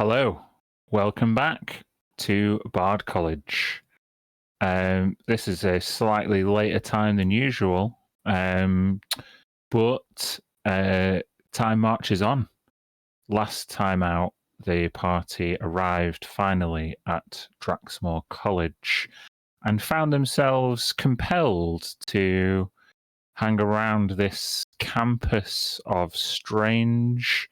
Hello, welcome back to Bard College. This is a slightly later time than usual, but time marches on. Last time out, the party arrived finally at Draxmoor College and found themselves compelled to hang around this campus of strange,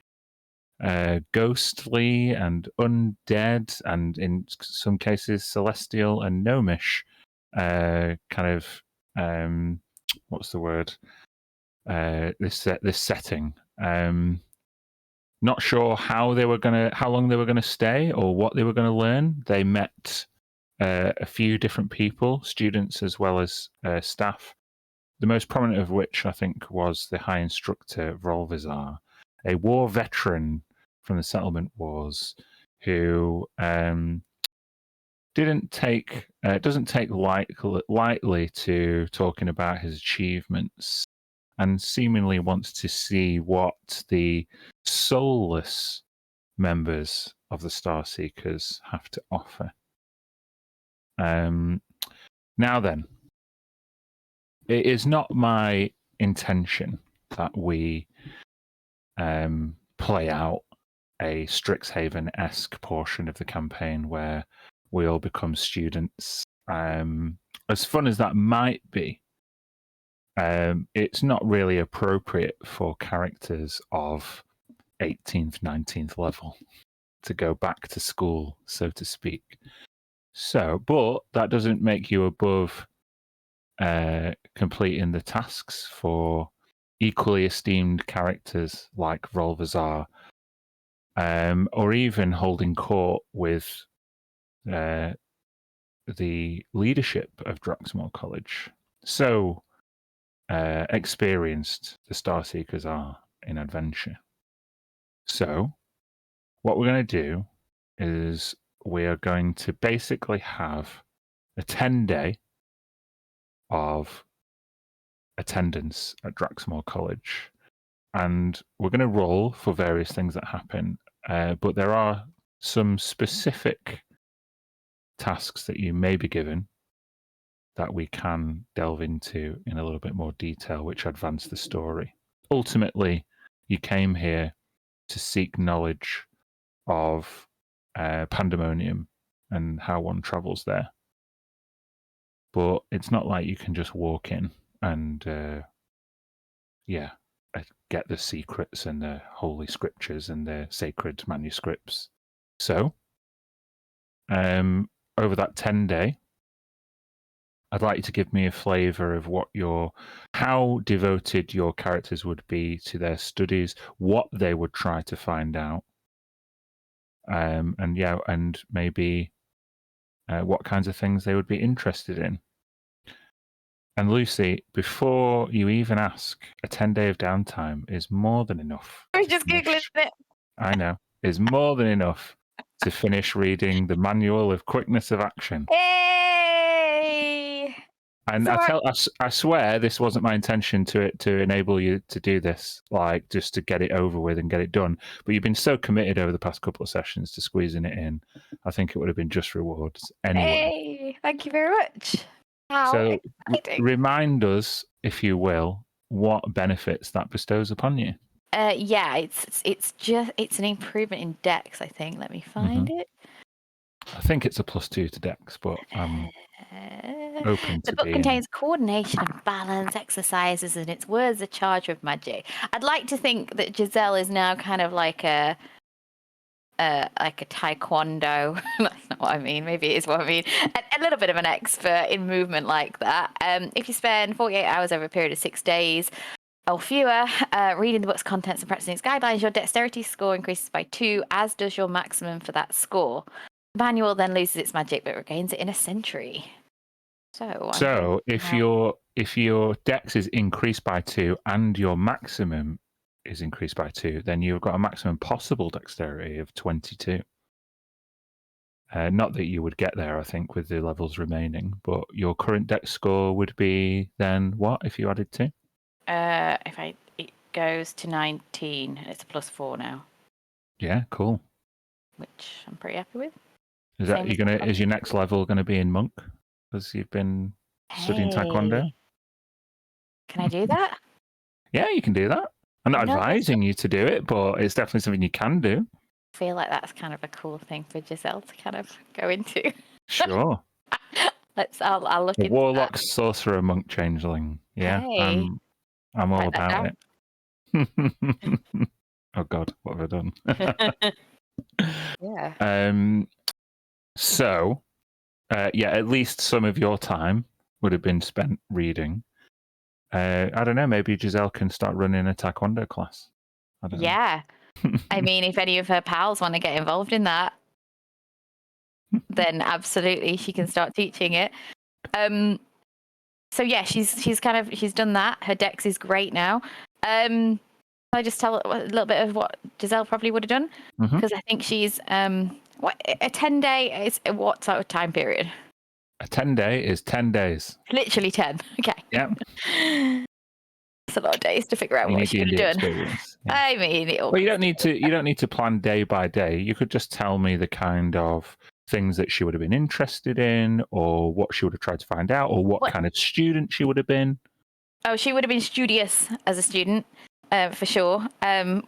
ghostly and undead, and in some cases celestial and gnomish what's the word? This setting. Not sure how long they were gonna stay or what they were gonna learn. They met a few different people, students as well as staff. The most prominent of which I think was the High Instructor Volvizar, a war veteran from the settlement wars, who doesn't take lightly to talking about his achievements, and seemingly wants to see what the soulless members of the Starseekers have to offer. Now then, it is not my intention that we play out a Strixhaven-esque portion of the campaign where we all become students. As fun as that might be, it's not really appropriate for characters of 18th, 19th level to go back to school, so to speak. But that doesn't make you above completing the tasks for equally esteemed characters like Volvizar, or even holding court with the leadership of Draxmoor College. So experienced the Starseekers are in adventure. So what we're going to do is we are going to basically have a 10-day of attendance at Draxmoor College, and we're going to roll for various things that happen, but there are some specific tasks that you may be given that we can delve into in a little bit more detail, which advance the story. Ultimately, you came here to seek knowledge of Pandemonium and how one travels there. But it's not like you can just walk in and get the secrets and the holy scriptures and the sacred manuscripts. So, over that 10-day, I'd like you to give me a flavour of how devoted your characters would be to their studies, what they would try to find out, and maybe what kinds of things they would be interested in. And Lucy, before you even ask, a 10-day of downtime is more than enough. I was just Googling it. I know. Is more than enough to finish reading the Manual of Quickness of Action. Hey! And I swear this wasn't my intention to enable you to do this, like just to get it over with and get it done. But you've been so committed over the past couple of sessions to squeezing it in. I think it would have been just rewards anyway. Hey, thank you very much. So remind us, if you will, what benefits that bestows upon you. It's an improvement in Dex, I think. Let me find it. I think it's a +2 to Dex, but I'm open to the book contains coordination and balance exercises, and its words are charged with magic. I'd like to think that Giselle is now kind of like a taekwondo. That's not what I mean. Maybe it is what I mean. A little bit of an expert in movement like that. If you spend 48 hours over a period of 6 days or fewer reading the book's contents and practicing its guidelines, your dexterity score increases by 2, as does your maximum for that score. The manual then loses its magic but regains it in a century. So if your dex is increased by 2 and your maximum is increased by 2, then you've got a maximum possible dexterity of 22. Not that you would get there, I think, with the levels remaining, but your current dex score would be then what if you added 2? It goes to 19. It's a +4 now. Yeah, cool. which I'm pretty happy with. Is that Same as is your next level going to be in monk because you've been studying taekwondo? Hey, can I do that? Yeah, you can do that. I'm not No, advising you to do it, but it's definitely something you can do. I feel like that's kind of a cool thing for Giselle to kind of go into. Sure. I'll look A into warlock, sorcerer, monk, changeling. Yeah, Hey, I'm all write that about down. it. Oh God, what have I done? Yeah. So, yeah, at least some of your time would have been spent reading. I don't know. Maybe Giselle can start running a taekwondo class. I don't Yeah. know. I mean, if any of her pals want to get involved in that, then absolutely she can start teaching it. So yeah, she's done that. Her dex is great now. Can I just tell a little bit of what Giselle probably would have done? Because I think she's what a 10-day is what sort of time period? A 10-day is 10 days. Literally 10. Okay. Yeah. It's a lot of days to figure out You what need she D&D would have done. experience. Yeah. I mean, Well, you don't need to plan day by day. You could just tell me the kind of things that she would have been interested in, or what she would have tried to find out, or what kind of student she would have been. Oh, she would have been studious as a student, for sure.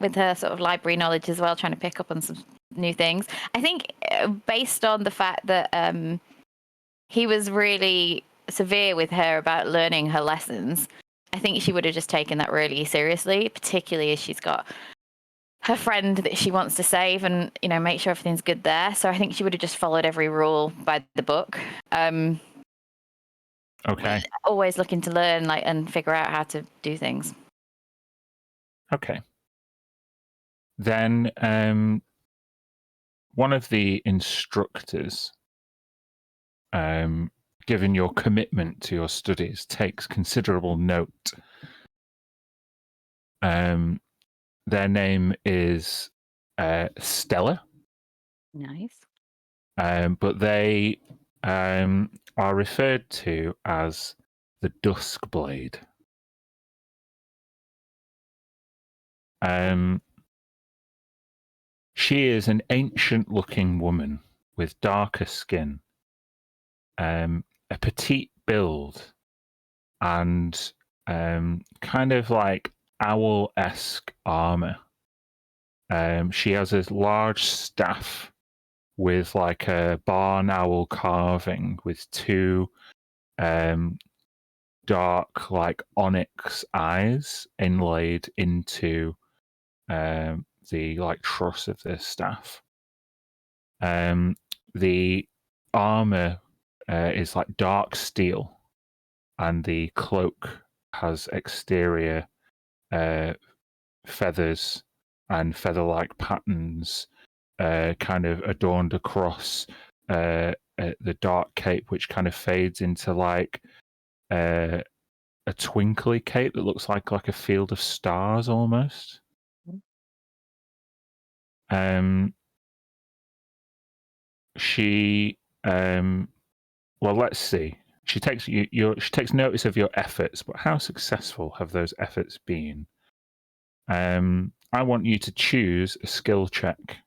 With her sort of library knowledge as well, trying to pick up on some new things. I think based on the fact that he was really severe with her about learning her lessons, I think she would have just taken that really seriously, particularly as she's got her friend that she wants to save and, you know, make sure everything's good there. So I think she would have just followed every rule by the book. Okay. Always looking to learn, like, and figure out how to do things. Okay. Then one of the instructors, given your commitment to your studies, takes considerable note. Their name is Stella. Nice. But they are referred to as the Duskblade. She is an ancient-looking woman with darker skin, a petite build, and kind of like owl-esque armor. She has a large staff with like a barn owl carving with two dark like onyx eyes inlaid into the like truss of the staff. The armor is like dark steel, and the cloak has exterior feathers and feather-like patterns kind of adorned across the dark cape, which kind of fades into like a twinkly cape that looks like a field of stars almost. She well, let's see. She takes she takes notice of your efforts, but how successful have those efforts been? I want you to choose a skill check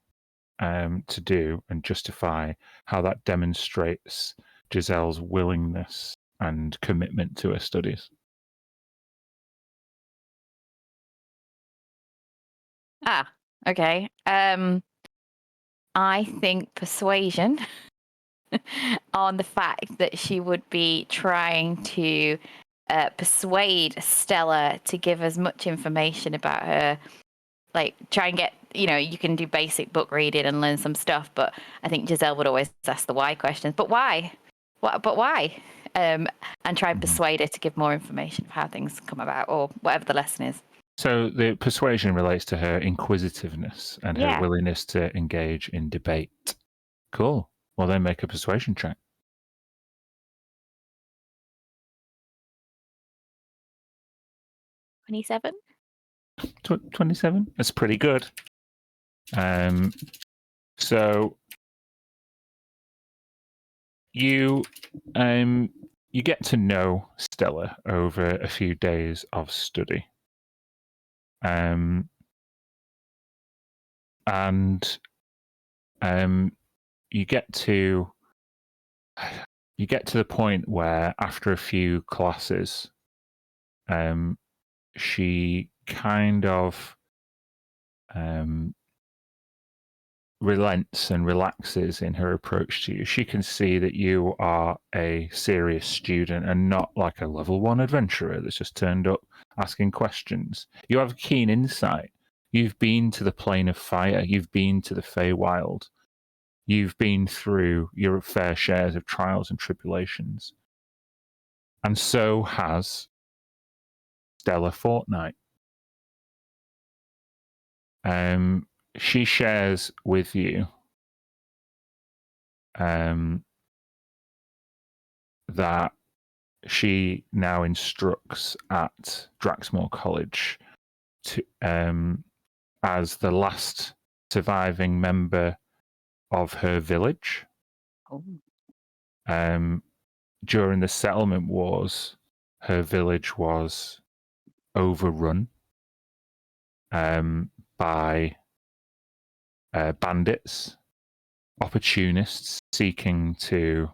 to do and justify how that demonstrates Giselle's willingness and commitment to her studies. Okay. I think persuasion on the fact that she would be trying to persuade Stella to give as much information about her, like try and get, you know, you can do basic book reading and learn some stuff, but I think Giselle would always ask the why questions. But why? But why? And try and persuade her to give more information of how things come about or whatever the lesson is. So the persuasion relates to her inquisitiveness and her Yeah. willingness to engage in debate. Cool. Well, then make a persuasion check. 27? 27? That's pretty good. So you you get to know Stella over a few days of study. And you get to the point where after a few classes, she kind of relents and relaxes in her approach to you. She can see that you are a serious student and not like a level 1 adventurer that's just turned up asking questions. You have keen insight. You've been to the plane of fire. You've been to the Feywild. You've been through your fair shares of trials and tribulations. And so has Stella Fortnight. She shares with you that she now instructs at Draxmoor College to, as the last surviving member of her village. Oh. During the settlement wars, her village was overrun by bandits, opportunists seeking to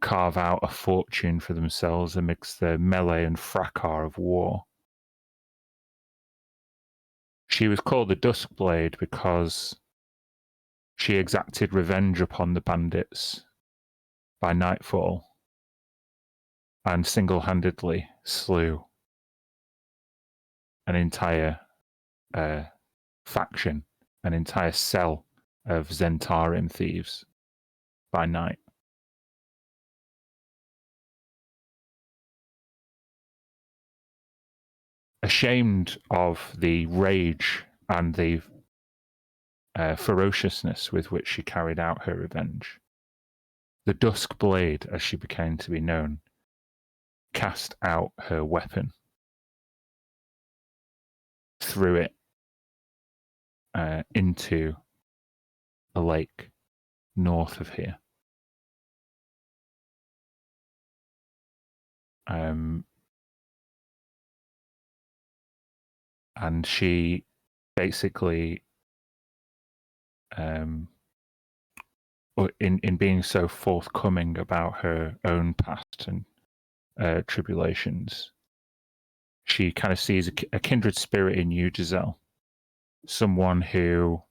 carve out a fortune for themselves amidst the melee and fracas of war. She was called the Duskblade because she exacted revenge upon the bandits by nightfall and single-handedly slew an entire faction, an entire cell of Zentarim thieves by night. Ashamed of the rage and the ferociousness with which she carried out her revenge, the Duskblade, as she became to be known, cast out her weapon, threw it into a lake north of here. And she basically, in being so forthcoming about her own past and tribulations, she kind of sees a kindred spirit in you, Giselle. Someone who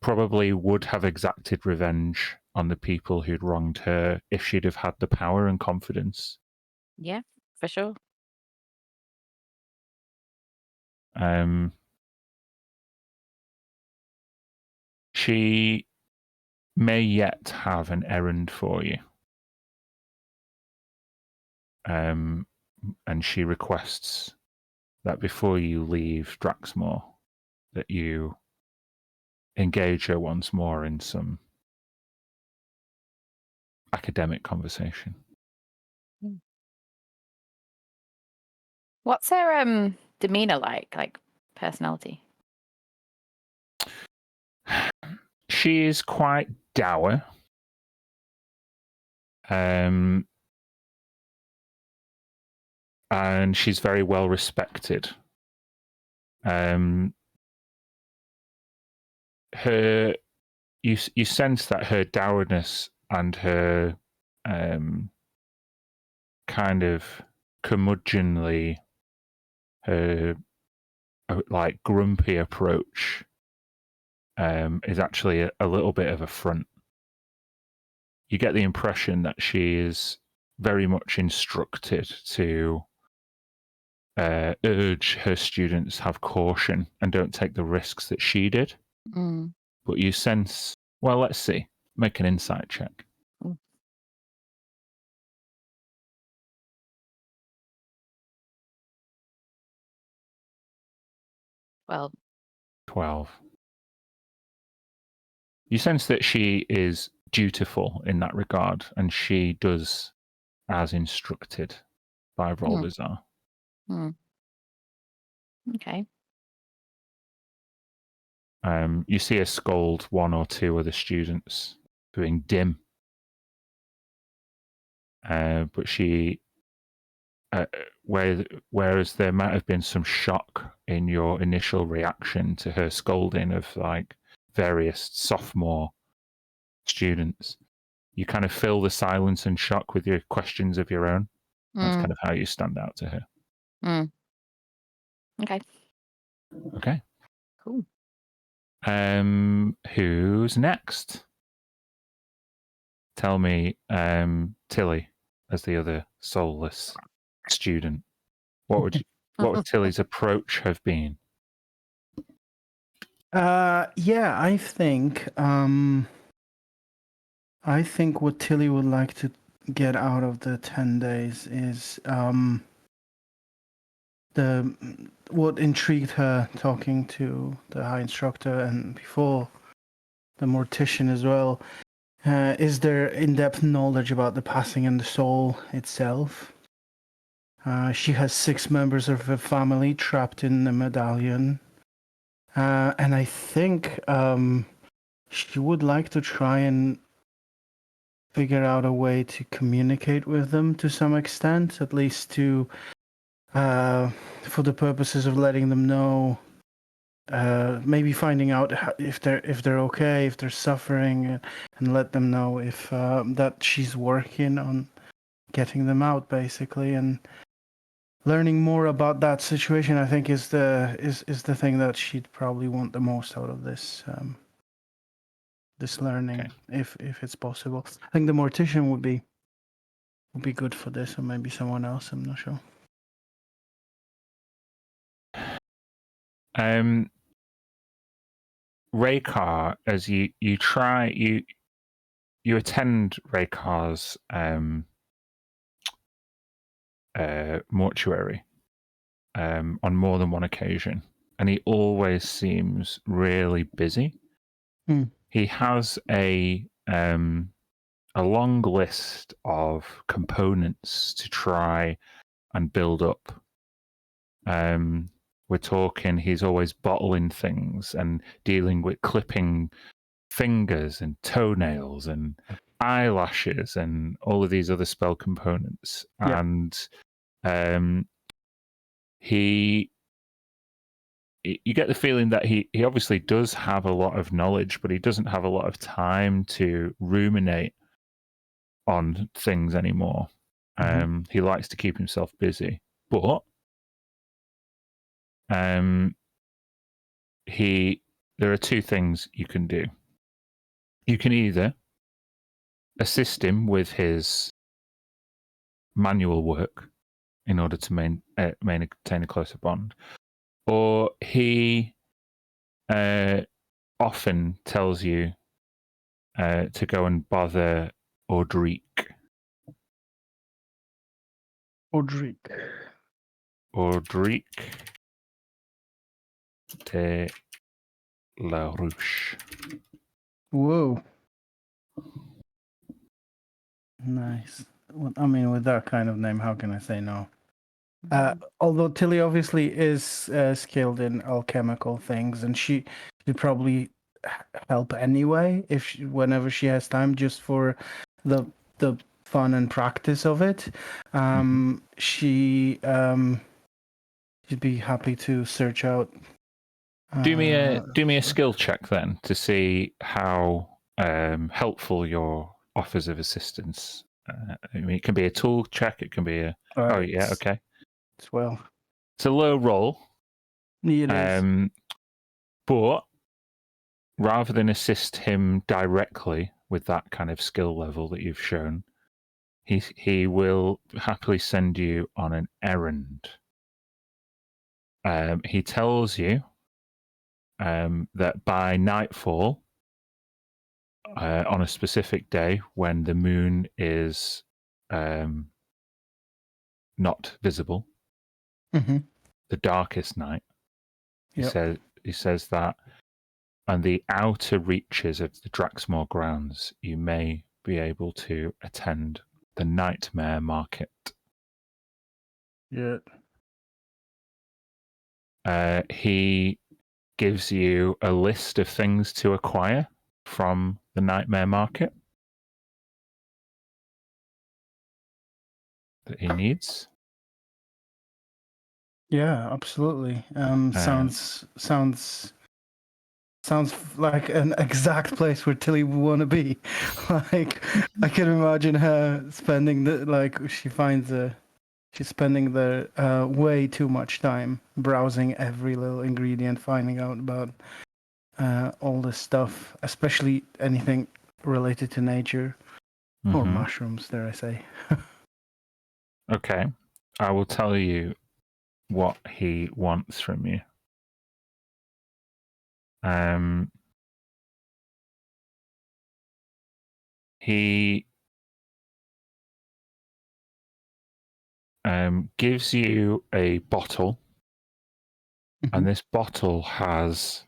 probably would have exacted revenge on the people who'd wronged her if she'd have had the power and confidence. Yeah, for sure. She may yet have an errand for you. And she requests that before you leave Draxmoor, that you engage her once more in some academic conversation. What's her demeanor like personality? She is quite dour. And she's very well respected. You sense that her dourness and her kind of curmudgeonly, her like grumpy approach is actually a little bit of a front. You get the impression that she is very much instructed to urge her students have caution and don't take the risks that she did. But you sense, well, let's see. Make an insight check. Ooh. Well, 12. You sense that she is dutiful in that regard, and she does as instructed by Rolbazar. Okay. You see her scold one or two of the students for being dim. But she, whereas there might have been some shock in your initial reaction to her scolding of like, various sophomore students. You kind of fill the silence and shock with your questions of your own. That's kind of how you stand out to her. Okay. Okay. Cool. Who's next? Tell me, Tilly, as the other soulless student, what would Tilly's approach have been? Yeah, I think what Tilly would like to get out of the 10 days is what intrigued her talking to the high instructor and before the mortician as well, is their in-depth knowledge about the passing and the soul itself. She has 6 members of her family trapped in the medallion, and I think she would like to try and figure out a way to communicate with them to some extent, at least to for the purposes of letting them know, maybe finding out if they're okay, if they're suffering, and let them know if that she's working on getting them out, basically, and learning more about that situation. I think is the thing that she'd probably want the most out of this. This learning, if it's possible. I think the mortician would be good for this, or maybe someone else. I'm not sure. Raykar, as you attend Raykar's mortuary on more than one occasion, and he always seems really busy. He has a long list of components to try and build up. We're talking, he's always bottling things and dealing with clipping fingers and toenails and eyelashes and all of these other spell components. Yeah. And you get the feeling that he obviously does have a lot of knowledge, but he doesn't have a lot of time to ruminate on things anymore. He likes to keep himself busy, but there are 2 things you can do. You can either assist him with his manual work in order to maintain a closer bond, or he often tells you to go and bother Audric. Audric de la Ruche. Whoa. Nice. Well, I mean, with that kind of name, how can I say no? Although Tilly obviously is skilled in alchemical things, and she would probably help anyway whenever she has time, just for the fun and practice of it. She'd be happy to search out. Do me a skill check then to see how helpful your offers of assistance. I mean, it can be a tool check. It can be a. Oh yeah, okay. It's a low roll. It is. But rather than assist him directly with that kind of skill level that you've shown, he will happily send you on an errand. He tells you that by nightfall, on a specific day when the moon is not visible, the darkest night, he says that on the outer reaches of the Draxmore grounds, you may be able to attend the Nightmare Market. Yeah. He gives you a list of things to acquire from the Nightmare Market that he needs. Yeah, absolutely. Sounds sounds like an exact place where Tilly would want to be. Like, I can imagine her spending she's spending the way too much time browsing every little ingredient, finding out about all this stuff, especially anything related to nature or mushrooms, dare I say. Okay. I will tell you what he wants from you. He gives you a bottle, and this bottle has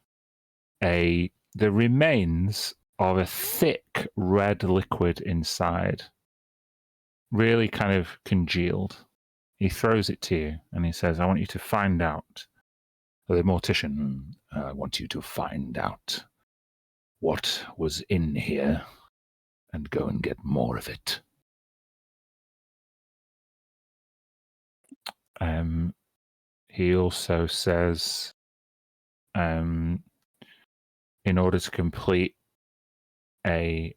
the remains of a thick red liquid inside, really kind of congealed. He throws it to you and he says, I want you to find out. The mortician, I want you to find out what was in here and go and get more of it. He also says, in order to complete a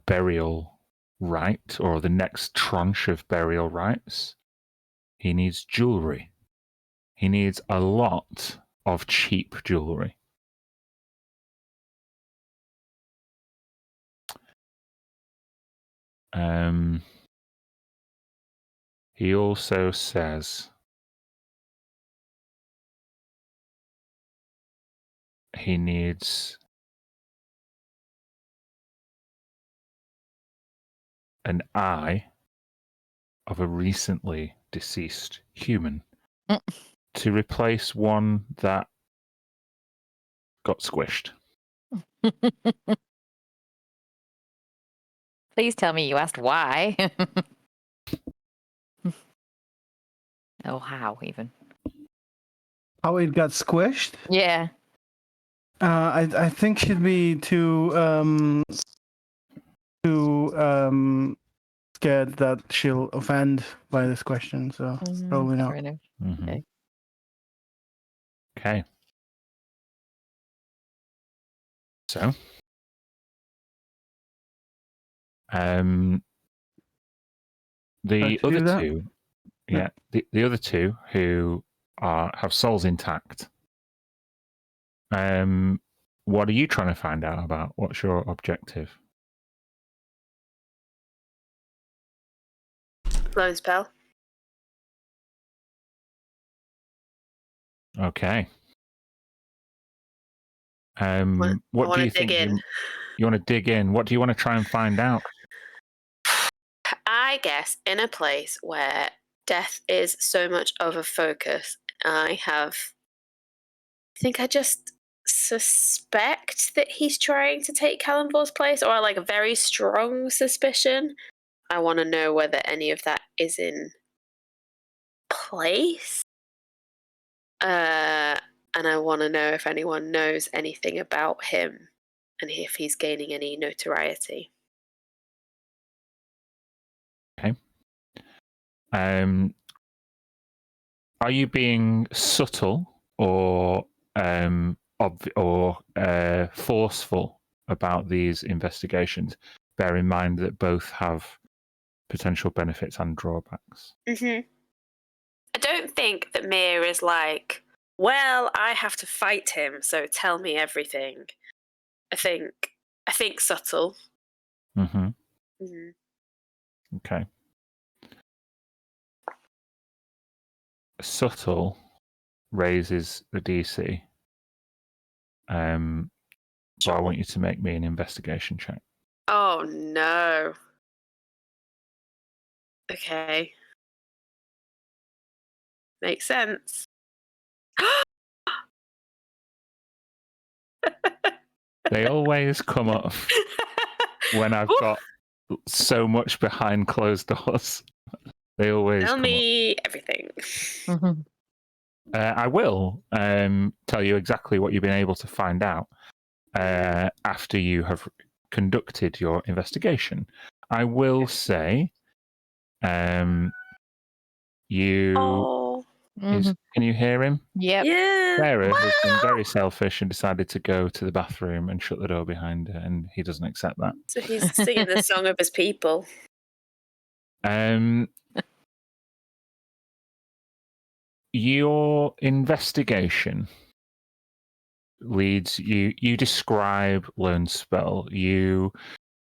burial rite, or the next tranche of burial rites, he needs jewelry. He needs a lot of cheap jewelry. He also says he needs an eye of a recently deceased human to replace one that got squished. Please tell me you asked why. Oh, how even? How it got squished? Yeah. I think she'd be too scared that she'll offend by this question, so probably not. Fair enough. Mm-hmm. Okay. So, the other two, the other two who have souls intact. What are you trying to find out about? What's your objective? Lone spell. Okay. What do you think you want to dig in? What do you want to try and find out? I guess in a place where death is so much of a focus, I think I just suspect that he's trying to take Kalimvor's place, or like a very strong suspicion. I want to know whether any of that is in place. And I want to know if anyone knows anything about him and if he's gaining any notoriety. Okay. Are you being subtle or forceful about these investigations? Bear in mind that both have potential benefits and drawbacks. I don't think that Mir is like, well, I have to fight him, so tell me everything. I think subtle. Okay. Subtle raises the DC. But I want you to make me an investigation check. Oh no. Okay. Makes sense. They always come up when I've got so much behind closed doors. They always tell come me up. everything. I will tell you exactly what you've been able to find out after you have conducted your investigation. I will say you Can you hear him? Yep. Yeah. Sarah has been very selfish and decided to go to the bathroom and shut the door behind her, and he doesn't accept that. So he's singing the song of his people. Your investigation leads you describe Learn Spell, you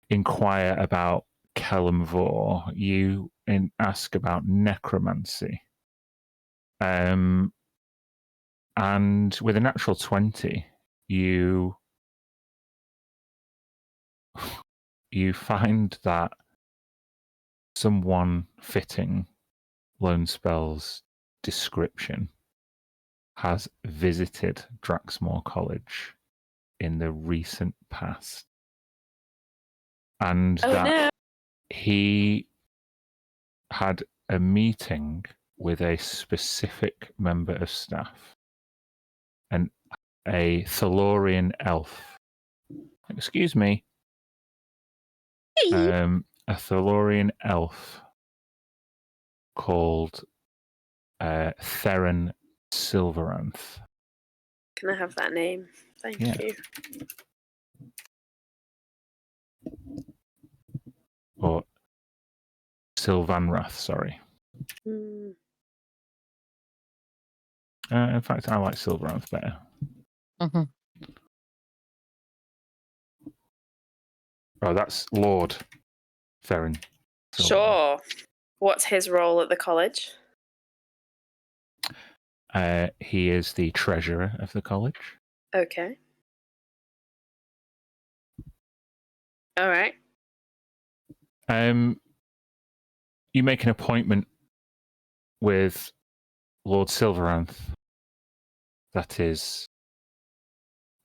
inquire about Kellamvor, you ask about necromancy. And with a natural 20, you find that someone fitting Lone Spell's description has visited Draxmoor College in the recent past. And he had a meeting with a specific member of staff, and a Thalorian elf. Excuse me. A Thalorian elf called Theron Silveranth. Can I have that name? Thank you. Or Sylvanrath, sorry. Mm. In fact, I like Silveranth better. Mm-hmm. Oh, that's Lord Theron. Sure. What's his role at the college? He is the treasurer of the college. Okay. All right. You make an appointment with Lord Silveranth. That is,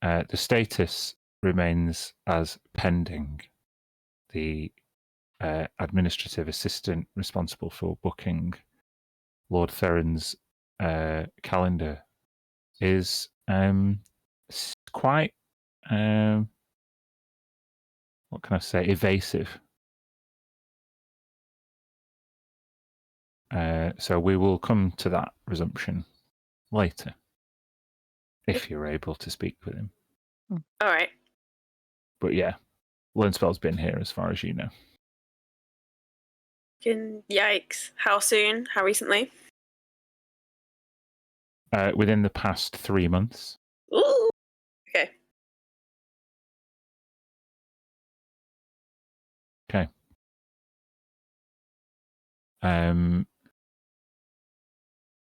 the status remains as pending. The administrative assistant responsible for booking Lord Theron's calendar is quite, what can I say, evasive. So we will come to that resumption later, if you're able to speak with him. All right. But yeah, Learnspell's been here as far as you know. Yikes. How soon? How recently? Within the past 3 months. Ooh. Okay. Okay.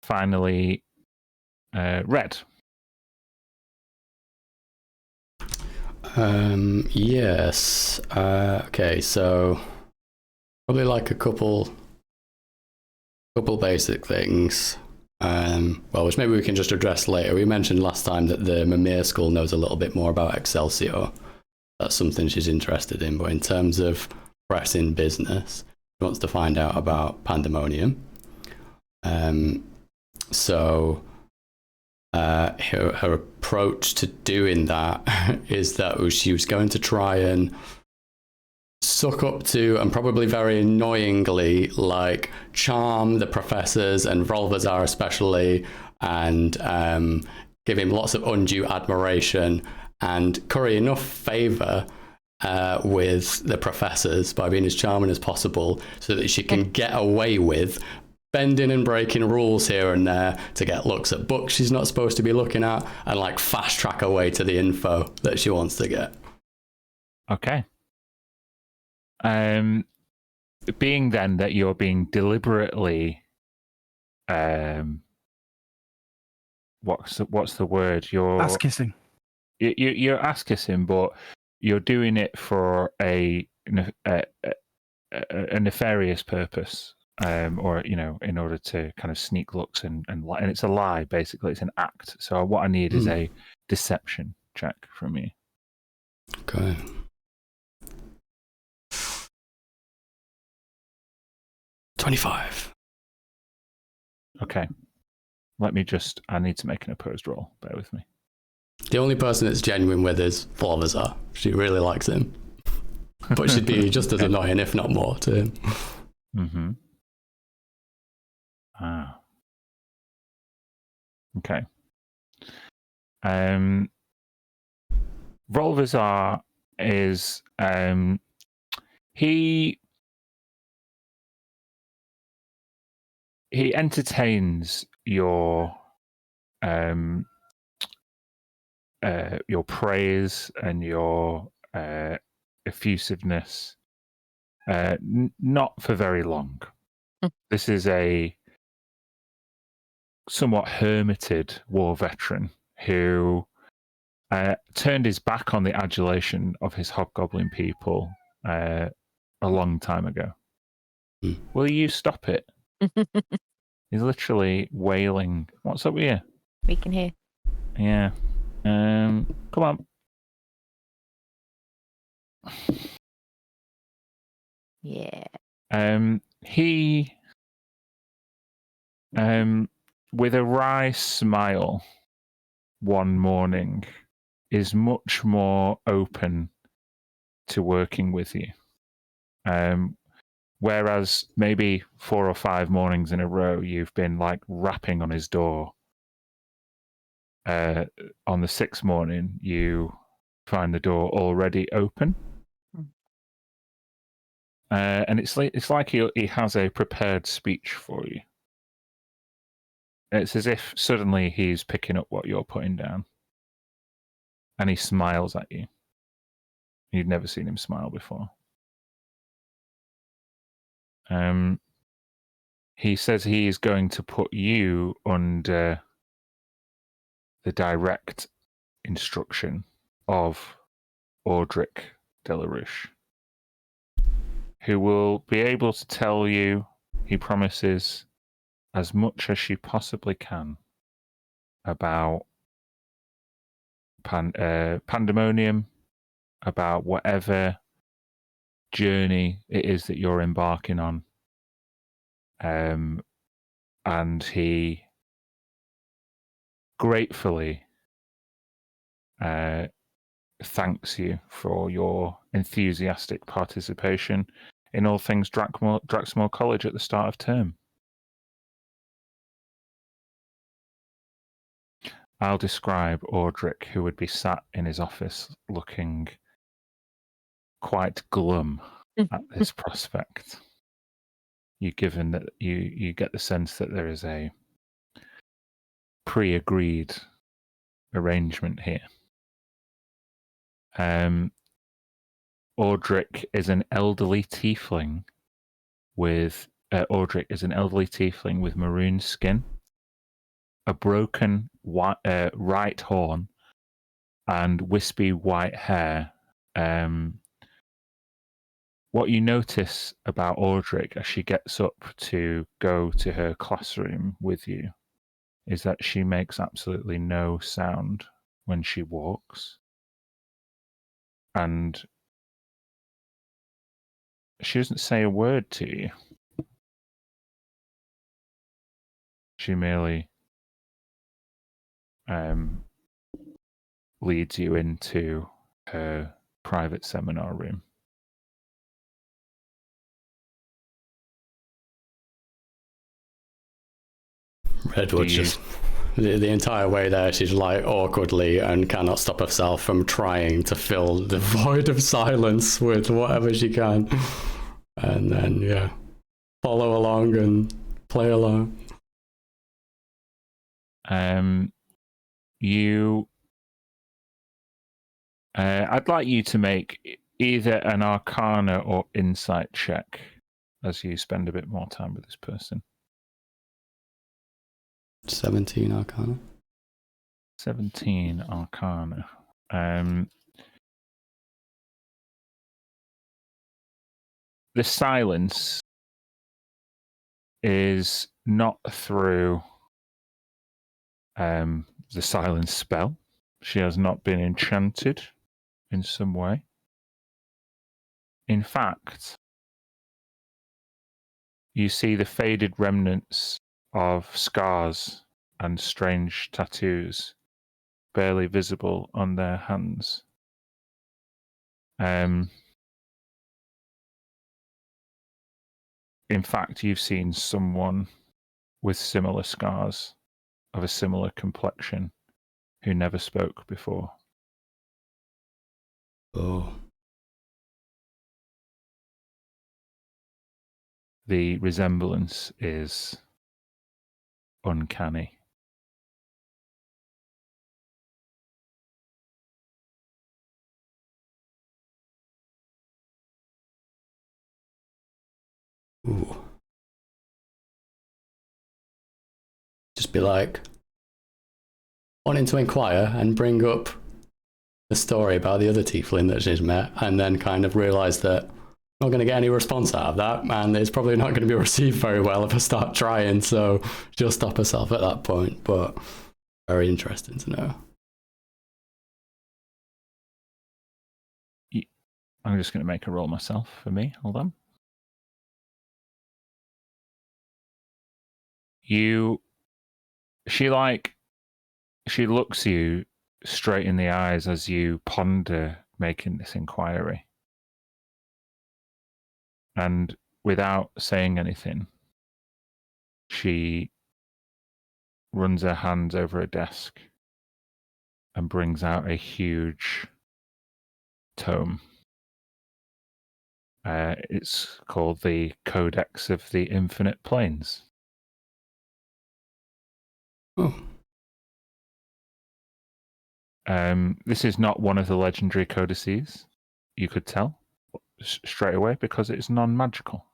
Finally, Red. Yes. Okay, so probably like a couple basic things. Which maybe we can just address later. We mentioned last time that the Mimir School knows a little bit more about Excelsior. That's something she's interested in. But in terms of pressing business, she wants to find out about Pandemonium. So her approach to doing that is that she was going to try and suck up to, and probably very annoyingly, like, charm the professors and Volvazar especially, and give him lots of undue admiration and curry enough favour with the professors by being as charming as possible so that she can get away with bending and breaking rules here and there to get looks at books she's not supposed to be looking at, and like fast track her way to the info that she wants to get. Okay. Being then that you're being deliberately, what's the word? You're Ass kissing. You're ass kissing, but you're doing it for a nefarious purpose, or in order to kind of sneak looks and it's a lie. Basically, it's an act. So what I need is a deception check from you. Okay. $25. Okay. I need to make an opposed roll. Bear with me. The only person that's genuine with is Volvazar. She really likes him. But she'd be just as annoying, if not more, to him. Mm-hmm. Ah. Okay. Volvazar is he entertains your praise and your effusiveness, not for very long. This is a somewhat hermited war veteran who turned his back on the adulation of his hobgoblin people a long time ago. Will you stop it? He's literally wailing. What's up with you? We can hear. Yeah. Come on. Yeah. He, with a wry smile, one morning, is much more open to working with you. Whereas maybe 4 or 5 mornings in a row, you've been like rapping on his door. On the 6th morning, you find the door already open. And it's like he has a prepared speech for you. It's as if suddenly he's picking up what you're putting down. And he smiles at you. You've never seen him smile before. He says he is going to put you under the direct instruction of Audric Delarouche, who will be able to tell you, he promises, as much as she possibly can about pandemonium, about whatever journey it is that you're embarking on. And he gratefully thanks you for your enthusiastic participation in all things Draxmoor College at the start of term. I'll describe Audric, who would be sat in his office looking quite glum at this prospect. Given that you get the sense that there is a pre-agreed arrangement here. Audric is an elderly tiefling with maroon skin, a broken right horn, and wispy white hair. What you notice about Audric as she gets up to go to her classroom with you is that she makes absolutely no sound when she walks. And she doesn't say a word to you. She merely leads you into her private seminar room. Redwood's just the entire way there, she's like awkwardly and cannot stop herself from trying to fill the void of silence with whatever she can. And then, follow along and play along. I'd like you to make either an Arcana or Insight check as you spend a bit more time with this person. 17 Arcana. 17 Arcana. The silence is not through the silence spell. She has not been enchanted in some way. In fact, you see the faded remnants of scars and strange tattoos barely visible on their hands. In fact, you've seen someone with similar scars of a similar complexion who never spoke before. Oh. The resemblance is uncanny. Ooh. Just be like, wanting to inquire and bring up the story about the other tiefling that she's met, and then kind of realise that I'm not going to get any response out of that, and it's probably not going to be received very well if I start trying, so she'll stop herself at that point, but very interesting to know. I'm just going to make a roll myself for me. Hold on. She looks you straight in the eyes as you ponder making this inquiry. And without saying anything, she runs her hands over a desk and brings out a huge tome. It's called the Codex of the Infinite Planes. Oh. This is not one of the legendary codices, you could tell straight away, because it's non-magical.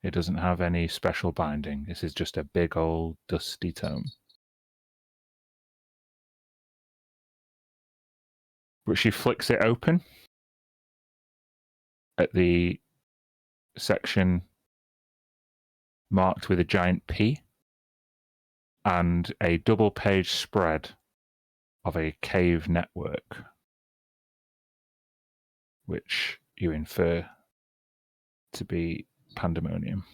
It doesn't have any special binding. This is just a big old dusty tome. But she flicks it open at the section marked with a giant P and a double-page spread of a cave network, which you infer to be pandemonium.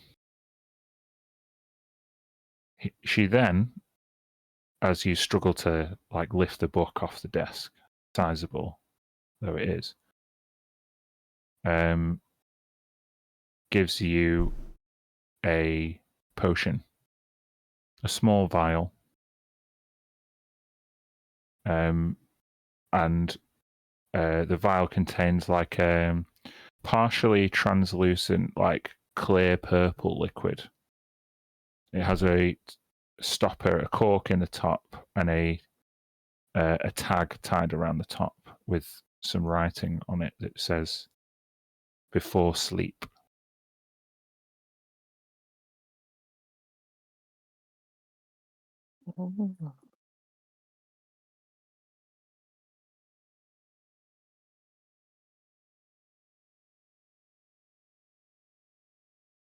She then, as you struggle to lift the book off the desk, sizable though it is, gives you a potion, a small vial, and the vial contains partially translucent, clear purple liquid. It has a stopper, a cork in the top, and a tag tied around the top with some writing on it that says "Before sleep."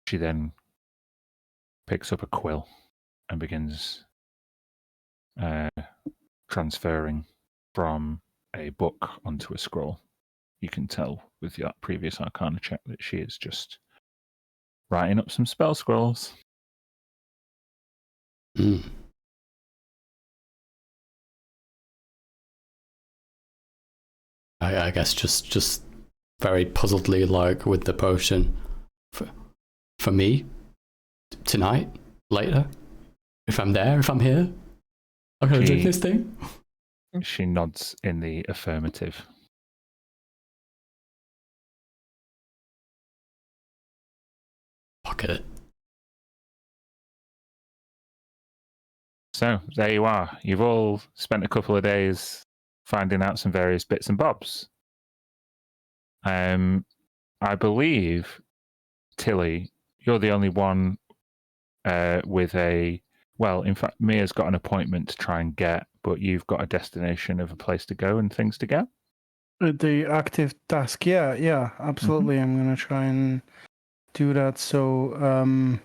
She then picks up a quill and begins transferring from a book onto a scroll. You can tell with that previous Arcana check that she is just writing up some spell scrolls. Mm. I guess just very puzzledly, with the potion. For me? Tonight? Later? If I'm there? If I'm here? I'm going to drink this thing? She nods in the affirmative. Pocket it. So, there you are. You've all spent a couple of days finding out some various bits and bobs. I believe, Tilly, you're the only one with a... Well, in fact, Mia's got an appointment to try and get, but you've got a destination of a place to go and things to go? The active task, yeah, absolutely. I'm going to try and do that. So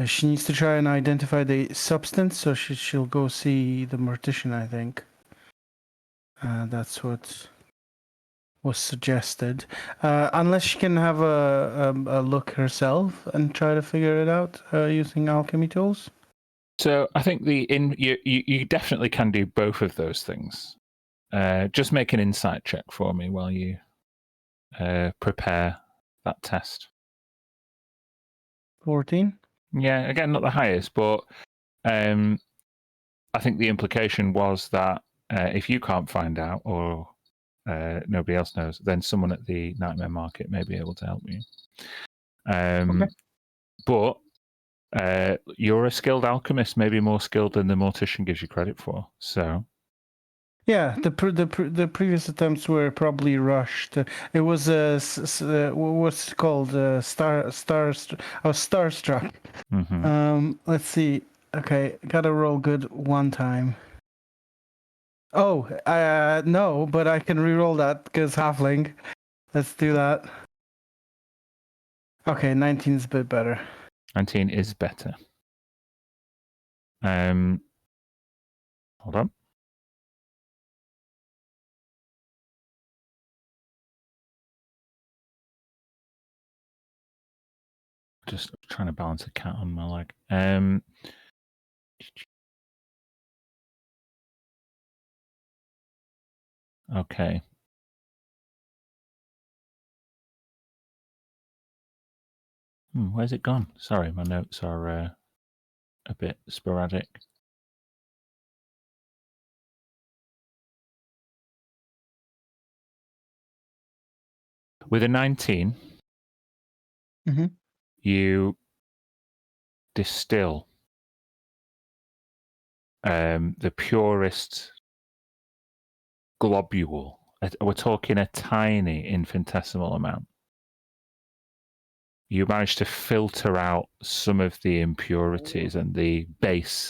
she needs to try and identify the substance, so she'll go see the mortician, I think. That's what was suggested. Unless she can have a look herself and try to figure it out using alchemy tools. So I think you definitely can do both of those things. Just make an insight check for me while you prepare that test. 14? Yeah, again, not the highest, but I think the implication was that if you can't find out or nobody else knows, then someone at the Nightmare Market may be able to help you. Okay. But you're a skilled alchemist, maybe more skilled than the mortician gives you credit for. So Yeah, the previous attempts were probably rushed. It was what's it called? I was starstruck. Let's see. Okay, gotta roll good one time. Oh, no, but I can re-roll that because halfling. Let's do that. Okay, 19 is a bit better. 19 is better. Hold on. Just trying to balance a cat on my leg. Okay. Where's it gone? Sorry, my notes are a bit sporadic. With a 19, you distill the purest globule. We're talking a tiny infinitesimal amount. You manage to filter out some of the impurities and the base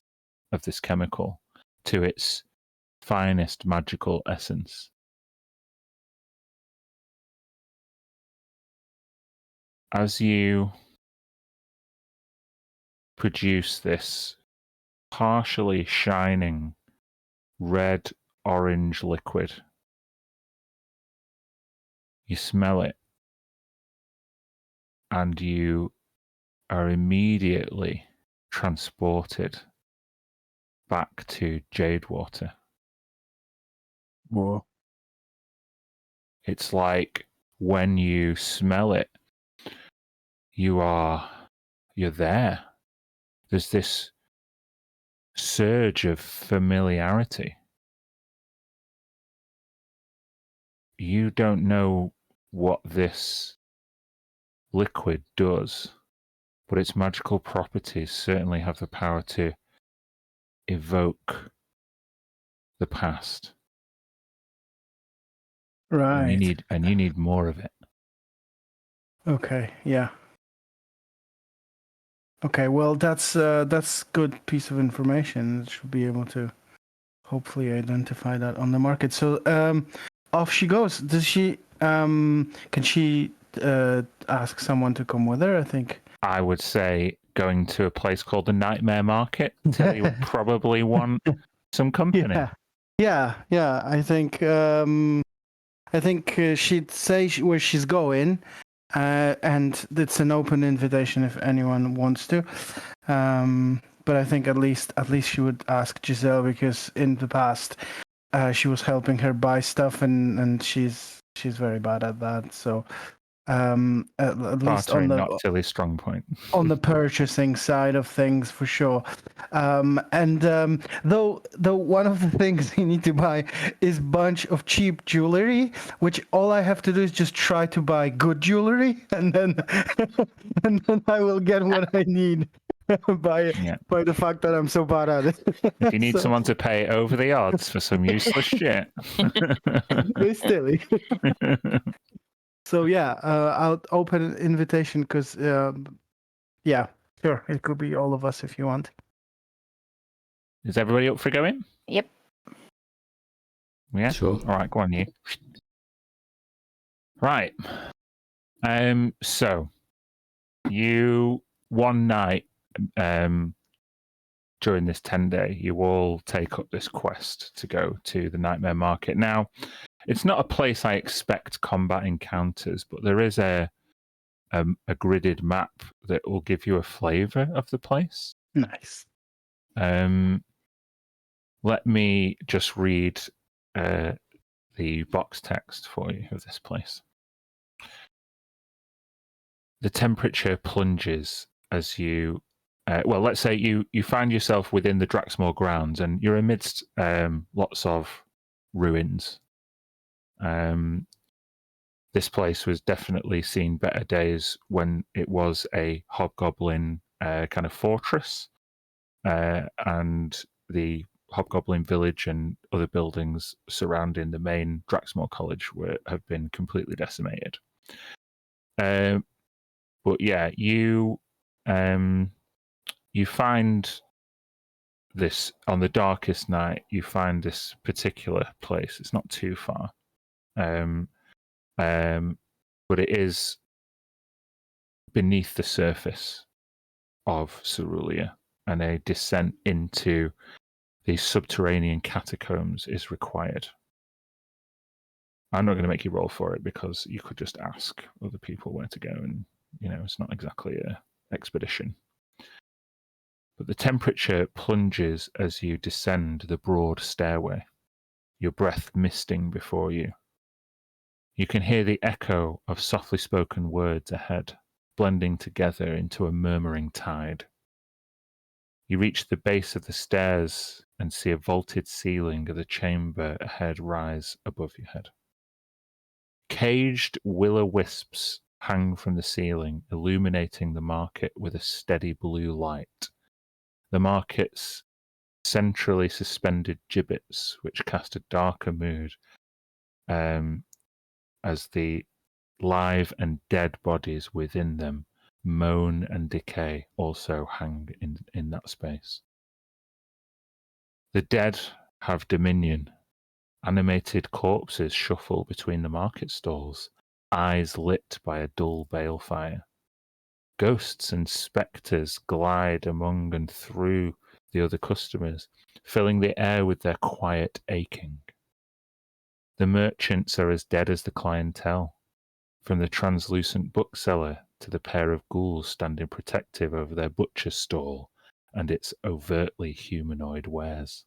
of this chemical to its finest magical essence. As you produce this partially shining red-orange liquid, you smell it and you are immediately transported back to Jadewater. Whoa. It's like when you smell it, you're there. There's this surge of familiarity. You don't know what this liquid does, but its magical properties certainly have the power to evoke the past. Right. And you need more of it. Okay. Yeah. Okay. Well, that's good piece of information. It should be able to hopefully identify that on the market. So off she goes. Does she? Can she ask someone to come with her? I think. I would say going to a place called the Nightmare Market. Tilly would probably want some company. Yeah. I think she'd say where she's going, and it's an open invitation if anyone wants to. But I think at least she would ask Giselle, because in the past she was helping her buy stuff, and she's very bad at that. So at least on the not Tilly's strong point. on the purchasing side of things, for sure. Though one of the things you need to buy is bunch of cheap jewelry, which all I have to do is just try to buy good jewelry, and then I will get what I need by the fact that I'm so bad at it. If you need someone to pay over the odds for some useless shit, it's silly. So yeah, I'll open an invitation because yeah, sure, it could be all of us if you want. Is everybody up for going? Yep. Yeah. Sure. All right, go on, you. Right. So you one night during this 10-day, you all take up this quest to go to the Nightmare Market. Now, it's not a place I expect combat encounters, but there is a gridded map that will give you a flavor of the place. Nice. Let me just read the box text for you of this place. The temperature plunges as you well, let's say you find yourself within the Draxmoor grounds, and you're amidst lots of ruins. This place was definitely seen better days when it was a hobgoblin kind of fortress, and the hobgoblin village and other buildings surrounding the main Draxmoor College have been completely decimated. But yeah, you find this on the darkest night. You find this particular place. It's not too far, but it is beneath the surface of Cerulea, and a descent into these subterranean catacombs is required. I'm not going to make you roll for it because you could just ask other people where to go, and it's not exactly a expedition. But the temperature plunges as you descend the broad stairway, your breath misting before you. You can hear the echo of softly spoken words ahead, blending together into a murmuring tide. You reach the base of the stairs and see a vaulted ceiling of the chamber ahead rise above your head. Caged will-o'-wisps hang from the ceiling, illuminating the market with a steady blue light. The market's centrally suspended gibbets, which cast a darker mood as the live and dead bodies within them moan and decay, also hang in that space. The dead have dominion. Animated corpses shuffle between the market stalls, eyes lit by a dull balefire. Ghosts and spectres glide among and through the other customers, filling the air with their quiet aching. The merchants are as dead as the clientele, from the translucent bookseller to the pair of ghouls standing protective over their butcher stall and its overtly humanoid wares.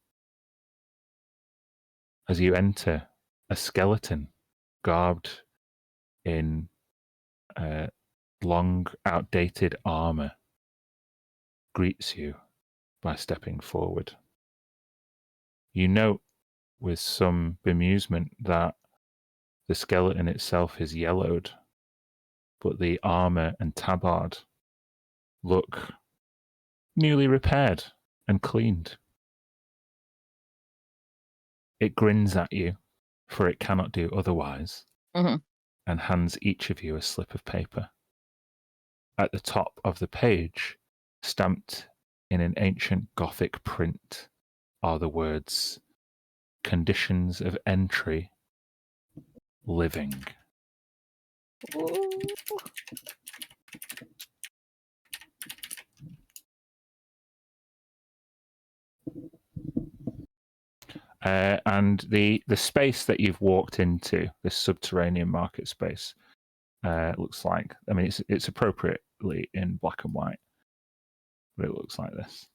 As you enter, a skeleton, garbed in long, outdated armor, greets you by stepping forward. You note with some bemusement that the skeleton itself is yellowed, but the armor and tabard look newly repaired and cleaned. It grins at you, for it cannot do otherwise, and hands each of you a slip of paper. At the top of the page, stamped in an ancient Gothic print, are the words, "Conditions of entry, living." And the space that you've walked into, this subterranean market space, looks like, I mean, it's appropriately in black and white, but it looks like this.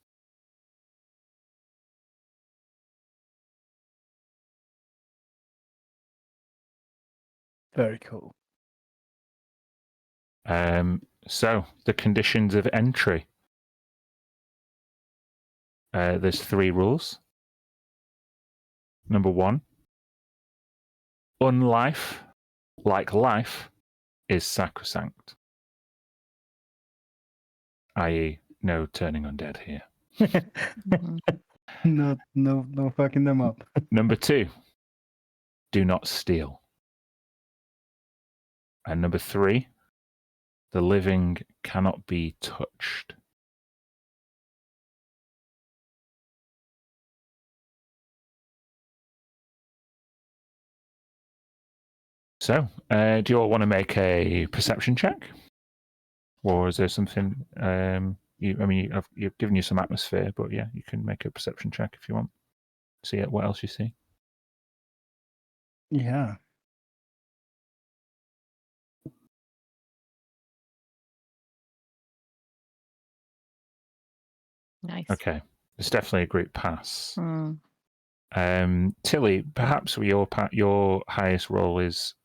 Very cool. So the conditions of entry. There's 3 rules. Number 1, unlife, like life, is sacrosanct. I.e., no turning undead here. No fucking them up. Number 2, do not steal. And number 3, the living cannot be touched. So, do you all want to make a perception check? Or is there something, you've given you some atmosphere, but yeah, you can make a perception check if you want. See what else you see. Yeah. Nice. Okay, it's definitely a great pass. Mm. Tilly, perhaps your highest roll is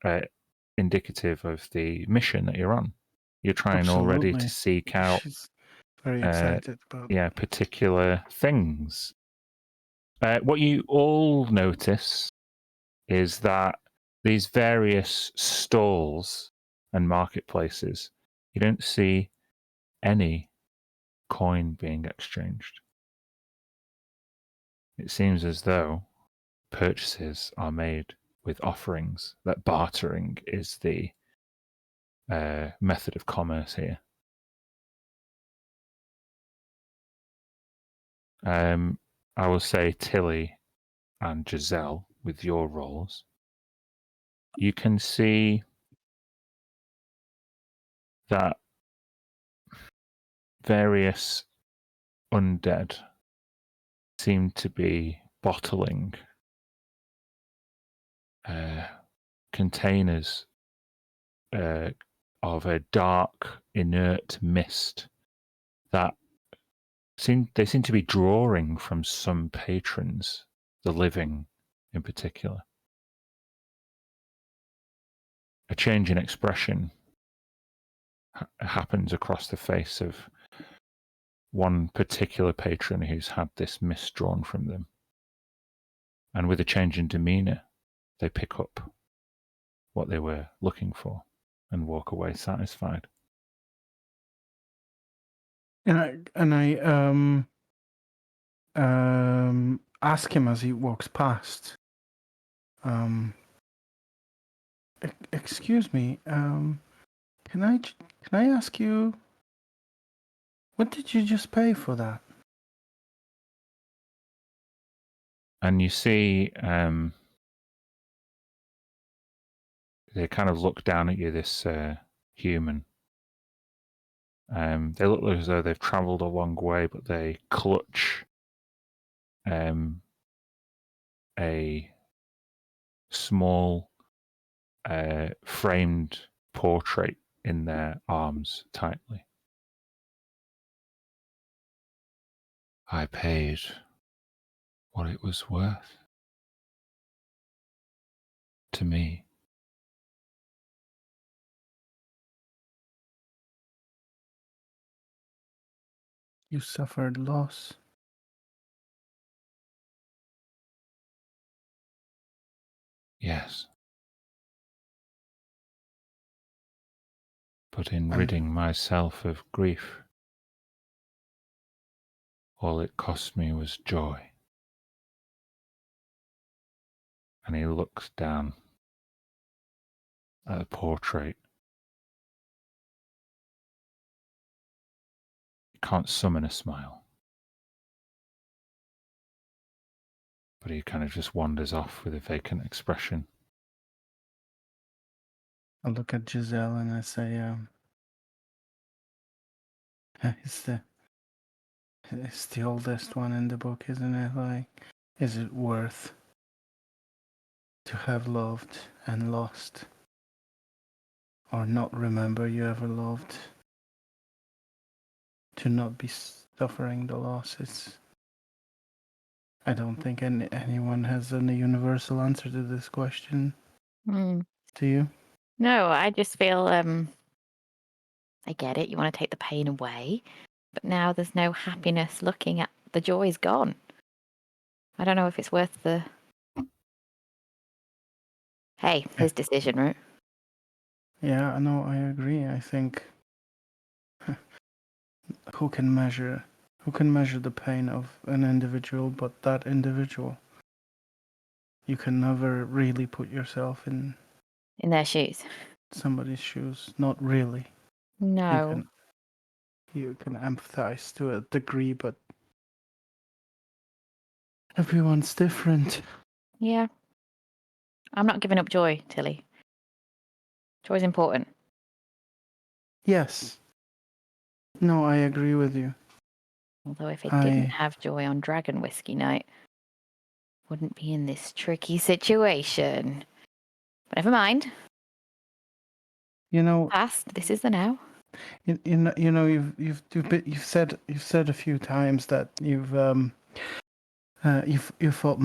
indicative of the mission that you're on. You're trying already to Absolutely. seek out very excited about. particular things. What you all notice is that these various stalls and marketplaces, you don't see any coin being exchanged. It seems as though purchases are made with offerings, that bartering is the method of commerce here. I will say Tilly and Giselle, with your roles, you can see that various undead seem to be bottling containers of a dark, inert mist that seem to be drawing from some patrons, the living in particular. A change in expression happens across the face of one particular patron who's had this mist drawn from them. And with a change in demeanor, they pick up what they were looking for and walk away satisfied. And I ask him as he walks past. Excuse me. Can I ask you, what did you just pay for that? And you see, they kind of look down at you, this human. They look as though they've travelled a long way, but they clutch a small framed portrait in their arms tightly. I paid what it was worth to me. You suffered loss. Yes. But in ridding myself of grief, all it cost me was joy. And he looks down at the portrait. He can't summon a smile. But he kind of just wanders off with a vacant expression. I look at Giselle and I say, it's the oldest one in the book, isn't it? Like, is it worth to have loved and lost, or not remember you ever loved, to not be suffering the losses? I don't think anyone has a universal answer to this question. Do you? No, I just feel I get it. You want to take the pain away, but now there's no happiness looking at the joy's gone. I don't know if it's worth the. Hey, his decision, right? Yeah, no, I agree. I think who can measure the pain of an individual but that individual? You can never really put yourself in their shoes. Somebody's shoes. Not really. No. You can empathize to a degree, but everyone's different. Yeah. I'm not giving up joy, Tilly. Joy's important. Yes. No, I agree with you. Although if it didn't have joy on Dragon Whiskey Night, wouldn't be in this tricky situation. But never mind. You know, past. This is the now. You've said a few times that you thought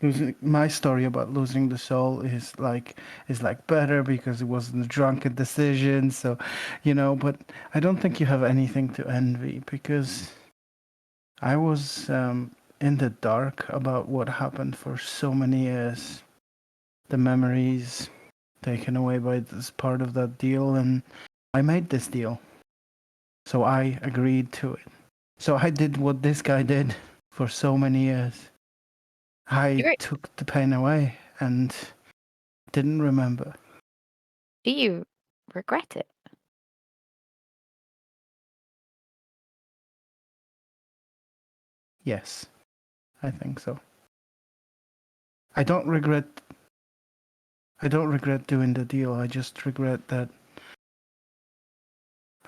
losing my story about losing the soul is like better because it wasn't a drunken decision. So, but I don't think you have anything to envy because I was in the dark about what happened for so many years. The memories taken away by this part of that deal, and I made this deal. So I agreed to it. So I did what this guy did for so many years. I took the pain away and didn't remember. Do you regret it? Yes, I think so. I don't regret doing the deal. I just regret that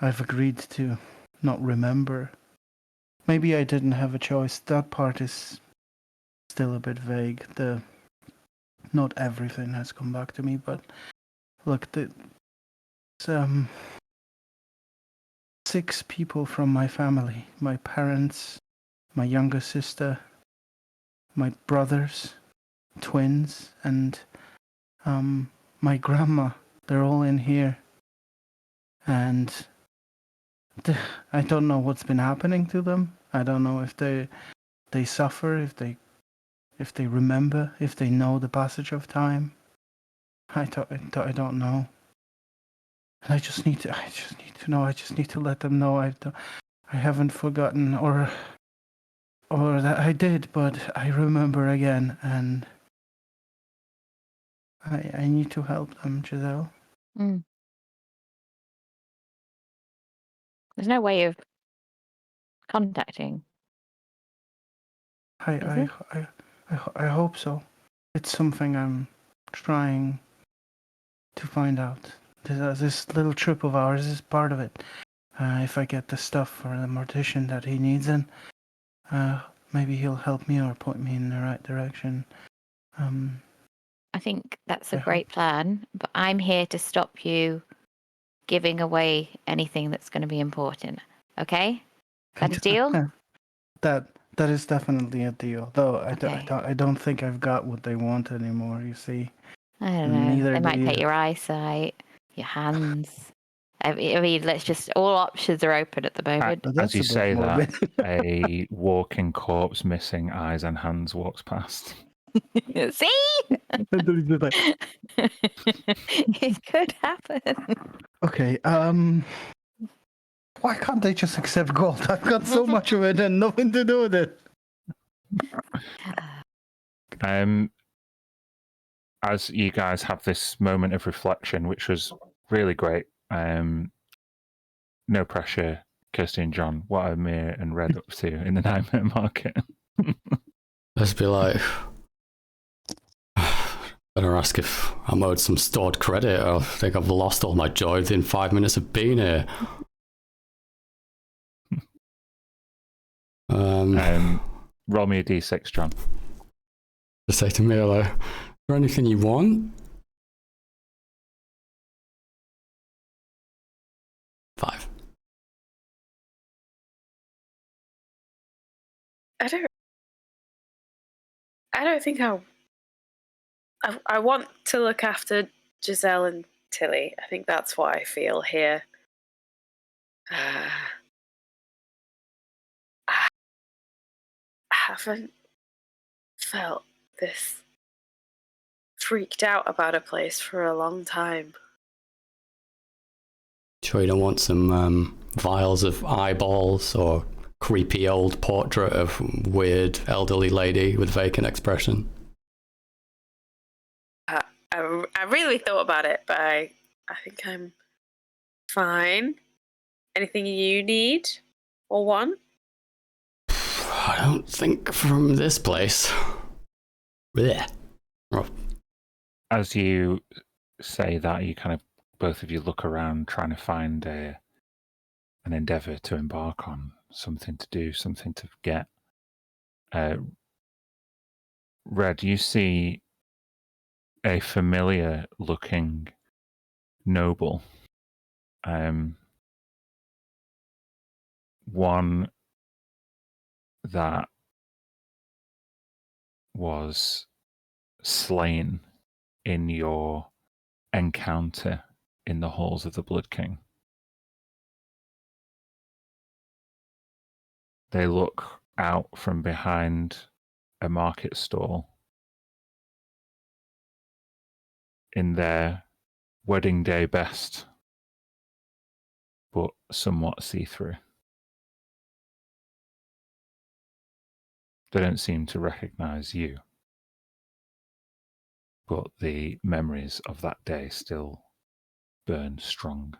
I've agreed to not remember. Maybe I didn't have a choice. That part is still a bit vague. Not everything has come back to me, but look, um 6 people from my family, my parents, my younger sister, my brothers, twins, and my grandma. They're all in here, and I don't know what's been happening to them. I don't know if they suffer, if they remember, if they know the passage of time. I don't know. And I just need to know. I just need to let them know I haven't forgotten, or that I did, but I remember again, and I need to help them, Giselle. Mm. There's no way of contacting. I hope so. It's something I'm trying to find out. This little trip of ours is part of it. If I get the stuff for the mortician that he needs, and maybe he'll help me or point me in the right direction. I think that's a great plan, but I'm here to stop you giving away anything that's going to be important. Okay? That a deal? That is definitely a deal. Though Okay. I don't think I've got what they want anymore. You see. I don't know. Neither They do might you. take your eyesight, your hands. I mean, let's just, all options are open at the moment. As you say that, morbid. a walking corpse missing eyes and hands walks past. See? It could happen. Okay, why can't they just accept gold? I've got so much of it and nothing to do with it. As you guys have this moment of reflection, which was really great. No pressure, Kirsty and John. What are Mir and Red up to in the Nightmare Market? Let's be like, better ask if I'm owed some stored credit. I think I've lost all my joy within 5 minutes of being here. Roll me a d6, John. To say to me, like, is there anything you want? 5. I don't think I want to look after Giselle and Tilly. I think that's what I feel here. I haven't felt this freaked out about a place for a long time. Sure you don't want some vials of eyeballs or creepy old portrait of weird elderly lady with vacant expression? I really thought about it, but I think I'm fine. Anything you need or want? I don't think from this place. Blech. Oh. As you say that, you kind of, both of you look around trying to find an endeavour to embark on, something to do, something to get. Red, you see a familiar looking noble. One that was slain in your encounter in the halls of the Blood King. They look out from behind a market stall in their wedding day best, but somewhat see-through. They don't seem to recognize you, but the memories of that day still burn strong.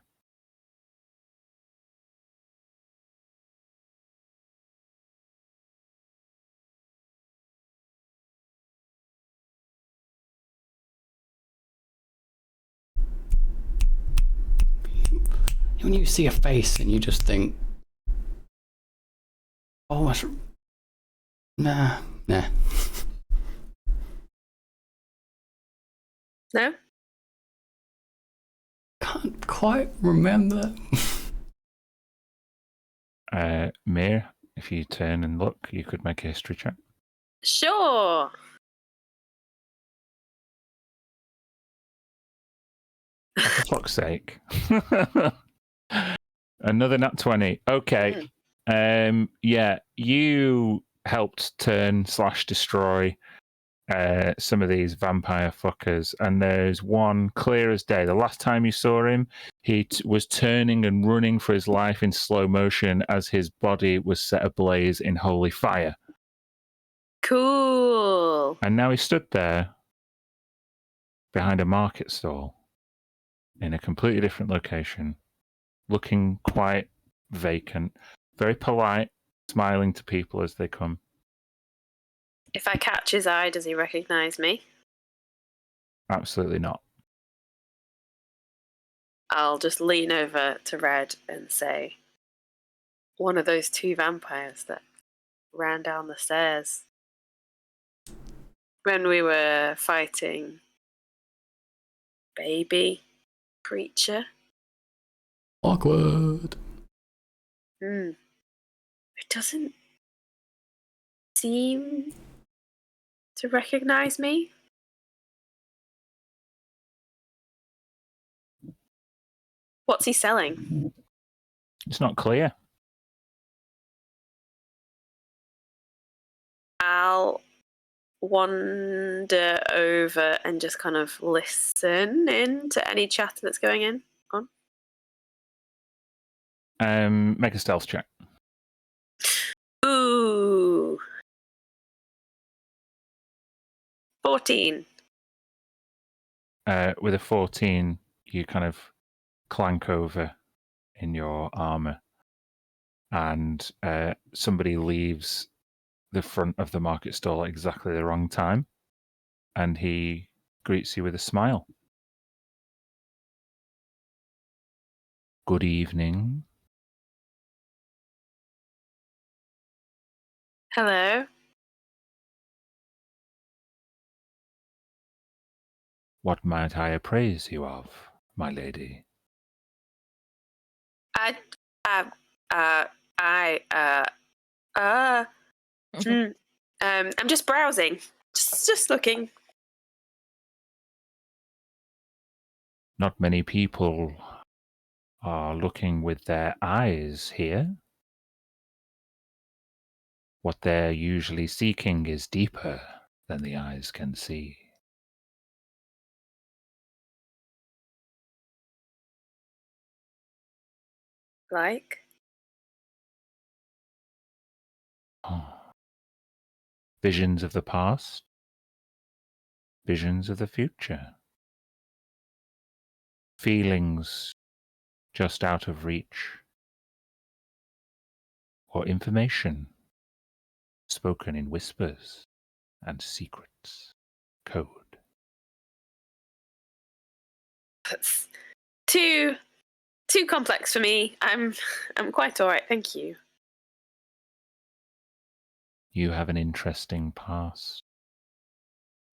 When you see a face and you just think, oh, nah. No? Can't quite remember. Mir, if you turn and look, you could make a history check. Sure. Oh, for fuck's sake. Another nat 20. Okay. Yeah, you helped turn / destroy some of these vampire fuckers, and there's one clear as day. The last time you saw him, he was turning and running for his life in slow motion as his body was set ablaze in holy fire. Cool. And now he stood there behind a market stall in a completely different location, looking quite vacant, very polite, smiling to people as they come. If I catch his eye, does he recognize me? Absolutely not. I'll just lean over to Red and say, one of those two vampires that ran down the stairs when we were fighting baby creature. Awkward. It doesn't seem to recognize me. What's he selling? It's not clear. I'll wander over and just kind of listen in to any chatter that's going on. Make a stealth check. Ooh. 14. With a 14, you kind of clank over in your armor, and somebody leaves the front of the market stall at exactly the wrong time, and he greets you with a smile. Good evening. Hello. What might I appraise you of, my lady? I'm just browsing. Just looking. Not many people are looking with their eyes here. What they're usually seeking is deeper than the eyes can see. Like? Oh. Visions of the past, visions of the future, feelings just out of reach, or information spoken in whispers and secrets, code. That's too complex for me. I'm quite alright, thank you. You have an interesting past.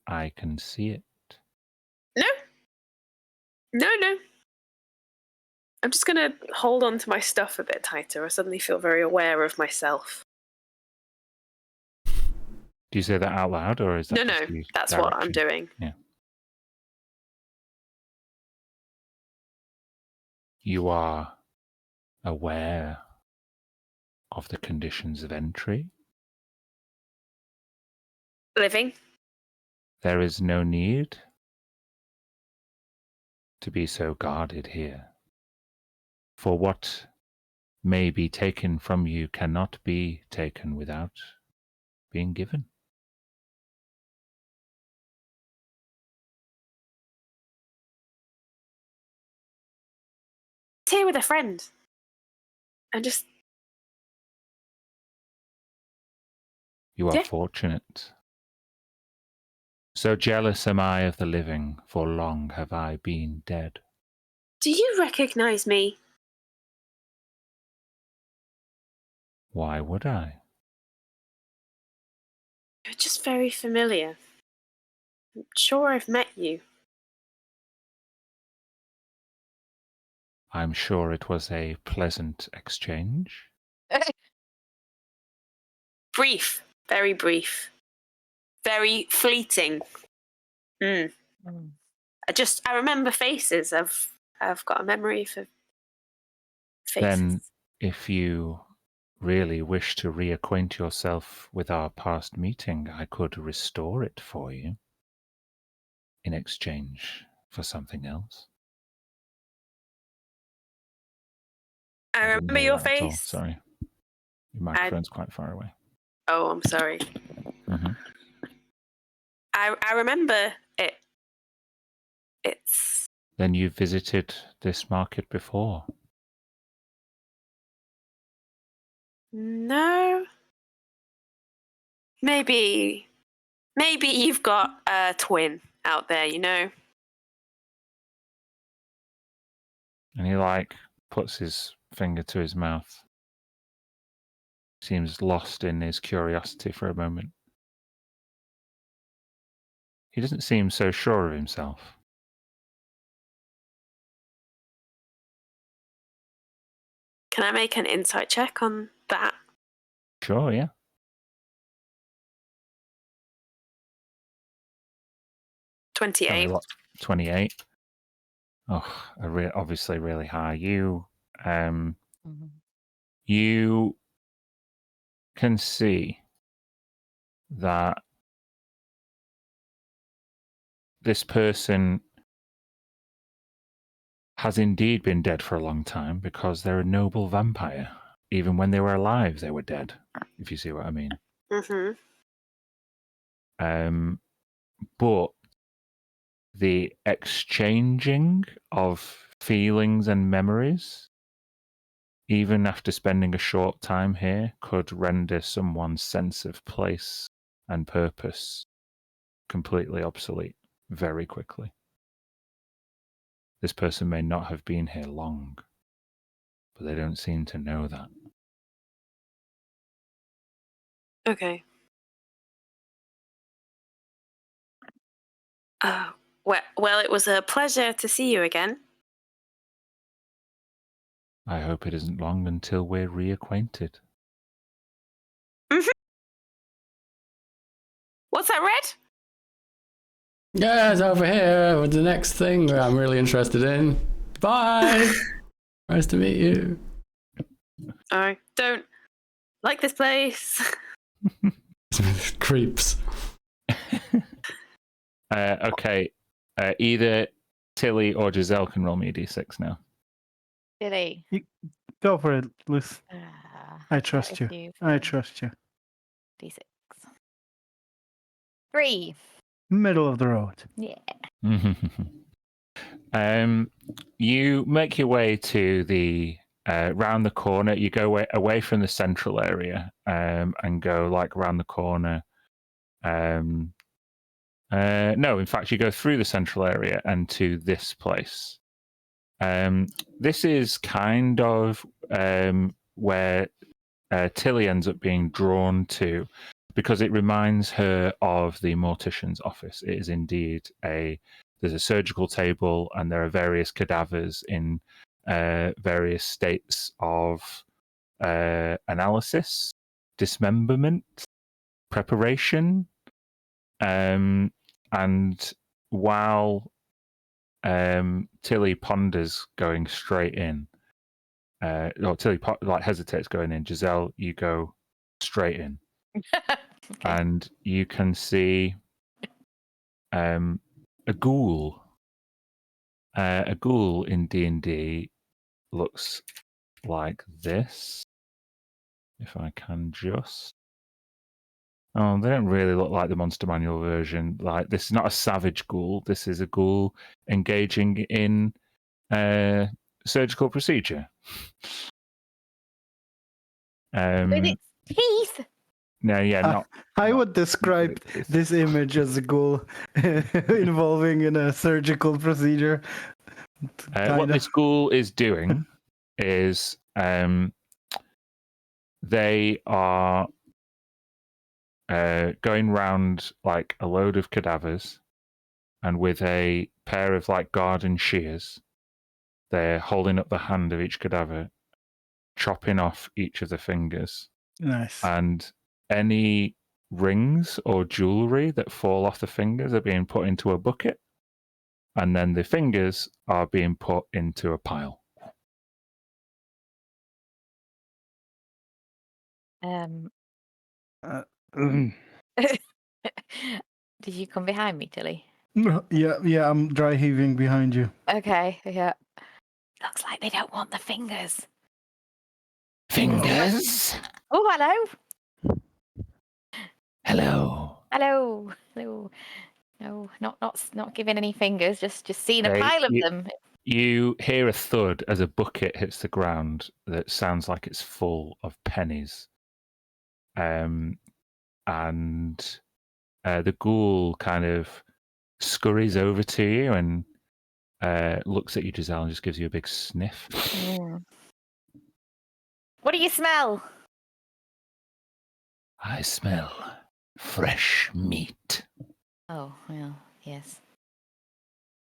I can see it. No. I'm just gonna hold on to my stuff a bit tighter. I suddenly feel very aware of myself. Do you say that out loud, or is that No, just the that's what I'm direction? doing. You are aware of the conditions of entry. Living. There is no need to be so guarded here. For what may be taken from you cannot be taken without being given. Here with a friend. And just... You are Yeah. fortunate. So jealous am I of the living, for long have I been dead. Do you recognize me? Why would I? You're just very familiar. I'm sure I've met you. I'm sure it was a pleasant exchange. Brief. Very brief. Very fleeting. I remember faces. I've got a memory for faces. Then, if you really wish to reacquaint yourself with our past meeting, I could restore it for you in exchange for something else. I didn't remember hear your that at all, face. sorry. Your microphone's quite far away. Oh, I'm sorry. Mhm. I remember it. It's... Then you visited this market before. No. Maybe you've got a twin out there, you know? And he puts his finger to his mouth. Seems lost in his curiosity for a moment. He doesn't seem so sure of himself. Can I make an insight check on that? Sure, yeah. 28. 28. Oh, obviously really high. You can see that this person has indeed been dead for a long time because they're a noble vampire. Even when they were alive, they were dead, if you see what I mean. Mm-hmm. But the exchanging of feelings and memories, even after spending a short time here, could render someone's sense of place and purpose completely obsolete very quickly. This person may not have been here long, but they don't seem to know that. Okay. Well, it was a pleasure to see you again. I hope it isn't long until we're reacquainted. Mm-hmm. What's that, Red? Yeah, it's over here with the next thing I'm really interested in. Bye! Nice to meet you. I don't like this place. Creeps. Okay, either Tilly or Giselle can roll me a d6 now. Billy. Go for it, Liz. I trust you. I trust you. D6. 3. Middle of the road. Yeah. You make your way to the round the corner. You go away from the central area and go around the corner. No, in fact, you go through the central area and to this place. This is kind of where Tilly ends up being drawn to because it reminds her of the mortician's office. It is indeed there's a surgical table and there are various cadavers in various states of analysis, dismemberment, preparation. And while Tilly ponders going straight in, or Tilly hesitates going in, Giselle, you go straight in. Okay. And you can see a ghoul. A ghoul in D&D looks like this. If I can just... Oh, they don't really look like the Monster Manual version. Like, this is not a savage ghoul. This is a ghoul engaging in surgical procedure. With its teeth. No, yeah, not. I not- would describe it's- this image as a ghoul involving in a surgical procedure. what Kinda. this ghoul is doing is they are going round like a load of cadavers, and with a pair of like garden shears, they're holding up the hand of each cadaver, chopping off each of the fingers, Nice. and any rings or jewelry that fall off the fingers are being put into a bucket, and then the fingers are being put into a pile. Mm. Did you come behind me, Tilly? Yeah, I'm dry heaving behind you. Okay, yeah. Looks like they don't want the fingers. Fingers? Oh, hello. Hello. Hello. Hello. No, not giving any fingers, just seeing a They- pile of them. You hear a thud as a bucket hits the ground that sounds like it's full of pennies. And the ghoul kind of scurries over to you and looks at you, Giselle, and just gives you a big sniff. Mm. What do you smell? I smell fresh meat. Oh, well, yes.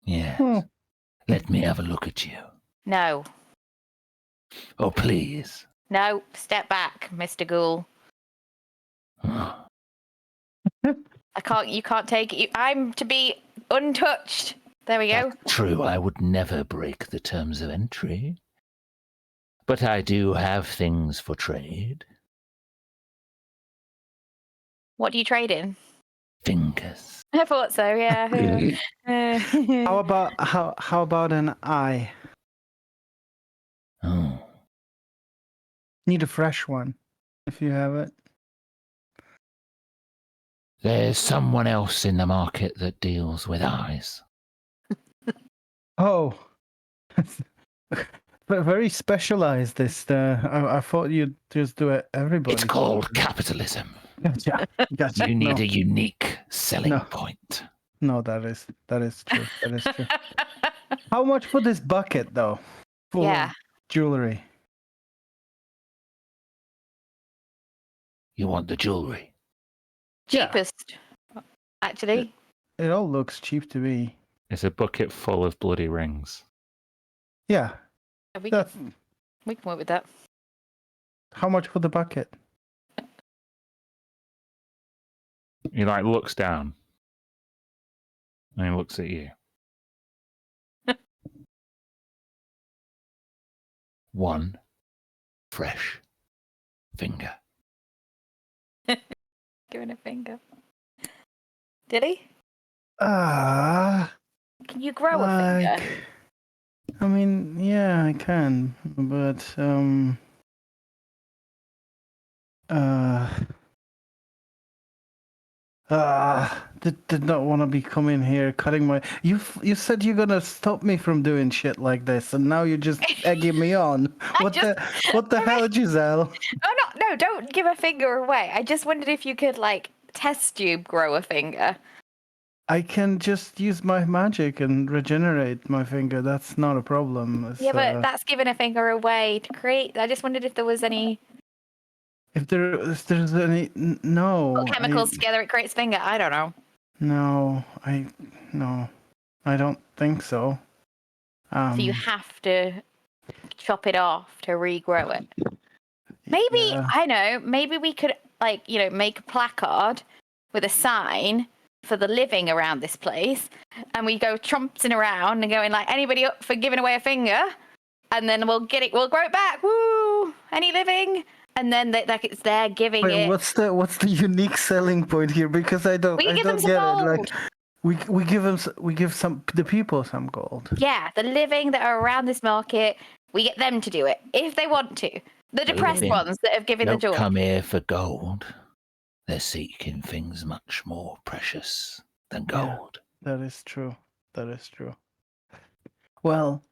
Yes. Hmm. Let me have a look at you. No. Oh, please. No, step back, Mr. Ghoul. You can't take it. I'm to be untouched. There we go. That's true. I would never break the terms of entry. But I do have things for trade. What do you trade in? Fingers. I thought so, yeah. How about an eye? Oh. Need a fresh one, if you have it. There's someone else in the market that deals with eyes. Oh, but very specialized. This. I thought you'd just do it. Everybody. It's called capitalism. Yeah, gotcha. You need No. a unique selling No. point. No, that is true. That is true. How much for this bucket, though? For Yeah. jewelry. You want the jewelry? Yeah. Cheapest, actually. It all looks cheap to me. It's a bucket full of bloody rings. Yeah. We That's can work with that. how much for the bucket? He like looks down. And he looks at you. One fresh finger. Giving a finger. Did he? Ah. Can you grow a finger? I mean, yeah, I can, but did not want to be coming here cutting my. You said you're gonna stop me from doing shit like this, and now you're just egging me on. What the hell, Giselle? Oh no, don't give a finger away. I just wondered if you could like test tube grow a finger. I can just use my magic and regenerate my finger. That's not a problem. Yeah, but that's giving a finger away to create. I just wondered if there was any if there's any no chemicals together it creates finger. I don't know. No, I don't think so. So you have to chop it off to regrow it. Maybe yeah. I know. Maybe we could make a placard with a sign for the living around this place, and we go tromping around and going like, anybody up for giving away a finger? And then we'll grow it back. Woo! Any living? And then it's there giving Wait, it. what's the unique selling point here? Because I don't We give them get some it. Like gold. we give the people some gold. Yeah, the living that are around this market, we get them to do it if they want to. The depressed living ones that have given the Don't joy. come here for gold. They're seeking things much more precious than Yeah. gold. That is true. That is true. Well,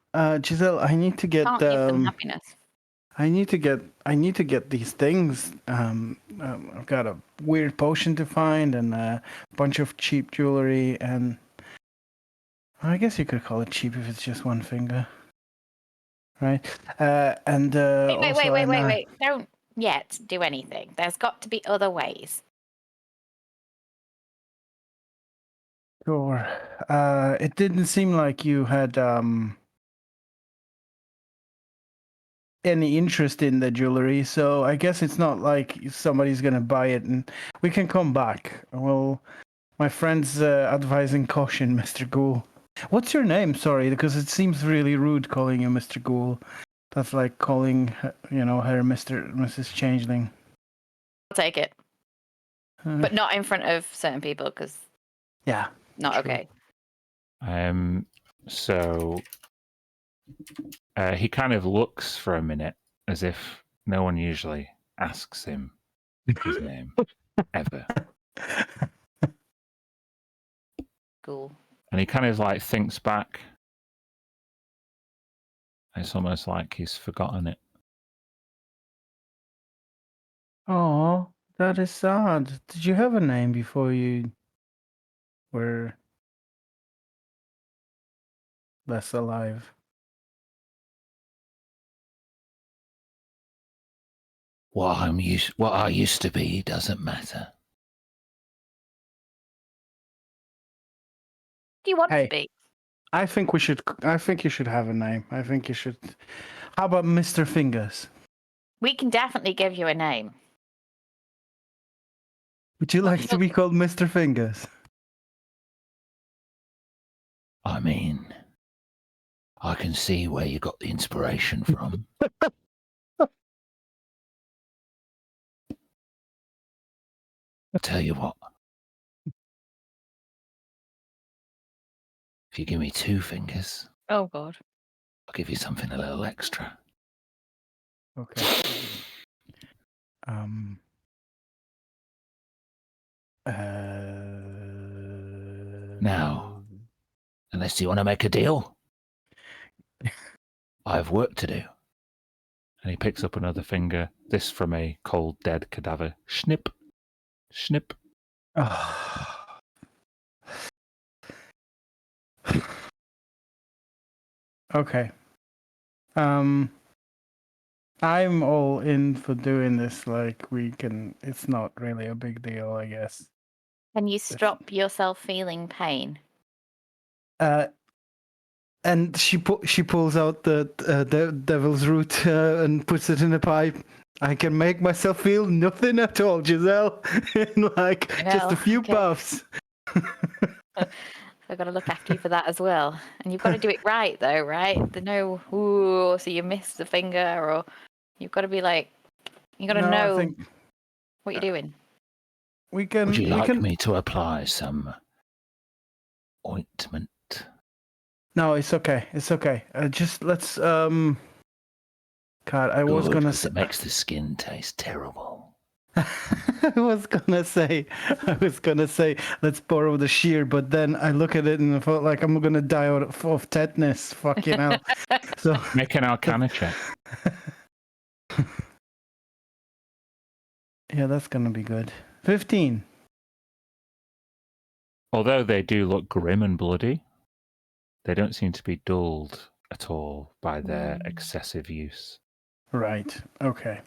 Giselle, I need to get Can't give them happiness. I need to get these things. I've got a weird potion to find and a bunch of cheap jewelry, and I guess you could call it cheap if it's just one finger, right? Wait. Don't yet do anything. There's got to be other ways. Sure. It didn't seem like you had any interest in the jewelry, so I guess it's not like somebody's gonna buy it, and we can come back. Well, my friend's advising caution, Mr. Ghoul. What's your name? Sorry, because it seems really rude calling you Mr. Ghoul. That's like calling, her Mrs. Changeling. I'll take it, but not in front of certain people because Yeah. not True. okay. So he kind of looks for a minute as if no one usually asks him his name ever. Cool. And he kind of like thinks back. It's almost like he's forgotten it. Oh, that is sad. Did you have a name before you were less alive? What I used to be doesn't matter. Do you want Hey. to be? I think you should have a name. I think you should. How about Mr. Fingers? We can definitely give you a name. Would you like to be called Mr. Fingers? I mean, I can see where you got the inspiration from. I'll tell you what. If you give me 2 fingers, Oh God. I'll give you something a little extra. Okay. Now, unless you want to make a deal, I have work to do. And he picks up another finger, this from a cold, dead cadaver. Snip. Snip. Okay. I'm all in for doing this. Like, it's not really a big deal, I guess. Can you stop yourself feeling pain? And she pulls out the devil's root and puts it in a pipe. I can make myself feel nothing at all, Giselle. Like, just a few okay. puffs. I've got to look after you for that as well. And you've got to do it right, though, right? The no, ooh, so you missed the finger, or you've got to be like, you got to know what you're doing. We can. Would you we like can... me to apply some ointment? No, it's okay. It's okay. Just let's. God, I was Good, gonna 'cause say. it makes the skin taste terrible. I was gonna say, let's borrow the shear, but then I look at it and I felt like I'm gonna die of tetanus. Fucking hell. So Make an Arcana check. yeah, that's gonna be good. 15. Although they do look grim and bloody, they don't seem to be dulled at all by their excessive use. Right. Okay.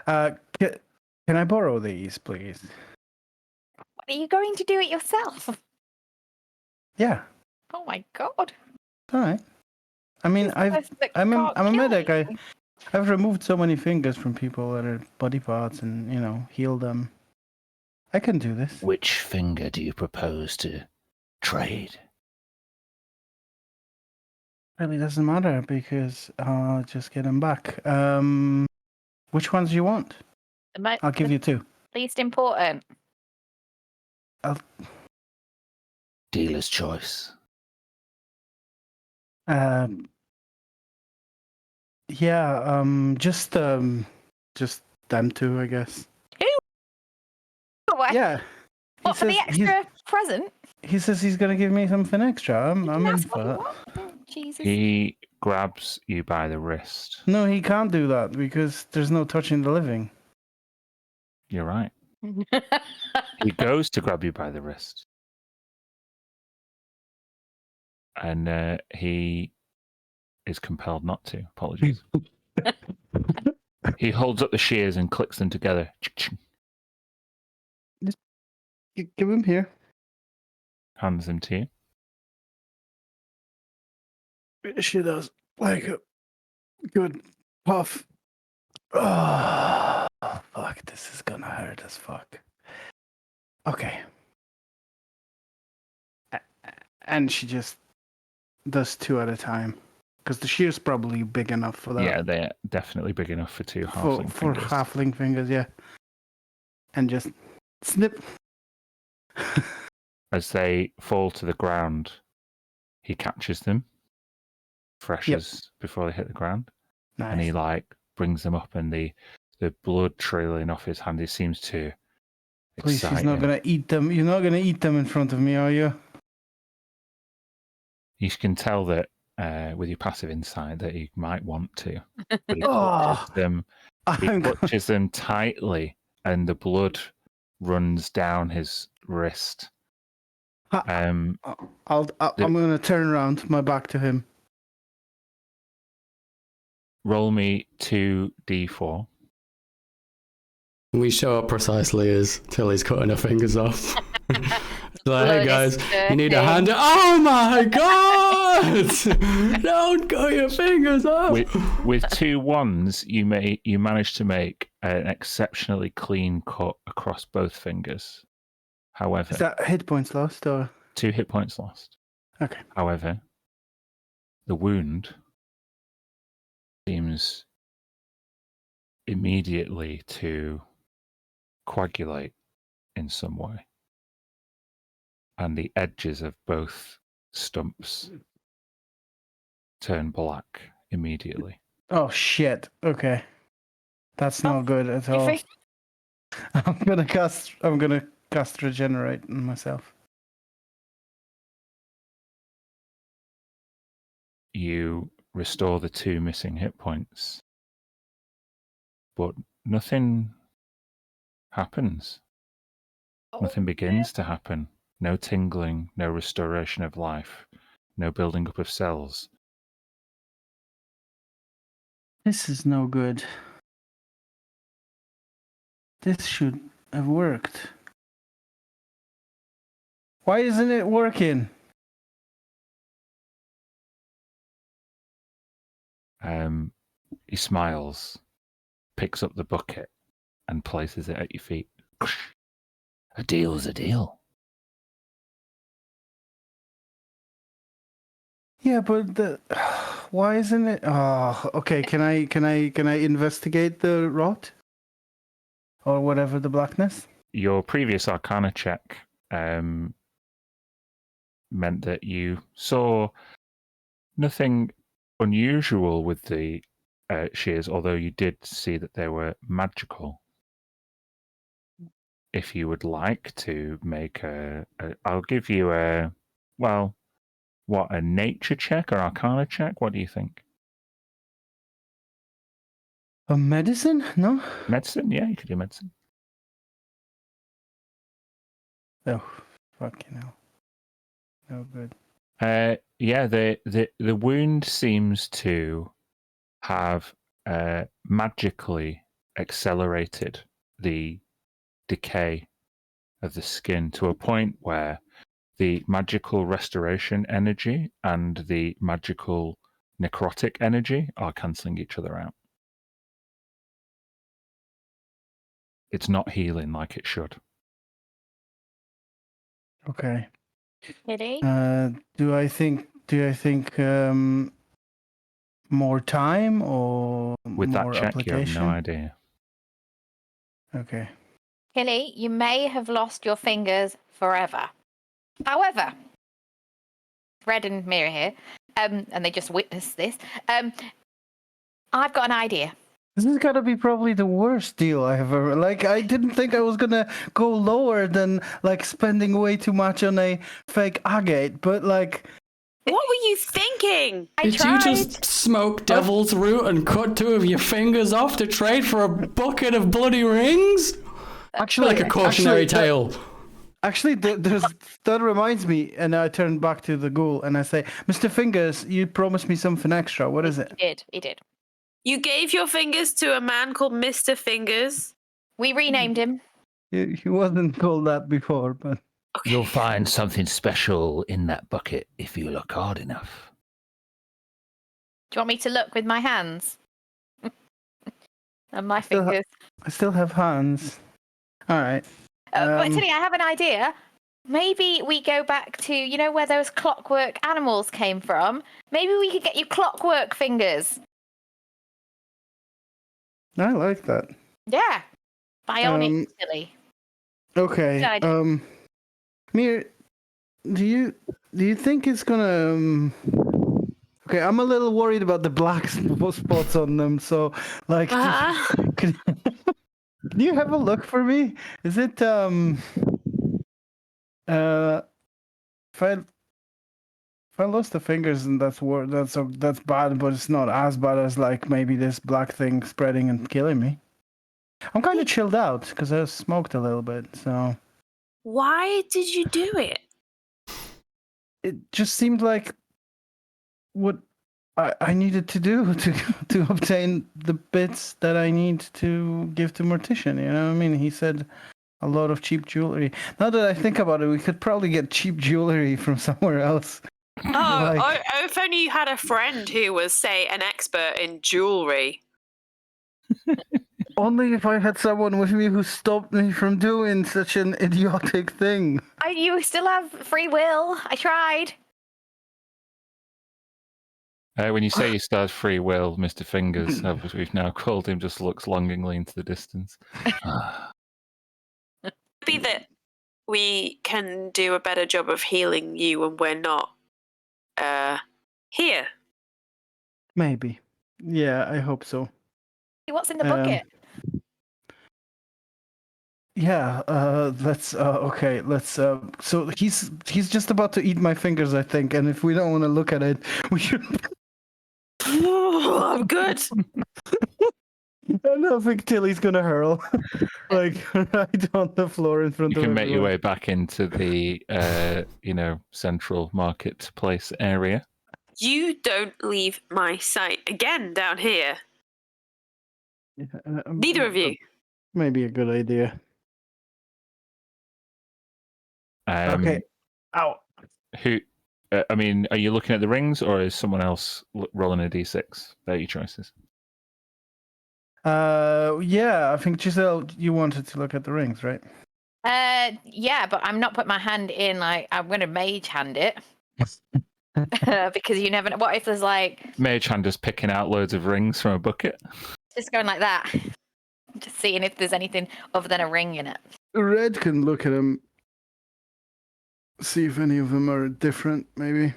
Can I borrow these, please? Are you going to do it yourself? Yeah. Oh my God. All right. I mean, This person that I'm a can't kill medic. you. I've removed so many fingers from people that are body parts and, healed them. I can do this. Which finger do you propose to trade? Really doesn't matter because I'll just get them back. Which ones do you want? I'll give you 2. Least important. Dealer's choice. Yeah. Just them 2, I guess. What? Yeah. What, for the extra present? He says he's going to give me something extra. I'm in That's for what you that. want. Oh, Jesus. He grabs you by the wrist. No, he can't do that because there's no touching the living. You're right. He goes to grab you by the wrist. And he is compelled not to. Apologies. He holds up the shears and clicks them together. Give him here. Hands them to you. She does like a good puff. Oh, fuck. This is gonna hurt as fuck. Okay. And she just does 2 at a time. Because the shear's probably big enough for that. Yeah, they're definitely big enough for 2 halfling for fingers. halfling fingers, yeah. And just snip. As they fall to the ground, he catches them, fresh as before they hit the ground, Nice. and he brings them up, and the blood trailing off his hand. It seems to Please, excite he's not him. gonna eat them. You're not gonna eat them in front of me, are you? You can tell that with your passive insight that he might want to, but he Oh, clutches them. He clutches them tightly, and the blood runs down his wrist. I'm gonna turn around, my back to him. Roll me 2d4. We show up precisely as Tilly's cutting her fingers off. Like, hey guys, you need a hand. Oh my god! Don't cut your fingers off. With 2 1s, you manage to make an exceptionally clean cut across both fingers. However, Is that hit points lost or? 2 hit points lost. Okay. However, the wound seems immediately to coagulate in some way, and the edges of both stumps turn black immediately. Oh shit. Okay. That's not good at all. I'm gonna cast regenerate on myself. You restore the 2 missing hit points, but nothing happens. Nothing begins to happen. No tingling, no restoration of life, no building up of cells. This is no good. This should have worked. Why isn't it working? He smiles, picks up the bucket, and places it at your feet. A deal's a deal. Yeah, but why isn't it? Oh, okay. Can I investigate the rot or whatever the blackness? Your previous Arcana check meant that you saw nothing unusual with the shears, although you did see that they were magical. If you would like to make I'll give you a nature check or Arcana check? What do you think? A medicine? No. Medicine? Yeah, you could do medicine. Oh, fucking hell. No good. Yeah, the wound seems to have magically accelerated the decay of the skin to a point where the magical restoration energy and the magical necrotic energy are cancelling each other out. it's not healing like it should. Okay. Kitty? Do I think more time or With that more check, you have application? no idea. Okay. Killy, you may have lost your fingers forever. However, Fred and Mira here, and they just witnessed this. I've got an idea. This has got to be probably the worst deal I have ever. Like, I didn't think I was gonna go lower than like spending way too much on a fake agate, but like, What were you thinking? I Did tried. you just smoke devil's root and cut 2 of your fingers off to trade for a bucket of bloody rings? actually, Like a cautionary tale. Actually, that reminds me, and I turn back to the ghoul and I say, "Mr. Fingers, you promised me something extra. What is it?" He did. You gave your fingers to a man called Mr. Fingers. We renamed him. He wasn't called that before, but Okay. You'll find something special in that bucket if you look hard enough. Do you want me to look with my hands? And my Still ha- fingers. I still have hands. All right. But Tilly, I have an idea. Maybe we go back to, you know, where those clockwork animals came from? Maybe we could get you clockwork fingers. I like that. Yeah. Bionic, Tilly. Okay. Good idea. Mir, do you think it's gonna? Okay, I'm a little worried about the black spots on them. So, like, can you have a look for me? Is it if I lost the fingers and that's bad, but it's not as bad as like maybe this black thing spreading and killing me. I'm kind of chilled out because I smoked a little bit, so Why did you do it? it just seemed like what I needed to do to obtain the bits that I need to give to Mortician. You know what I mean? He said a lot of cheap jewelry. Now that I think about it, we could probably get cheap jewelry from somewhere else. If only you had a friend who was, say, an expert in jewelry. Only if I had someone with me who stopped me from doing such an idiotic thing. You still have free will. I tried. When you say you still have free will, Mr. Fingers, as we've now called him, just looks longingly into the distance. Be that we can do a better job of healing you when we're not here. Maybe. Yeah, I hope so. What's in the bucket? Yeah, let's okay, let's so he's just about to eat my fingers, I think, and if we don't want to look at it, we should I'm good. I don't think Tilly's gonna hurl like right on the floor in front You of can make your everyone. way back into the, central marketplace area. You don't leave my sight again down here. Yeah, Neither of you. Maybe a good idea. Okay. Ow. Who? Are you looking at the rings, or is someone else rolling a d6? They're your choices. Yeah, I think Giselle, you wanted to look at the rings, right? Yeah, but I'm not putting my hand in. Like, I'm going to mage hand it. Because you never know. What if there's like. Mage hand just picking out loads of rings from a bucket. Just going like that. Just seeing if there's anything other than a ring in it. Red can look at them, see if any of them are different, maybe.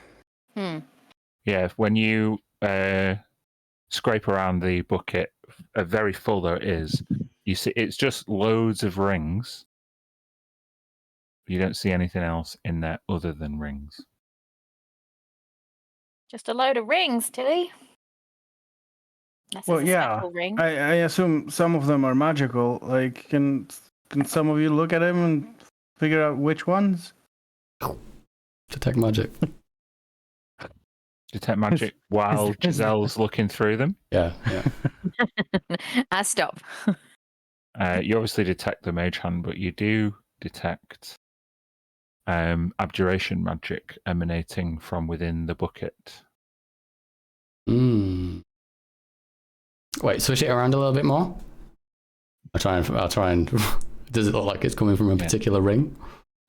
Yeah, when you scrape around the bucket, very full though it is, you see it's just loads of rings. You don't see anything else in there other than rings. Just a load of rings, Tilly. Unless Well, it's a yeah, special ring. I assume some of them are magical. Like, can some of you look at them and figure out which ones? Detect magic. Detect magic while Giselle's looking through them. Yeah. I stop. You obviously detect the mage hand, but you do detect abjuration magic emanating from within the bucket. Wait, switch it around a little bit more. I'll try and. Does it look like it's coming from a particular ring?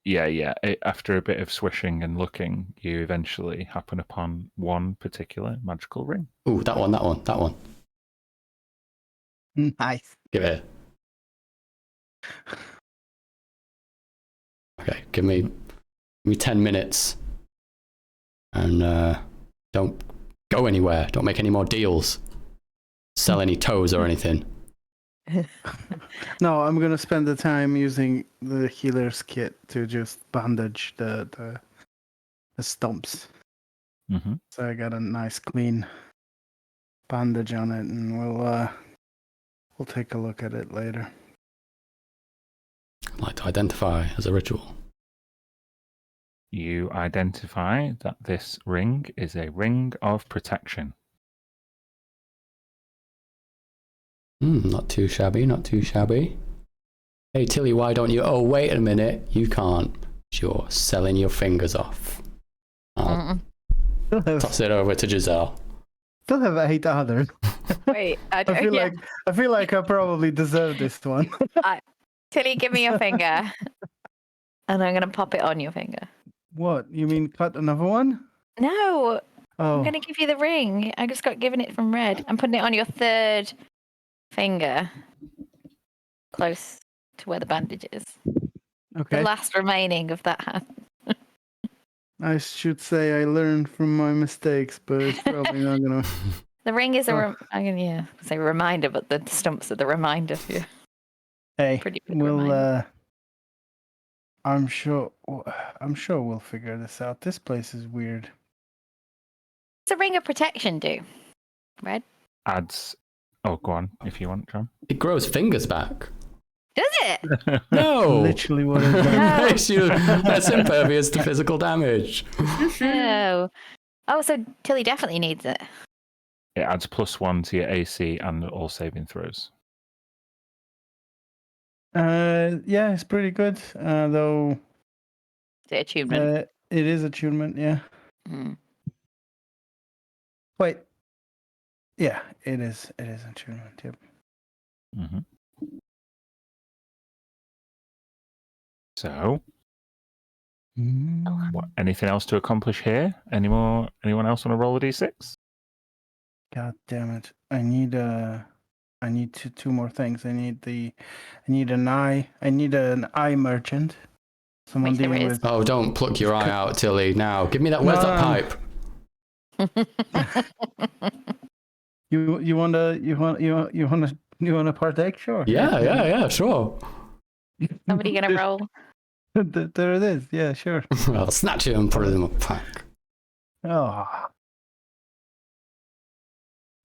Yeah. After a bit of swishing and looking, you eventually happen upon one particular magical ring. Ooh, that one. Nice. Give it here. Okay, give me 10 minutes. And don't go anywhere. Don't make any more deals. Sell any toes or anything. No, I'm gonna spend the time using the healer's kit to just bandage the stumps. Mm-hmm. So I got a nice clean bandage on it, and we'll take a look at it later. I'd like to identify as a ritual. You identify that this ring is a ring of protection. Not too shabby, not too shabby. Hey, Tilly, why don't you... Oh, wait a minute. You can't. You're selling your fingers off. I'll toss it over to Giselle. Still have 8 others. Wait, I don't. I feel like I probably deserve this one. Tilly, give me your finger, and I'm gonna pop it on your finger. What? You mean cut another one? No, I'm Oh, gonna give you the ring. I just got given it from Red. I'm putting it on your third finger, close to where the bandage is. okay. The last remaining of that hand. I should say I learned from my mistakes, but it's probably not gonna. The ring is Oh. I'm gonna say reminder, but the stumps are the reminder for you. Hey, Pretty big reminder. I'm sure we'll figure this out. This place is weird. What's a ring of protection do? Red? Adds. Oh, go on if you want, John. It grows fingers back. Does it? No! Literally what it does. Makes you less impervious to physical damage. No. Oh, so Tilly definitely needs it. It adds +1 to your AC and all saving throws. Yeah, it's pretty good. Though Is it attunement? it is attunement, yeah. Mm. Wait. Yeah, it is attunement, yep. Mm-hmm. So, anything else to accomplish here? Anyone else want to roll a d6? God damn it. I need two more things. I need an eye merchant. Someone Which there dealing is. with Oh, don't pluck your eye out, Tilly, now. Give me that. Where's No, that no. pipe? you wanna partake? Sure. Yeah, sure. Somebody gonna roll? There it is. Yeah, sure. I'll snatch it and put it in my pack. Oh.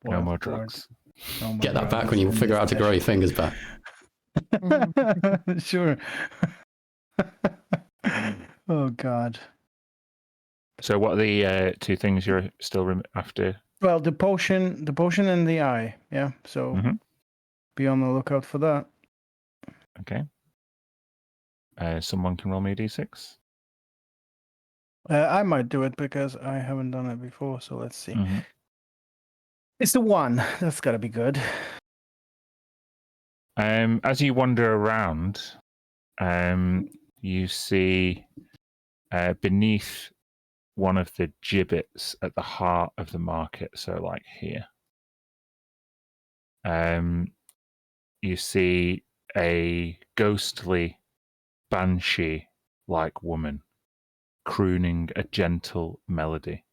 No more drugs. No more Get that back drugs when you in figure this out how to grow your fingers back. session. Sure. Oh God. So, what are the two things you're still after? Well, the potion and the eye. Yeah. So Mhm. be on the lookout for that. Okay. Someone can roll me a d6. I might do it because I haven't done it before. So let's see. Mm-hmm. It's the 1. That's gotta be good. As you wander around, you see beneath one of the gibbets at the heart of the market, so like here, you see a ghostly banshee-like woman crooning a gentle melody.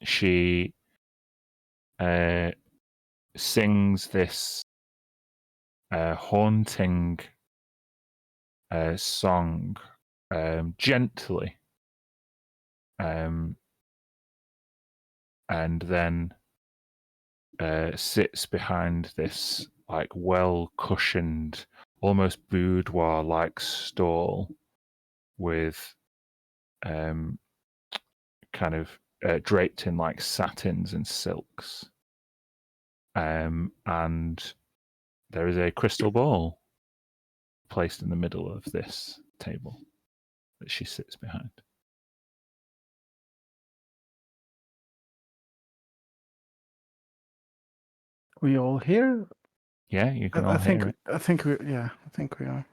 She sings this haunting song gently, and then sits behind this like well-cushioned, almost boudoir-like stall with kind of draped in like satins and silks, and there is a crystal ball placed in the middle of this table that she sits behind. We all here? Yeah, you can all I think hear it. I think we are.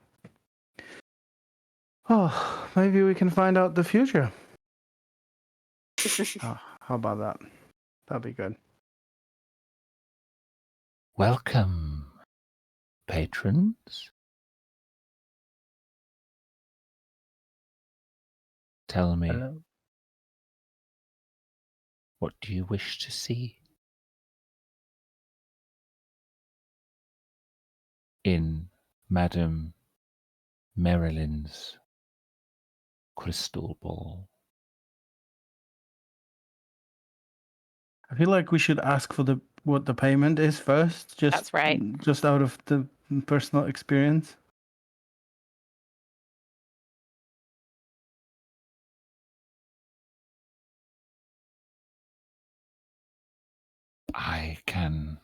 Oh, maybe we can find out the future. How about that? That'd be good. Welcome, patrons. Tell me, Hello. what do you wish to see in Madame Marilyn's crystal ball? I feel like we should ask for what the payment is first, That's right. just out of the personal experience. I can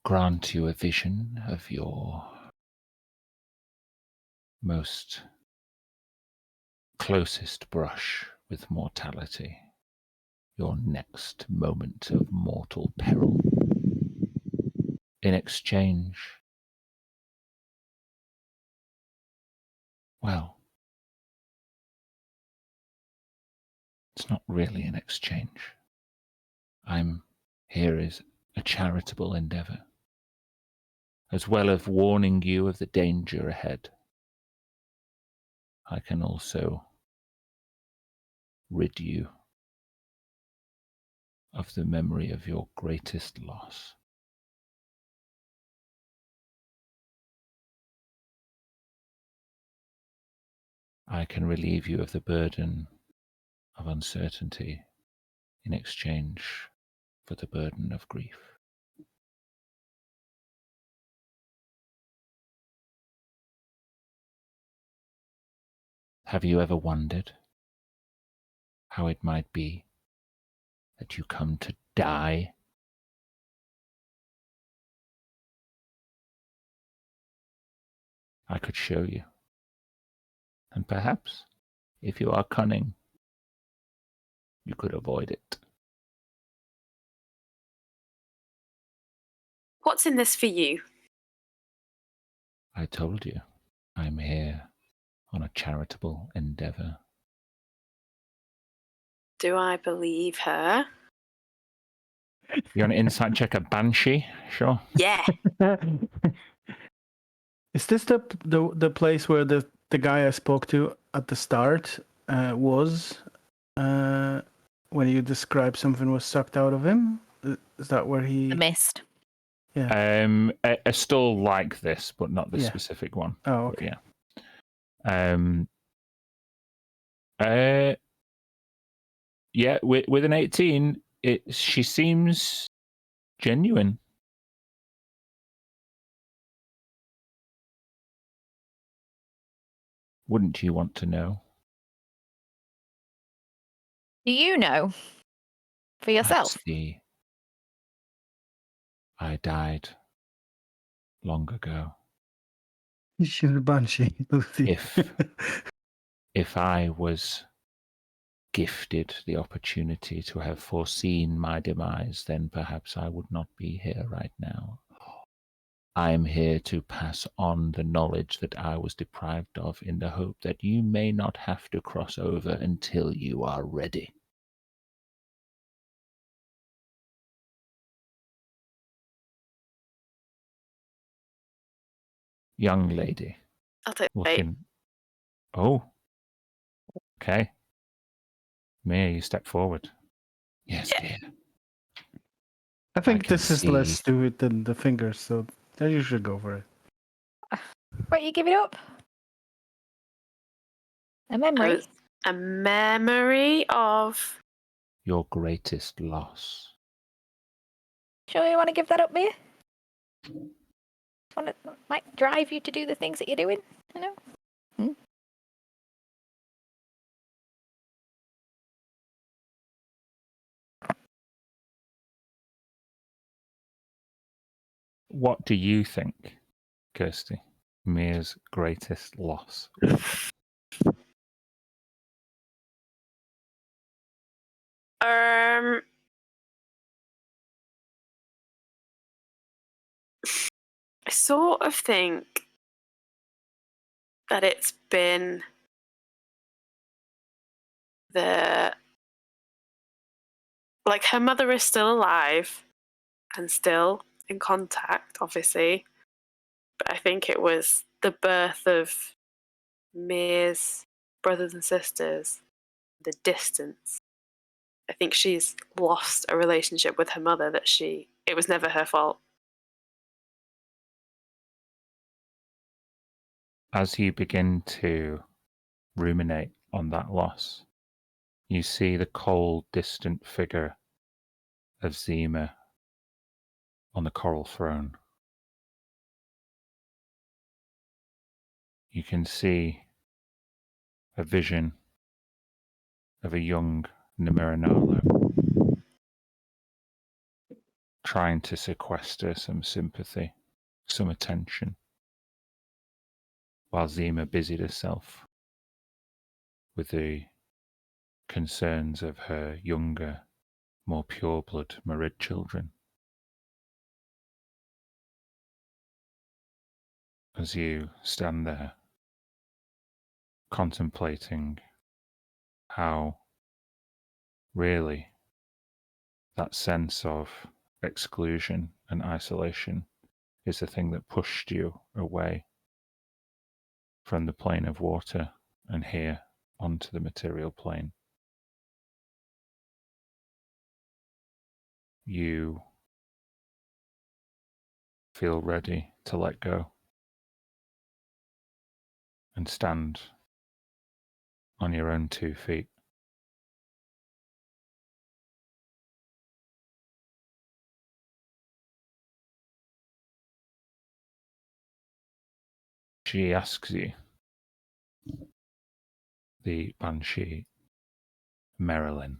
grant you a vision of your most closest brush with mortality, your next moment of mortal peril. In exchange, well, it's not really an exchange. I'm here as a charitable endeavor, as well as warning you of the danger ahead. I can also rid you of the memory of your greatest loss. I can relieve you of the burden of uncertainty in exchange for the burden of grief. Have you ever wondered how it might be that you come to die? I could show you. And perhaps, if you are cunning, you could avoid it. What's in this for you? I told you, I'm here on a charitable endeavor. Do I believe her? You want an insight check at Banshee? Sure. Yeah. Is this the place where the guy I spoke to at the start was when you described something was sucked out of him? Is that where he? The mist. Yeah. A stall like this, but not this Yeah. specific one. Oh, But okay. yeah. Yeah, with an 18, she seems genuine. Wouldn't you want to know? Do you know for yourself? I died long ago. She's a banshee, Lucy. If I was gifted the opportunity to have foreseen my demise, then perhaps I would not be here right now. I am here to pass on the knowledge that I was deprived of in the hope that you may not have to cross over until you are ready. Young lady, I'll take the bait. looking. Oh, okay. Mia, you step forward. Yes, Yeah. dear. I think can this is see. less to it than the fingers, so you should go for it. Right, you give it up. A memory. A memory of. Your greatest loss. Sure, you want to give that up, Mia? Might drive you to do the things that you're doing. You know. What do you think, Kirsty, Mia's greatest loss? I sort of think that it's been her mother is still alive and still in contact, obviously. But I think it was the birth of Mir's brothers and sisters, the distance. I think she's lost a relationship with her mother it was never her fault. As you begin to ruminate on that loss, you see the cold, distant figure of Zima on the coral throne. You can see a vision of a young Nimiranalo trying to sequester some sympathy, some attention, while Zima busied herself with the concerns of her younger, more pure-blood Marid children. As you stand there, contemplating how really that sense of exclusion and isolation is the thing that pushed you away from the plane of water and here onto the material plane. You feel ready to let go and stand on your own 2 feet. She asks you, the Banshee, Marilyn.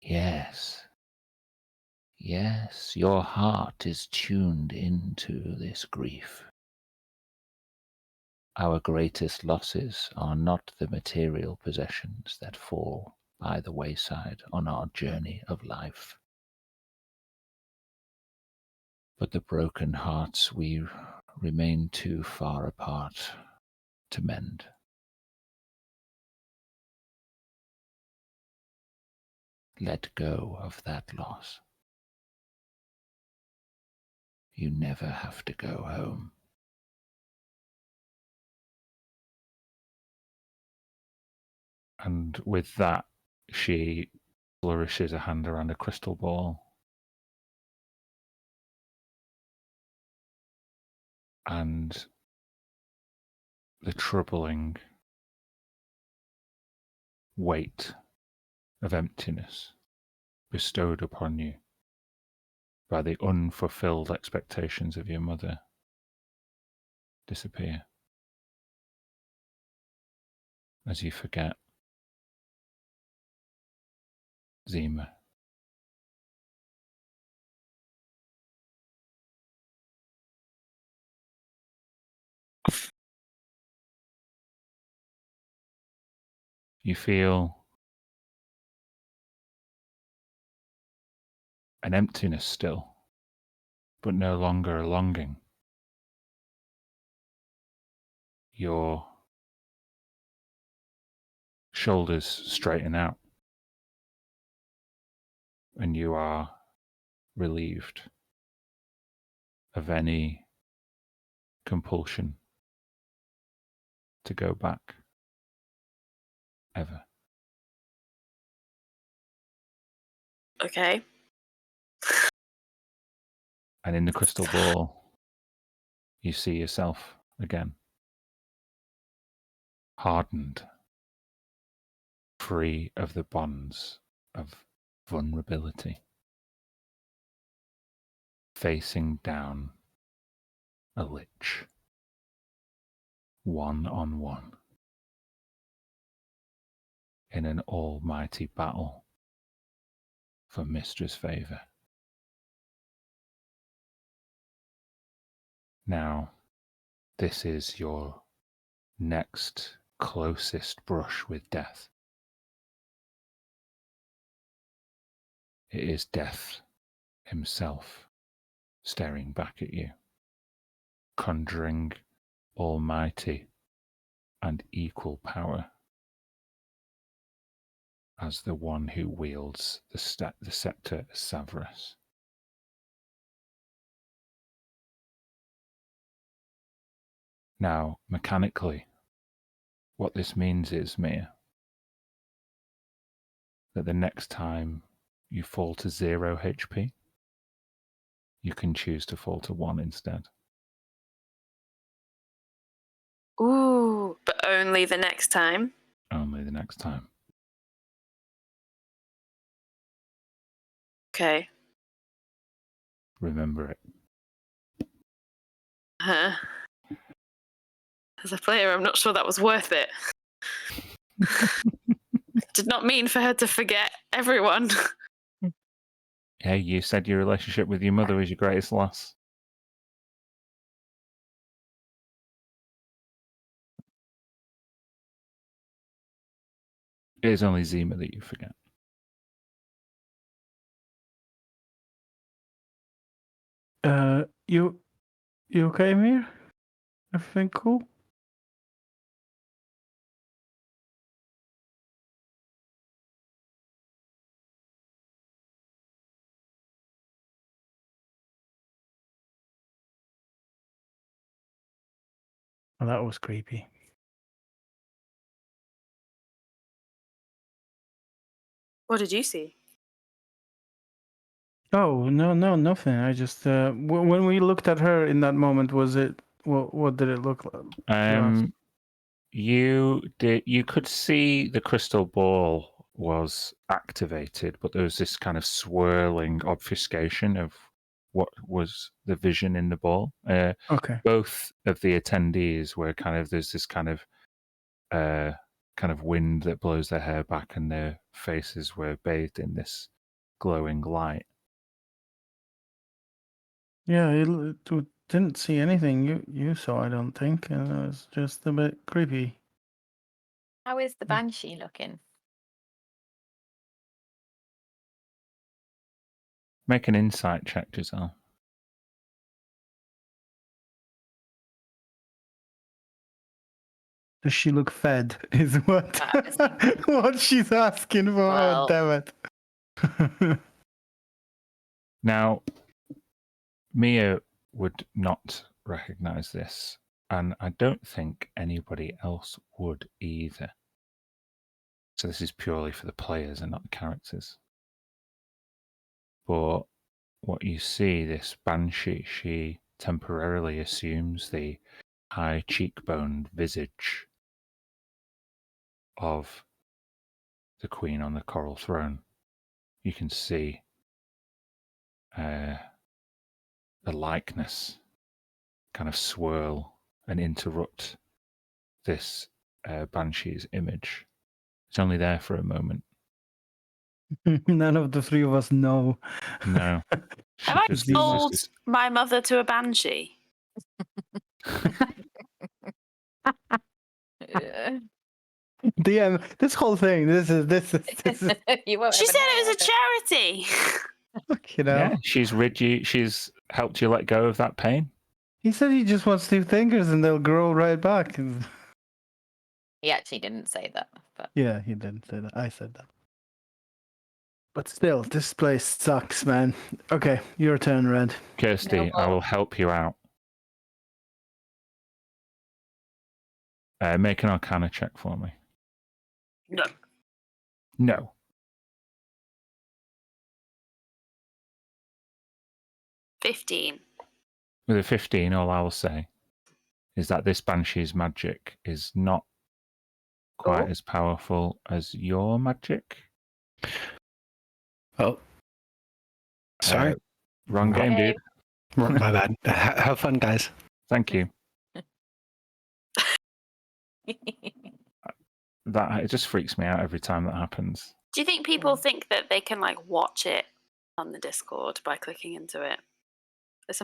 Yes, yes, your heart is tuned into this grief. Our greatest losses are not the material possessions that fall by the wayside on our journey of life, but the broken hearts we remain too far apart to mend. Let go of that loss. You never have to go home. And with that, she flourishes a hand around a crystal ball. And the troubling weight of emptiness bestowed upon you by the unfulfilled expectations of your mother disappear as you forget Zima. You feel an emptiness still, but no longer a longing. Your shoulders straighten out, and you are relieved of any compulsion to go back ever. Okay. And in the crystal ball, you see yourself again, hardened, free of the bonds of vulnerability, facing down a lich, one-on-one, in an almighty battle for Mistress Favor. Now, this is your next closest brush with death. It is death himself staring back at you, conjuring almighty and equal power as the one who wields the scepter of Savras. Now, mechanically, what this means is, Mia, that the next time you fall to 0 HP, you can choose to fall to 1 instead. Ooh, but only the next time. Only the next time. Okay. Remember it. As a player, I'm not sure that was worth it. Did not mean for her to forget everyone. Hey, you said your relationship with your mother was your greatest loss. It is only Zima that you forget. You okay, Mir? Everything cool? Oh, that was creepy. What did you see? Oh, no, nothing. I just when we looked at her in that moment, was it what did it look like to us? You could see the crystal ball was activated, but there was this kind of swirling obfuscation of what was the vision in the ball. Okay. Both of the attendees were there's this kind of wind that blows their hair back, and their faces were bathed in this glowing light. Yeah, it didn't see anything you saw, I don't think, and it was just a bit creepy. How is the Banshee looking? Make an insight check, Giselle. Does she look fed? Is what what she's asking for? Well- Oh, damn it! Now, Mia would not recognize this, and I don't think anybody else would either. So this is purely for the players and not the characters. But what you see, this Banshee, she temporarily assumes the high cheekboned visage of the Queen on the coral throne. You can see the likeness kind of swirl and interrupt this Banshee's image. It's only there for a moment. None of the three of us know. No. Have I Just sold this- my mother to a banshee? DM, this whole thing, this is You won't She ever said know, it was a will charity. you know. Yeah, she's rid you. She's helped you let go of that pain. He said he just wants 2 fingers and they'll grow right back. He actually didn't say that, but Yeah, he didn't say that. I said that. But still, this place sucks, man. Okay, your turn, Red. Kirsty, I will help you out. Make an Arcana check for me. No. No. 15. With a 15, all I will say is that this Banshee's magic is not quite as powerful as your magic. Oh, sorry. Wrong game, dude. My bad. Have fun, guys. Thank you. That it just freaks me out every time that happens. Do you think people think that they can watch it on the Discord by clicking into it?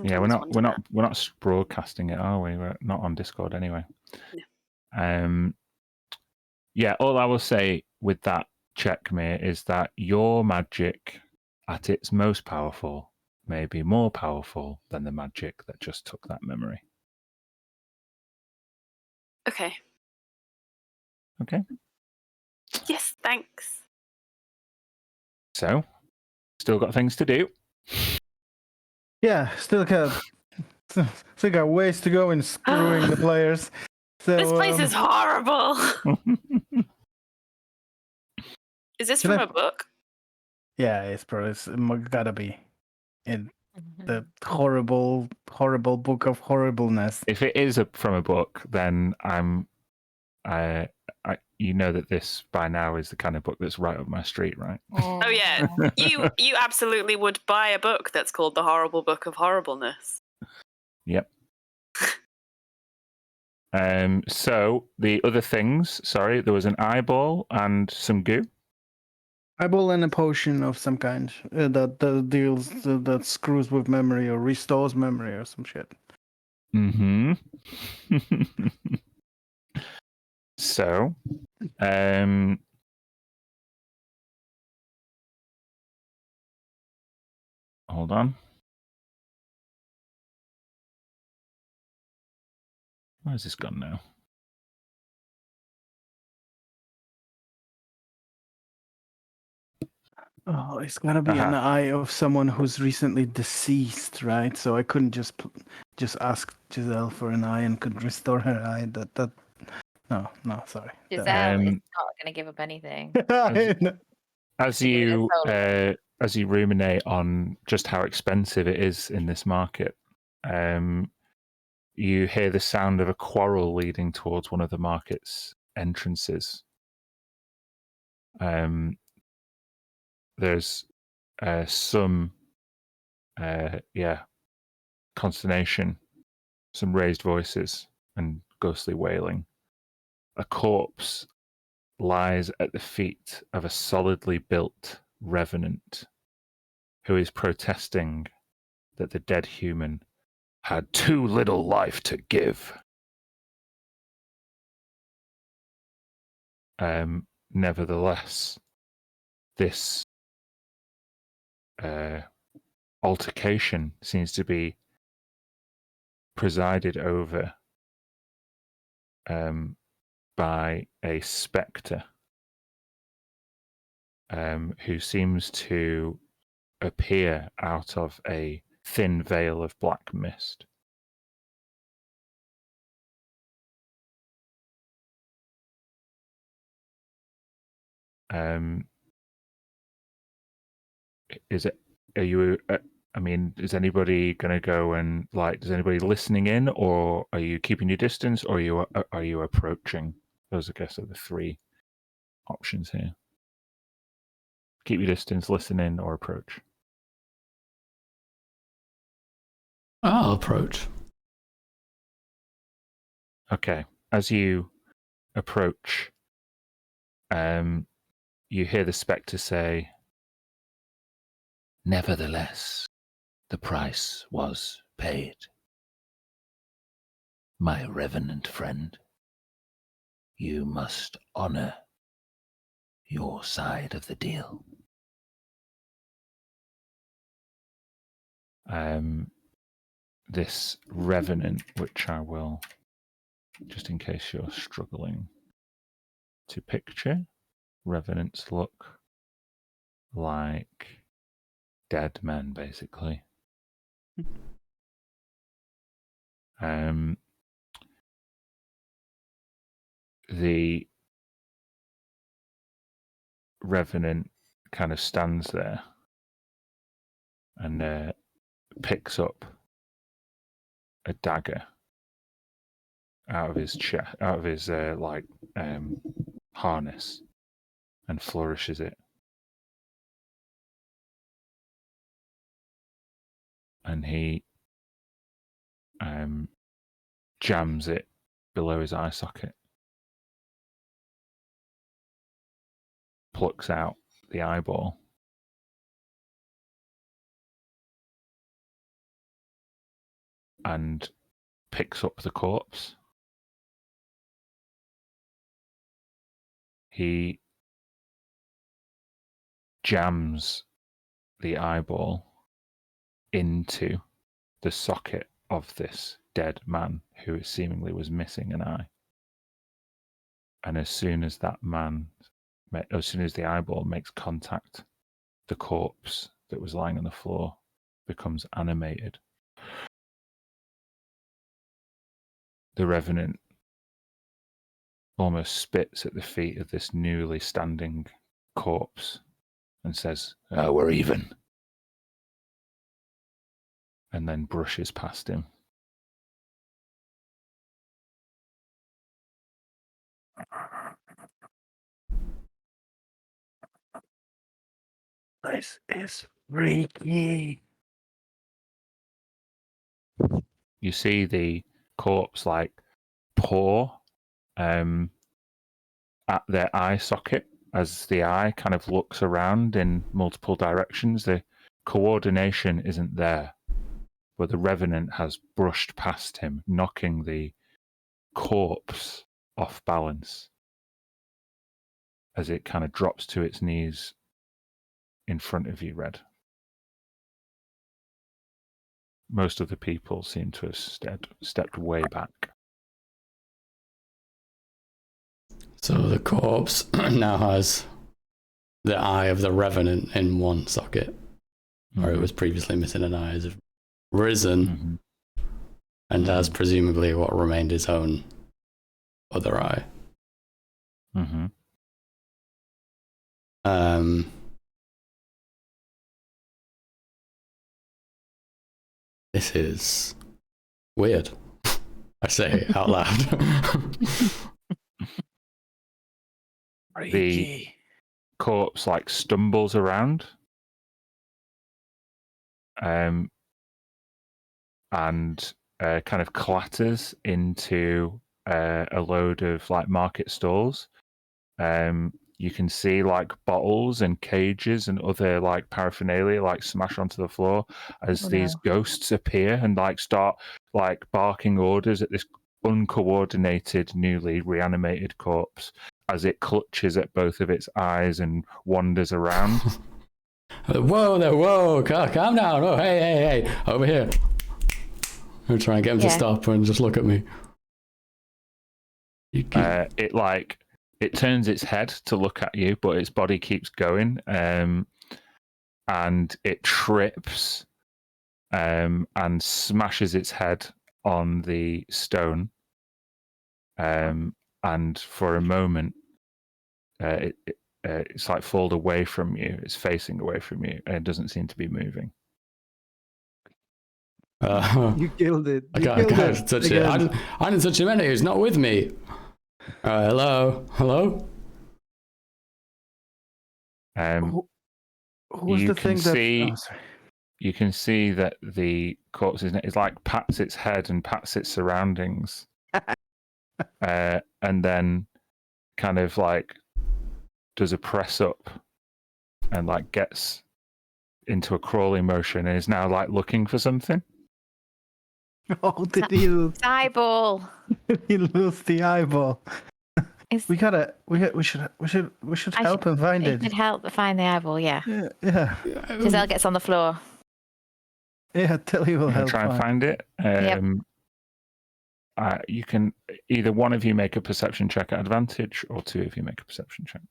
Yeah, we're not broadcasting it, are we? We're not on Discord anyway. No. Yeah, all I will say with that check, mate, is that your magic at its most powerful may be more powerful than the magic that just took that memory. Okay. Okay? Yes, thanks. So, still got things to do. Yeah, still got ways to go in screwing the players. So This place is horrible. Is this Can from I- a book? yeah, it's gotta be in the horrible book of horribleness. If it is from a book, then you know that this by now is the kind of book that's right up my street, right? Oh yeah, you absolutely would buy a book that's called The Horrible Book of Horribleness. Yep. So the other things, sorry, there was an eyeball and some goo. Eyeball and a potion of some kind that deals that screws with memory or restores memory or some shit. Mm-hmm. So, hold on. Where's this gone now? Oh, it's gotta be an eye of someone who's recently deceased, right? So I couldn't just ask Giselle for an eye and could restore her eye. No, sorry. Giselle is not going to give up anything. As you ruminate on just how expensive it is in this market, you hear the sound of a quarrel leading towards one of the market's entrances. There's some consternation, some raised voices, and ghostly wailing. A corpse lies at the feet of a solidly built revenant who is protesting that the dead human had too little life to give. Nevertheless, this altercation seems to be presided over by a spectre who seems to appear out of a thin veil of black mist. Is anybody going to go and is anybody listening in, or are you keeping your distance, or are you approaching? Those, I guess, are the three options here. Keep your distance, listen in, or approach. I'll approach. Okay. As you approach, you hear the spectre say, "Nevertheless, the price was paid. My revenant friend, you must honor your side of the deal." This revenant, which I will, just in case you're struggling to picture, revenants look like dead men, basically. The revenant kind of stands there and picks up a dagger out of his chest, out of his harness, and flourishes it. And he jams it below his eye socket, plucks out the eyeball, and picks up the corpse. He jams the eyeball into the socket of this dead man who seemingly was missing an eye. And as soon as the eyeball makes contact, the corpse that was lying on the floor becomes animated. The Revenant almost spits at the feet of this newly standing corpse and says, "Oh, we're even," and then brushes past him. This is freaky. You see the corpse like paw at their eye socket as the eye kind of looks around in multiple directions. The coordination isn't there, but the Revenant has brushed past him, knocking the corpse off balance as it kind of drops to its knees in front of you, Red. Most of the people seem to have stepped way back. So the corpse now has the eye of the Revenant in one socket, where it was previously missing an eye, has risen and has presumably what remained his own other eye. This is weird. I say out loud. The corpse like stumbles around, and kind of clatters into a load of like market stalls. You can see like bottles and cages and other like paraphernalia like smash onto the floor as these ghosts appear and like start like barking orders at this uncoordinated, newly reanimated corpse as it clutches at both of its eyes and wanders around. Whoa there, whoa, calm down. Oh, hey, over here. I'm trying to get him to stop and just look at me. It turns its head to look at you, but its body keeps going, and it trips and smashes its head on the stone. And for a moment, it's like folded away from you. It's facing away from you, and it doesn't seem to be moving. You killed it. I can't touch it. I didn't touch him anyway. He's not with me. Hello? Who's the thing that... You can see that the corpse is like pats its head and pats its surroundings, and then kind of like does a press up and like gets into a crawling motion and is now like looking for something. Oh, did he lose? Eyeball. He lose the eyeball. We should help him find it. We should help find the eyeball. Yeah. Yeah. Giselle gets on the floor. Yeah, Tilly will help. Try and find it. You can either one of you make a perception check at advantage, or two of you make a perception check.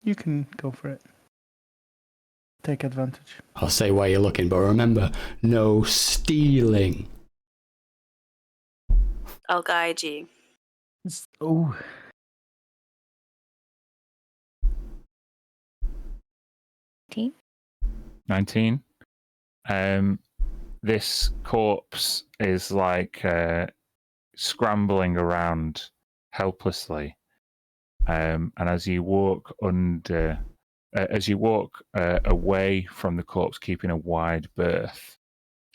You can go for it. Take advantage. I'll say where you're looking, but remember, no stealing. I'll guide you. Oh. 19. This corpse is like scrambling around helplessly, and as you walk away from the corpse, keeping a wide berth,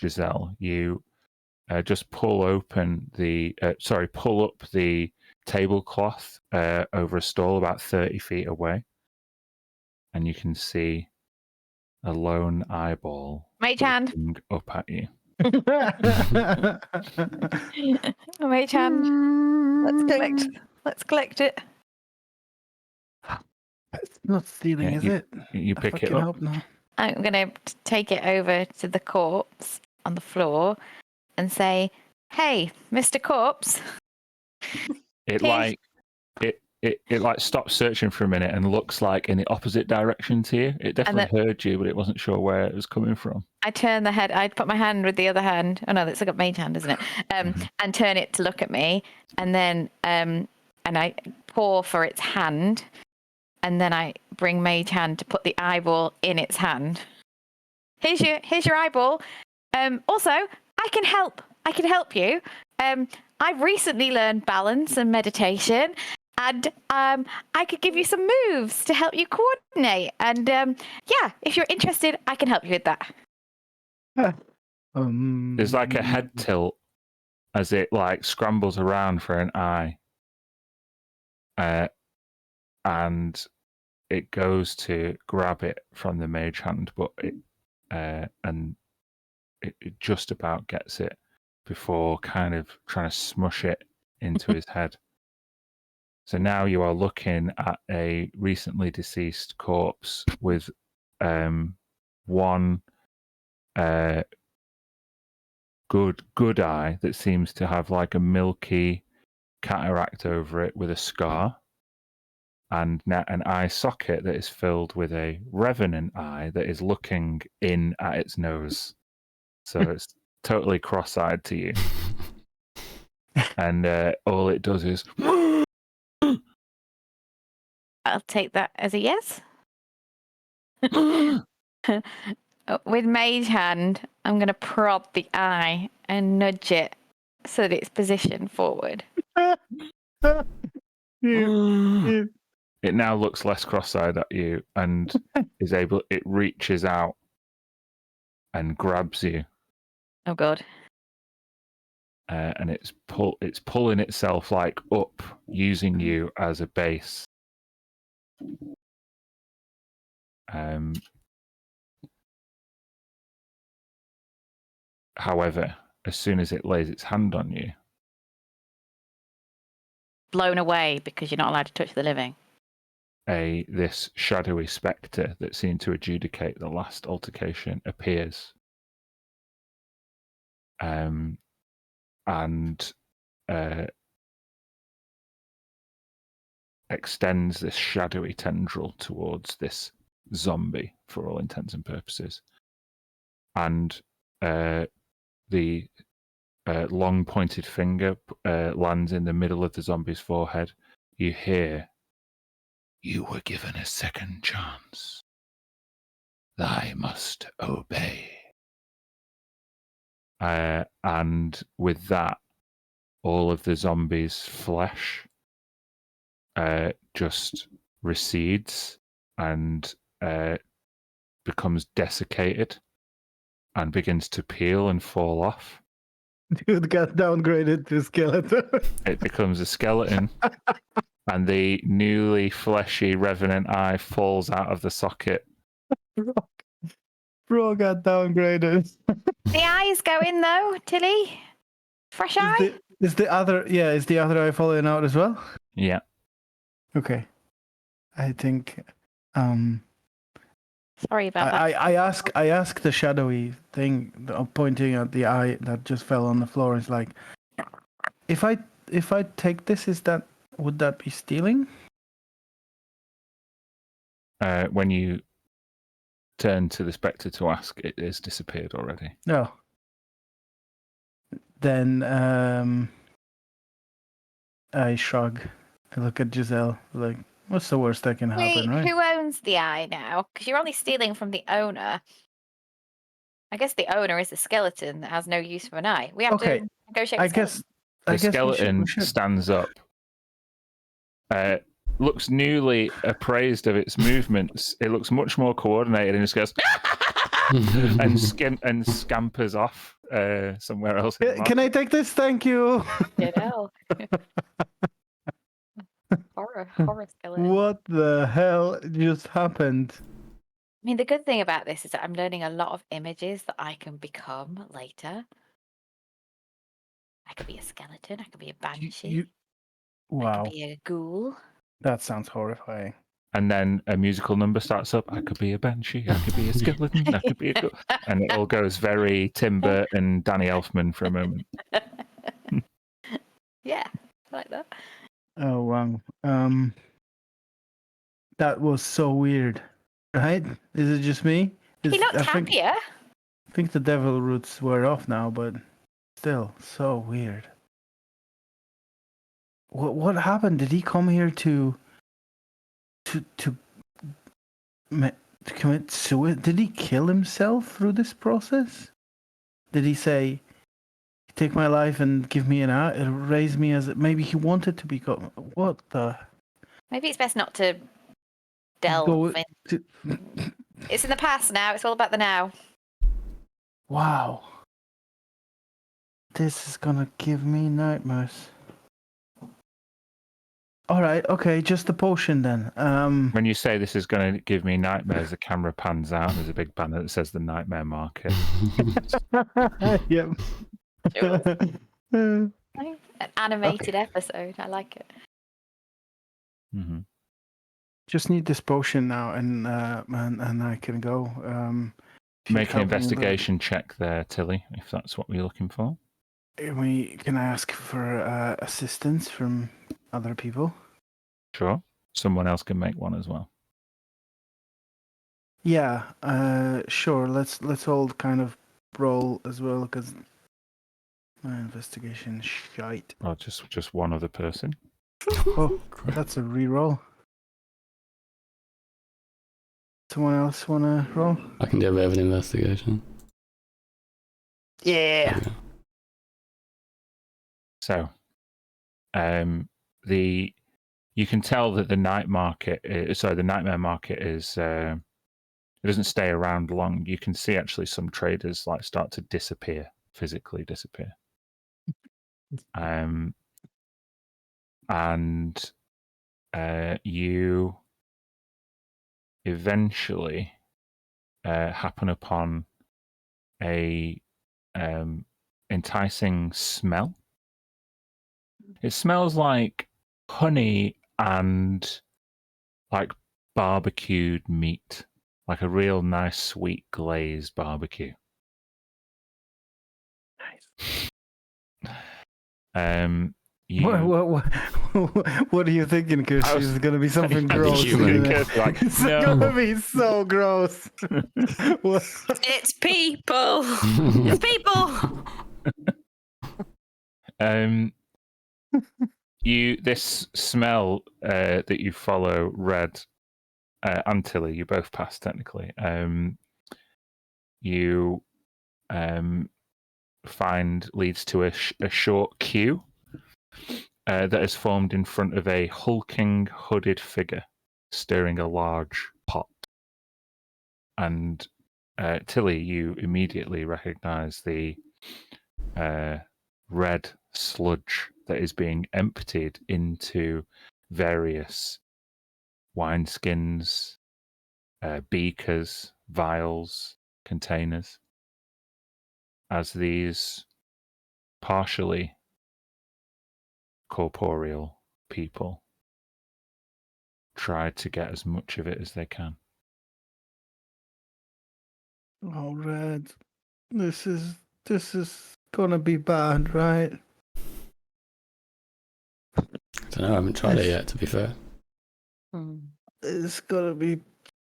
Giselle, you just pull up the tablecloth over a stall about 30 feet away, and you can see a lone eyeball Mage hand. looking up at you. Mage hand. Let's collect it. It's not stealing, is it? You I pick it fucking up. hope not. I'm going to take it over to the corpse on the floor and say, "Hey, Mr. Corpse." It Hey. like it like stops searching for a minute and looks like in the opposite direction to you. It definitely heard you, but it wasn't sure where it was coming from. I turn the head. I put my hand with the other hand. Oh no, that's like a mage hand, isn't it? And turn it to look at me, and then and I paw for its hand, and then I bring mage hand to put the eyeball in its hand. Here's your eyeball. Also, I can help. I can help you. I've recently learned balance and meditation, and I could give you some moves to help you coordinate. And yeah, if you're interested, I can help you with that. There's like a head tilt as it like scrambles around for an eye, and it goes to grab it from the mage hand, but it just about gets it before kind of trying to smush it into his head. So now you are looking at a recently deceased corpse with one good eye that seems to have like a milky cataract over it with a scar, and an eye socket that is filled with a revenant eye that is looking in at its nose. So it's totally cross-eyed to you. And all it does is... I'll take that as a yes. With mage hand, I'm going to prod the eye and nudge it so that it's positioned forward. It now looks less cross-eyed at you and it reaches out and grabs you. Oh god. And it's pulling itself like up, using you as a base. However, as soon as it lays its hand on you, Blown away because you're not allowed to touch the living. This shadowy spectre that seemed to adjudicate the last altercation appears, and extends this shadowy tendril towards this zombie for all intents and purposes. And the long pointed finger lands in the middle of the zombie's forehead. You hear, "You were given a second chance. Thy must obey." And with that, all of the zombie's flesh just recedes and becomes desiccated and begins to peel and fall off. Dude got downgraded to skeleton. It becomes a skeleton, and the newly fleshy revenant eye falls out of the socket. Bro got downgraded. The eyes go in though, Tilly. Fresh eye. Is the other eye falling out as well? Yeah. Okay. I think Sorry about that. I ask the shadowy thing pointing at the eye that just fell on the floor. Is like, if I take this, would that be stealing? When you turn to the spectre to ask, it has disappeared already. No. Then I shrug. I look at Giselle like, what's the worst that can happen, right? Who owns the eye now? Because you're only stealing from the owner. I guess the owner is the skeleton that has no use for an eye. We have to negotiate. I guess the skeleton stands up, looks newly appraised of its movements. It looks much more coordinated and just goes and scampers off somewhere else. Can I take this? Thank you. You know. Horror skeleton. What the hell just happened? I mean, the good thing about this is that I'm learning a lot of images that I can become later. I could be a skeleton. I could be a banshee. Wow. I could be a ghoul. That sounds horrifying. and then a musical number starts up. I could be a banshee, I could be a skeleton, I could be a... And it all goes very Tim Burton and Danny Elfman for a moment. Yeah, I like that. Oh wow. That was so weird. Right? Is it just me? He looked I think happier. I think the devil roots were off now, but still so weird. What happened? Did he come here to commit suicide? Did he kill himself through this process? Did he say, "Take my life and give me raise me as..." Maybe he wanted to become... What the... Maybe it's best not to Go delve in. to... It's in the past now. It's all about the now. Wow. This is gonna give me nightmares. All right, okay, just the potion then. When you say this is going to give me nightmares, the camera pans out and there's a big banner that says the Nightmare Market. Yep. An animated episode. I like it. Mm-hmm. Just need this potion now, and I can go. If you Make an help me a little- investigation check there, Tilly, if that's what we're looking for. Can I ask for assistance from other people? Sure. Someone else can make one as well. Yeah. Sure. Let's all kind of roll as well, because my investigation shite. Or just one other person. Oh, that's a re-roll. Someone else wanna roll? I can do a bit of an investigation. Yeah. So, you can tell that the Nightmare Market is it doesn't stay around long. You can see actually some traders like start to physically disappear. And you eventually happen upon a enticing smell. It smells like honey and like barbecued meat, like a real nice sweet glazed barbecue. Nice. You What are you thinking, Kirsty? I was Is it gonna be something thinking gross? human. Isn't it? Like, It's no. gonna be so gross. What? It's people. It's people. This smell that you follow, Red and Tilly, you both passed technically. You find leads to a short queue that is formed in front of a hulking, hooded figure stirring a large pot. And Tilly, you immediately recognize the red sludge that is being emptied into various wineskins, beakers, vials, containers, as these partially corporeal people try to get as much of it as they can. Oh, Red, this is gonna be bad, right? I don't know, I haven't tried it yet, to be fair. It's gonna be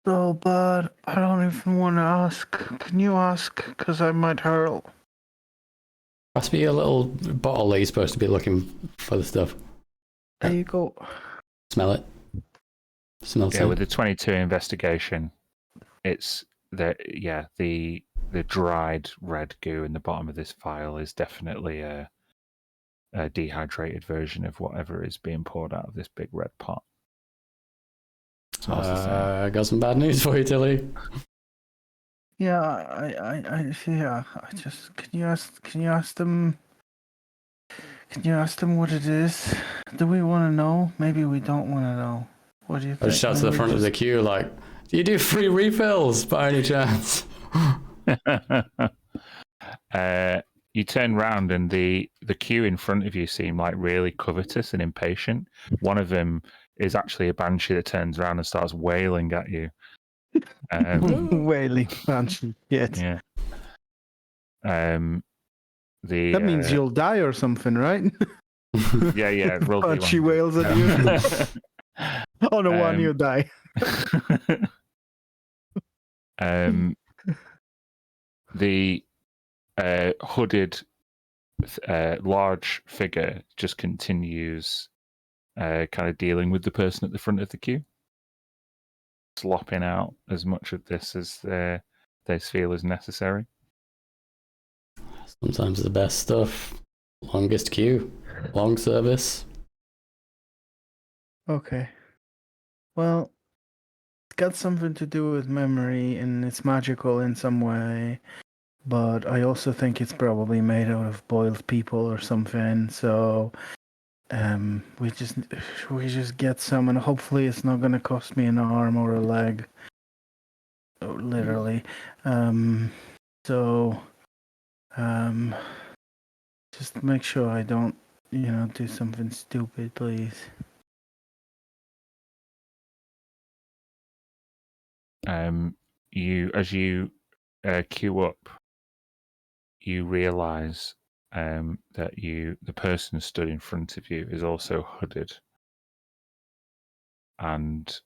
so bad. I don't even want to ask. Can you ask? Because I might hurl. Must be a little bottle that you're supposed to be looking for the stuff. There you go. Smell it. Smells Yeah, it. with the 22 investigation, it's the dried red goo in the bottom of this vial is definitely a dehydrated version of whatever is being poured out of this big red pot. Smells the same. I got some bad news for you, Tilly. Yeah, I just can you ask them what it is? Do we want to know? Maybe we don't want to know. What do you I think? just shout to the front of the queue, like, do you do free refills by any chance? You turn round and the queue in front of you seem like really covetous and impatient. One of them is actually a banshee that turns around and starts wailing at you. Wailing banshee. Yes. Yeah. That means you'll die or something, right? Yeah. Roll Banshee D100. wails at you. On a one, you die. The hooded, large figure just continues kind of dealing with the person at the front of the queue, slopping out as much of this as they feel is necessary. Sometimes the best stuff. Longest queue. Long service. Okay. Well, it's got something to do with memory and it's magical in some way. But I also think it's probably made out of boiled people or something. So we just get some, and hopefully it's not gonna cost me an arm or a leg, literally. So just make sure I don't, do something stupid, please. As you queue up, you realise that the person stood in front of you is also hooded and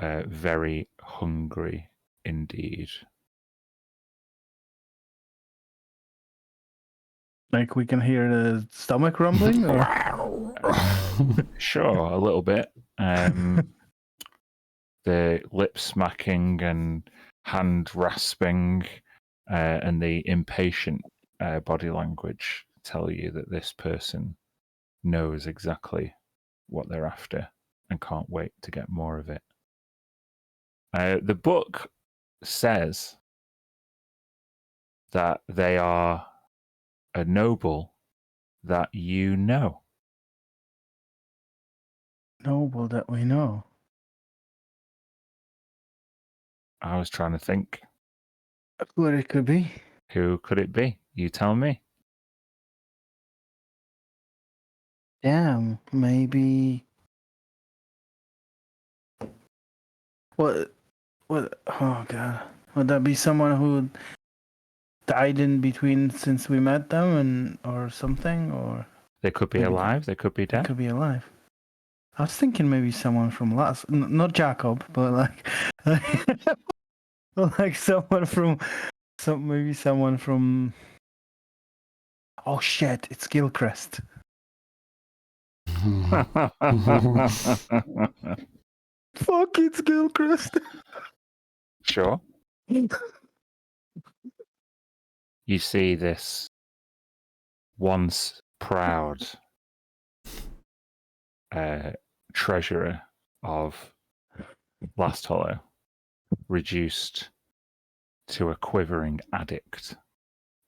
very hungry indeed. Like we can hear the stomach rumbling, or Sure, a little bit. The lip smacking and hand rasping and the impatient body language tell you that this person knows exactly what they're after and can't wait to get more of it. The book says that they are a noble that you know. noble that we know. I was trying to think, What it could be. who could it be? You tell me. Damn, maybe. What? Oh god, would that be someone who died in between since we met them, or something, or They could be Maybe alive, they could be they dead. could be alive? I was thinking maybe someone from not Jacob, but like someone from maybe someone from. Oh shit! It's Gilchrist. Fuck! It's Gilchrist. Sure. You see this once proud treasurer of Last Hollow reduced to a quivering addict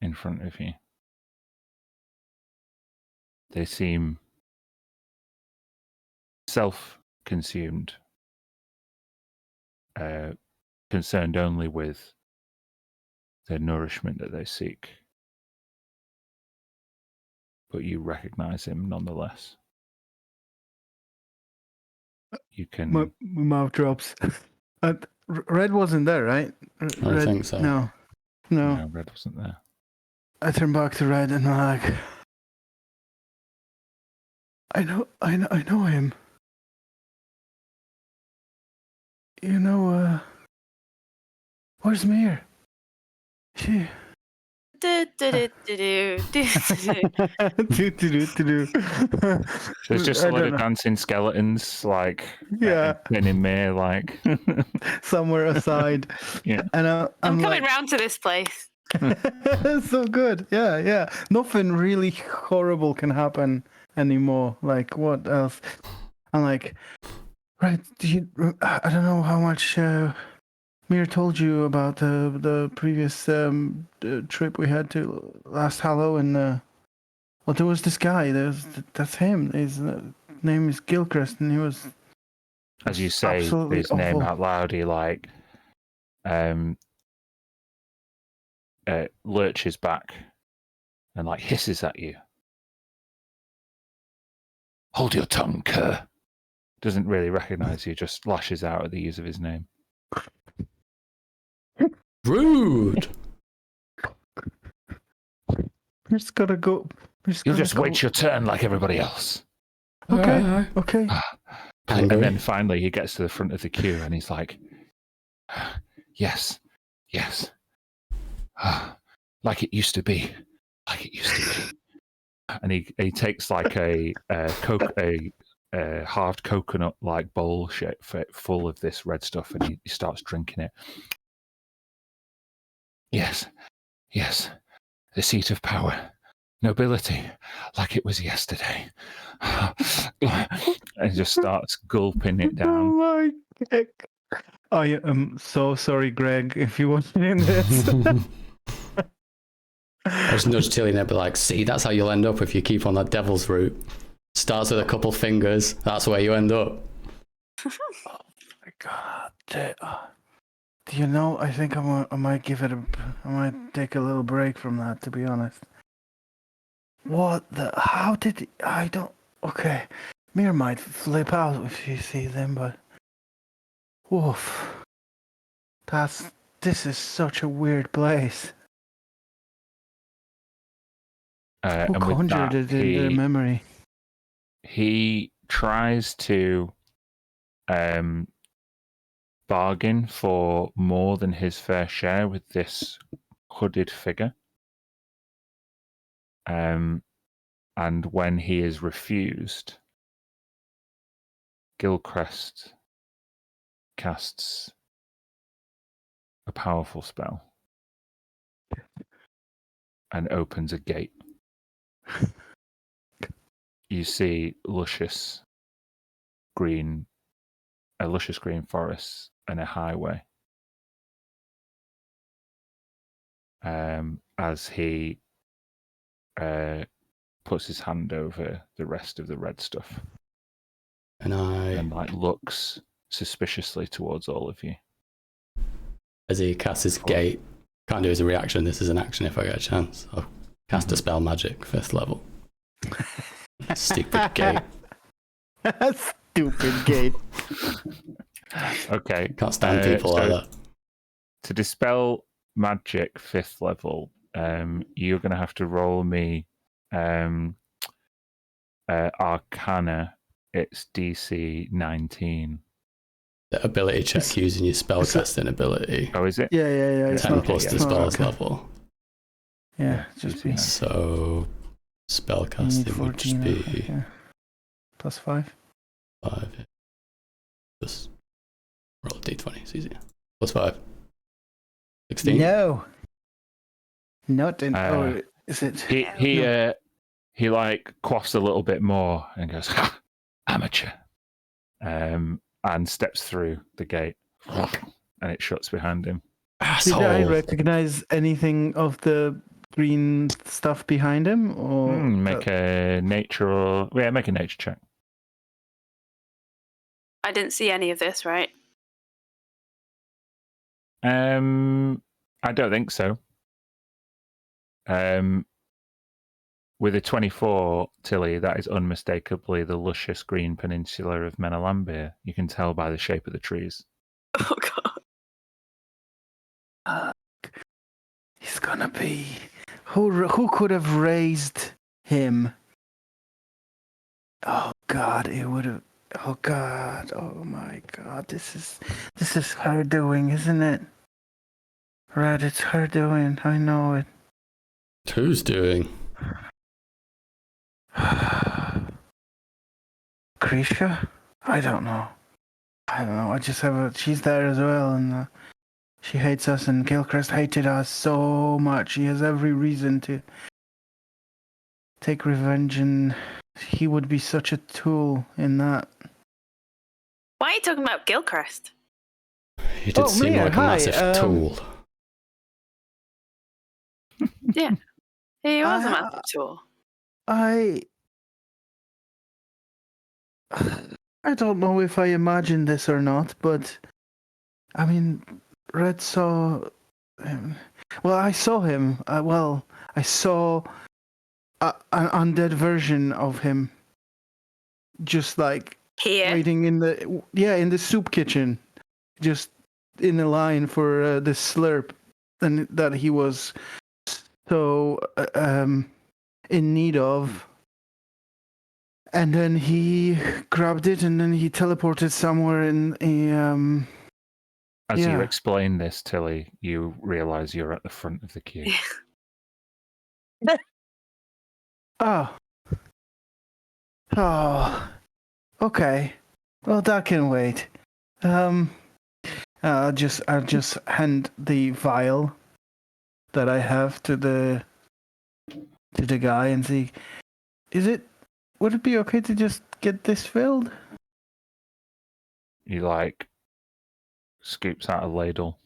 in front of you. They seem self-consumed, concerned only with the nourishment that they seek. But you recognize him nonetheless. You can. My mouth drops. Red wasn't there, right? I don't think so. No. No, Red wasn't there. I turn back to Red and I'm like, I know him. Where's Mir? She. Do, do, do, do, do, do, do. Do. There's just a lot of dancing skeletons, like in Mir, like somewhere aside. Yeah. And I'm coming like, round to this place. so good. Yeah. Nothing really horrible can happen anymore. Like what else? I'm like, right? I don't know how much Mir told you about the previous trip we had to last Hallow, and well, there was this guy. That's him. His name is Gilchrist, and he was. As you say his name out loud, he like lurches back and like hisses at you. Hold your tongue, cur. doesn't really recognize you, just lashes out at the use of his name. Rude. We're just gonna go. You'll just wait your turn like everybody else. Okay. Okay. And Angry. then finally he gets to the front of the queue and he's like, yes. Like it used to be. And he takes like a hard coconut like bowl shape full of this red stuff and he starts drinking it. Yes. The seat of power. Nobility, like it was yesterday. And just starts gulping it down. Oh my God. I am so sorry, Greg, if you want me in this. I just nudge Tilly and they'll be like, see, that's how you'll end up if you keep on that devil's route. Starts with a couple fingers, that's where you end up. Oh my God. Do you know, I think I might I might take a little break from that, to be honest. How did, I don't, okay. Mir might flip out if you see them, but, woof. This is such a weird place. Who And with conjured that, it in their memory? he tries to bargain for more than his fair share with this hooded figure. And when he is refused, Gilchrist casts a powerful spell and opens a gate. You see a luscious green forest and a highway. As he puts his hand over the rest of the red stuff and like looks suspiciously towards all of you. As he casts his gate, can't do as a reaction, this is an action if I get a chance. I'll cast a spell magic, 5th level. Stupid gate. Stupid gate. Okay. Can't stand people like that. To dispel magic 5th level, you're going to have to roll me Arcana. It's DC 19. The ability check using your spellcasting ability. Oh, is it? Yeah. It's 10 not, plus it's the not spell's okay. level. Yeah, just be. So, spellcasting would just be yeah. Plus 5. 5. Yeah. Just roll a d20, it's easier. Plus 5. 16? No. Not in. Is it? He like quaffs a little bit more and goes, ha! Amateur. And steps through the gate. And it shuts behind him. Did I recognize anything of the green stuff behind him? Or make a nature check. I didn't see any of this, right? I don't think so. With a 24, Tilly, that is unmistakably the luscious green peninsula of Menelambir. You can tell by the shape of the trees. Oh, God. He's gonna be. Who could have raised him? Oh God, it would have. Oh God, oh my God, this is her doing, isn't it? Red, it's her doing. I know it. Who's doing? Krisha? I don't know. I just have she's there as well, and she hates us, and Gilchrist hated us so much. He has every reason to take revenge, and he would be such a tool in that. Why are you talking about Gilchrist? He did seem Mia, like a hi, massive tool. Yeah. He was a massive tool. I don't know if I imagined this or not, but I mean, Red saw him. Well, I saw him. I saw an undead version of him, just like Here. waiting in the soup kitchen, just in a line for the slurp, and that he was so in need of. And then he grabbed it, and then he teleported somewhere in a. As you Yeah. explain this, Tilly, you realise you're at the front of the queue. Oh. Oh. Okay. Well, that can wait. I'll just hand the vial that I have to the guy and see. Would it be okay to just get this filled? He scoops out a ladle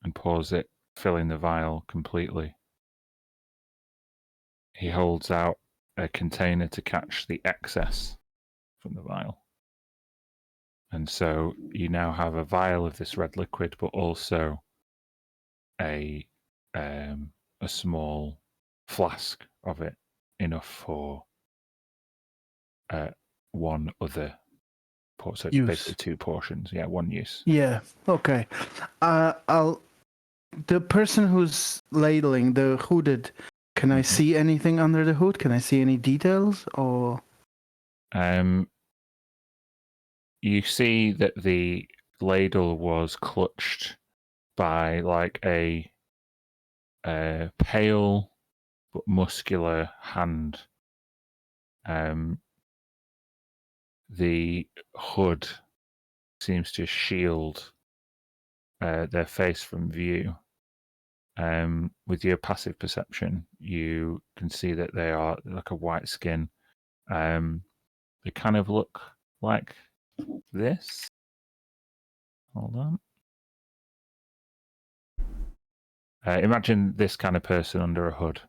and pours it, filling the vial completely. He holds out a container to catch the excess from the vial. And so you now have a vial of this red liquid, but also a small flask of it, enough for one other. So it's Use. basically 2 portions. Yeah, one use. Yeah. Okay. The person who's ladling the hooded. Can I see anything under the hood? Can I see any details or? You see that the ladle was clutched by a pale but muscular hand. The hood seems to shield their face from view. With your passive perception, you can see that they are like a white skin. They kind of look like this. Hold on. Imagine this kind of person under a hood.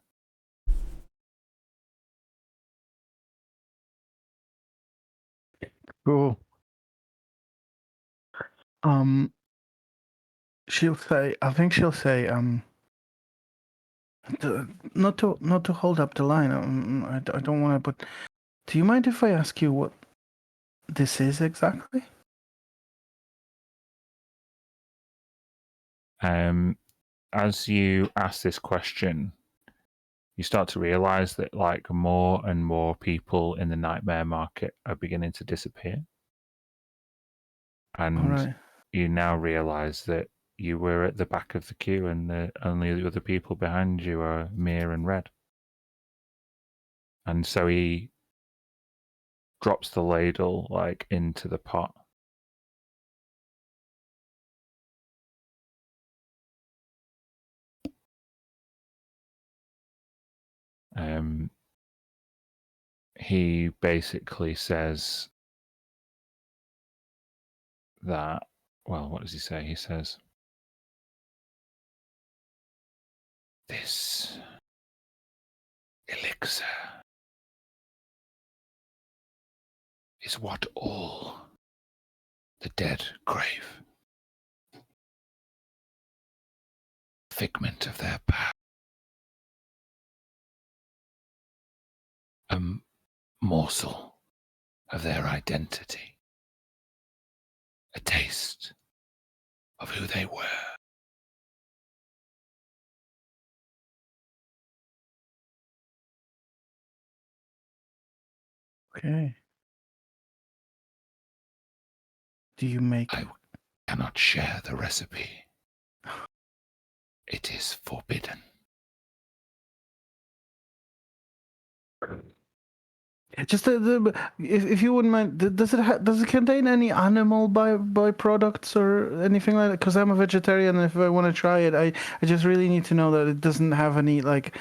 Cool. She'll say. I think she'll say. Not to hold up the line. I don't want to. But do you mind if I ask you what this is exactly? As you ask this question, you start to realize that more and more people in the nightmare market are beginning to disappear. And All right. you now realize that you were at the back of the queue and the only other people behind you are Mir and Red. And so he drops the ladle into the pot. He basically says that, well, what does he say? He says, "This elixir is what all the dead crave. Figment of their power. A morsel of their identity. A taste of who they were." Okay. Do you make? I cannot share the recipe. It is forbidden. Just if you wouldn't mind, does it contain any animal byproducts or anything like that? Because I'm a vegetarian, and if I want to try it, I just really need to know that it doesn't have any like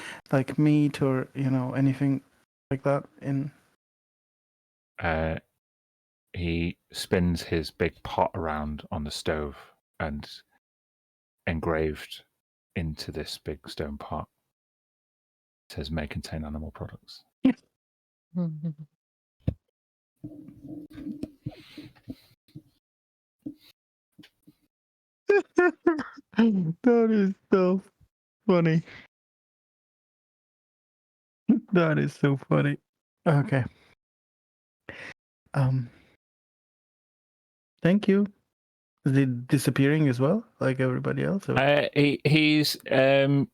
meat or anything like that in. He spins his big pot around on the stove, and engraved into this big stone pot says may contain animal products. That is so funny. That is so funny. Okay. Thank you. Is he disappearing as well, like everybody else? Or? He's the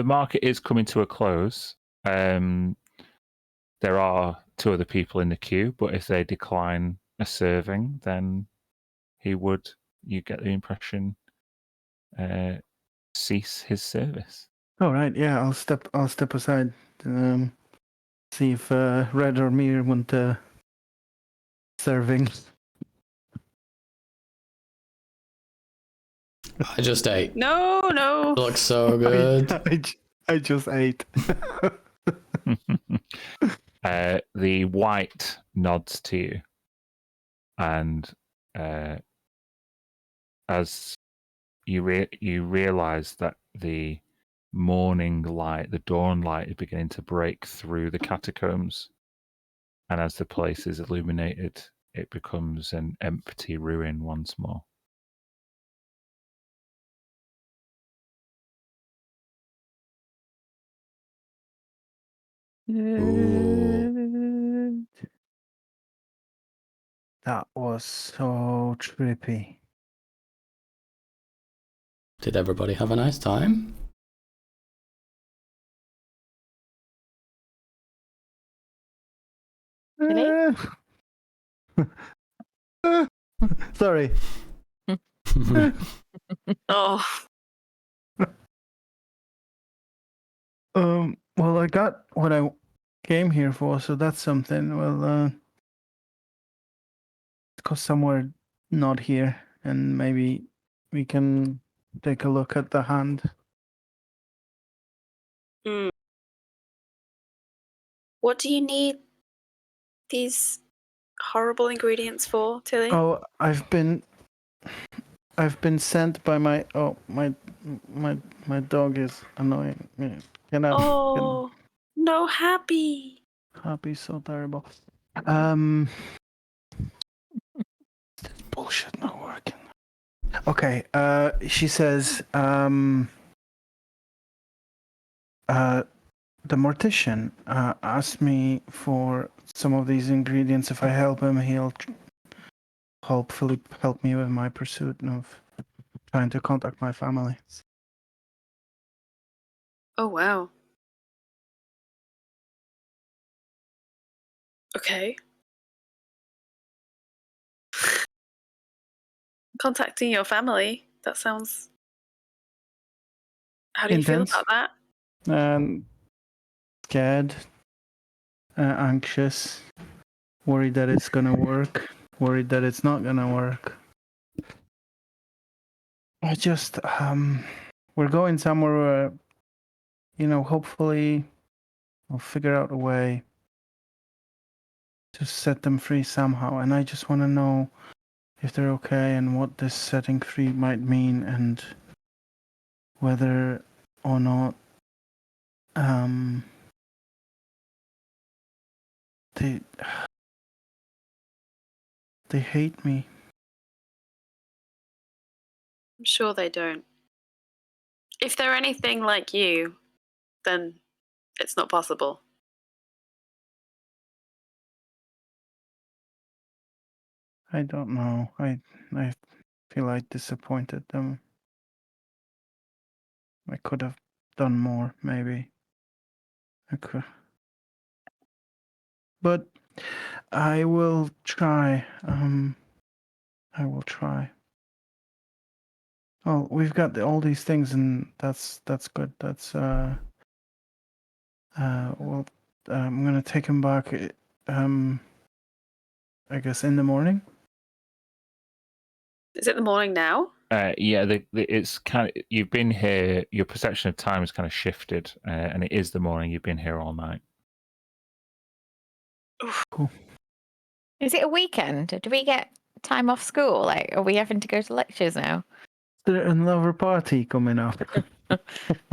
market is coming to a close. There are 2 other people in the queue, but if they decline a serving, then he would. You get the impression cease his service. All right. Yeah, I'll step aside. See if Red or Mir want serving. I just ate. No. Looks so good. I just ate. The white nods to you, and as you realize that the morning light, the dawn light, is beginning to break through the catacombs, and as the place is illuminated, it becomes an empty ruin once more. Ooh. That was so trippy. Did everybody have a nice time? Really? Sorry. Oh, Well, I got what I came here for, so that's something. Well, go somewhere not here, and maybe we can take a look at the hand. what do you need these horrible ingredients for, Tilly? Oh, I've been sent by my dog is annoying me. Oh, no, Happy. Happy so terrible. Bullshit not working. Okay, she says, the mortician asked me for some of these ingredients. If I help him, he'll hopefully help me with my pursuit of trying to contact my family. Oh, wow. Okay. Contacting your family. That sounds. How do you Intense. feel about that? Scared, anxious, worried that it's gonna work, worried that it's not gonna work. I just, we're going somewhere where, hopefully I'll figure out a way to set them free somehow. And I just want to know if they're okay and what this setting free might mean and whether or not they hate me. I'm sure they don't. If they're anything like you, then it's not possible. I don't know. I feel I disappointed them. I could have done more, maybe. I could. But I will try. I will try. Oh, we've got all these things, and that's good. That's well, I'm gonna take him back. I guess in the morning. Is it the morning now? Yeah, it's kind of, you've been here. Your perception of time has kind of shifted, and it is the morning. You've been here all night. Cool. Is it a weekend? Do we get time off school? Like, are we having to go to lectures now? Is there another party coming up?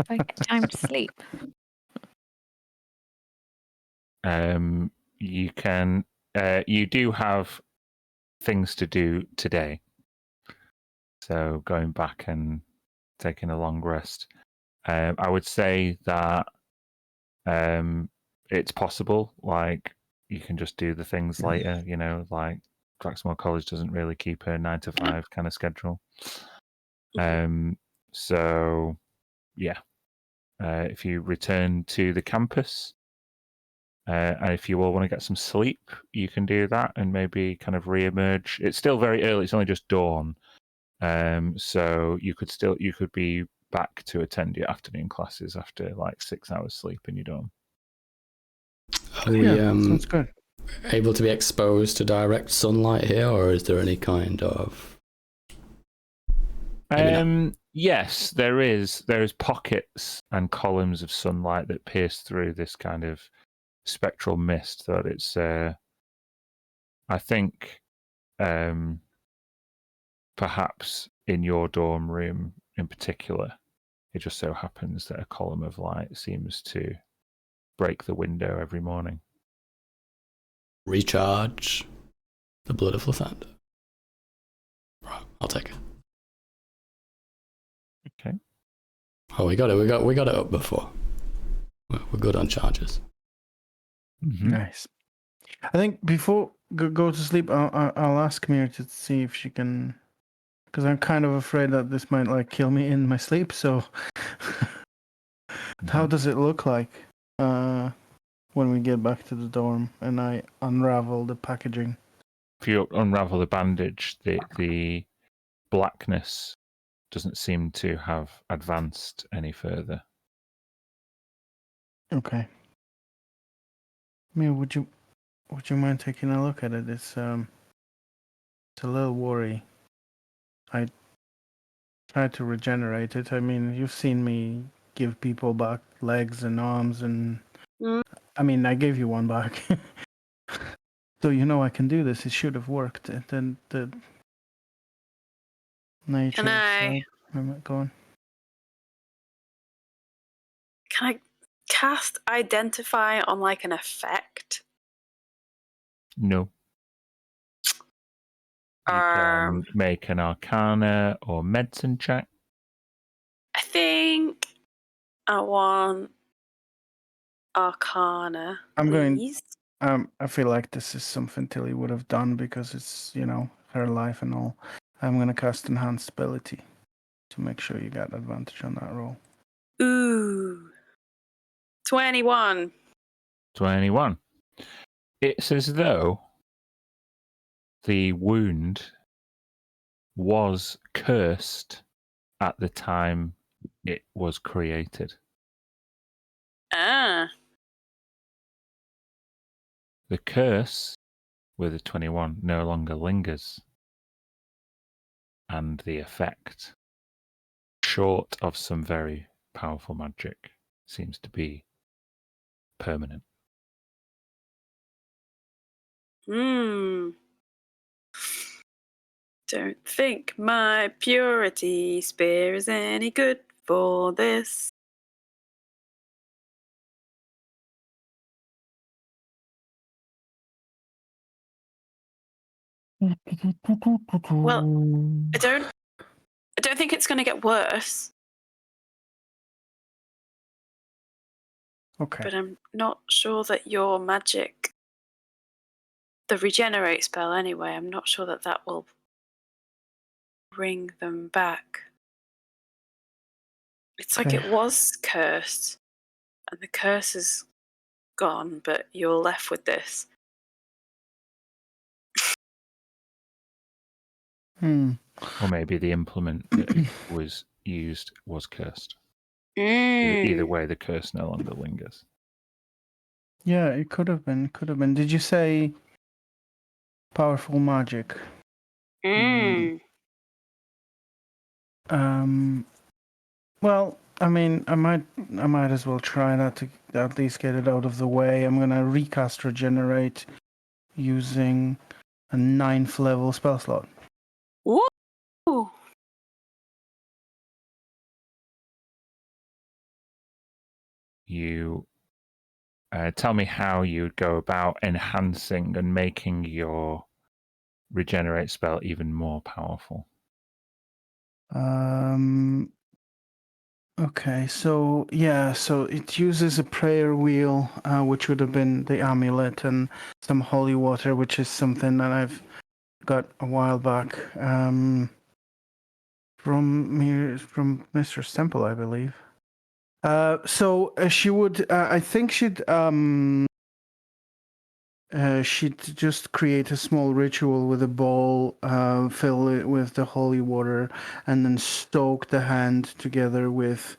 Like, time to sleep. You can. You do have things to do today. So going back and taking a long rest. I would say that it's possible. Like you can just do the things later. You know, like Draxmore College doesn't really keep a 9 to 5 kind of schedule. So yeah, if you return to the campus, and if you all want to get some sleep, you can do that and maybe kind of re-emerge. It's still very early; it's only just dawn, so you could be back to attend your afternoon classes after like 6 hours sleep in your dorm. Are we sounds good. able to be exposed to direct sunlight here, or is there any kind of... Maybe not. Yes, there is. There is pockets and columns of sunlight that pierce through this kind of spectral mist. That it's, I think, perhaps in your dorm room in particular, it just so happens that a column of light seems to break the window every morning. Recharge the blood of Lathander. Right, I'll take it. Okay. Oh, we got it up before. We're good on charges. Mm-hmm. Nice. I think before go to sleep, I'll ask Mir to see if she can, because I'm kind of afraid that this might like kill me in my sleep. So, how does it look like when we get back to the dorm and I unravel the packaging? If you unravel the bandage, the blackness doesn't seem to have advanced any further. Okay. Mir, would you mind taking a look at it? It's a little worry. I tried to regenerate it. I mean, you've seen me give people back legs and arms, and I mean, I gave you one back. So you know I can do this. It should have worked. And then the nature Can I- side. Where am I going? Can I cast Identify on like an effect? No. You can make an Arcana or Medicine check. I think I want Arcana. I'm going- please. I feel like this is something Tilly would have done because it's, you know, her life and all. I'm gonna cast Enhanced Ability to make sure you got advantage on that roll. Ooh. 21. 21. It's as though the wound was cursed at the time it was created. Ah. The curse with a 21 no longer lingers. And the effect, short of some very powerful magic, seems to be permanent. Don't think my purity spear is any good for this. Well, I don't think it's going to get worse, Okay. but I'm not sure that your magic, the regenerate spell anyway, I'm not sure that that will bring them back. It's like Okay. it was cursed, and the curse is gone, but you're left with this. Or maybe the implement that was used was cursed. Either way, the curse no longer lingers. Yeah, it could have been. Could have been. Did you say powerful magic? Well, I mean, I might as well try that to at least get it out of the way. I'm gonna recast Regenerate using a 9th level spell slot. Ooh. You tell me how you'd go about enhancing and making your regenerate spell even more powerful. Okay, so so it uses a prayer wheel, which would have been the amulet, and some holy water, which is something that I've got a while back from Mistress Temple, I believe. So she would, I think she'd just create a small ritual with a bowl, fill it with the holy water, and then soak the hand together with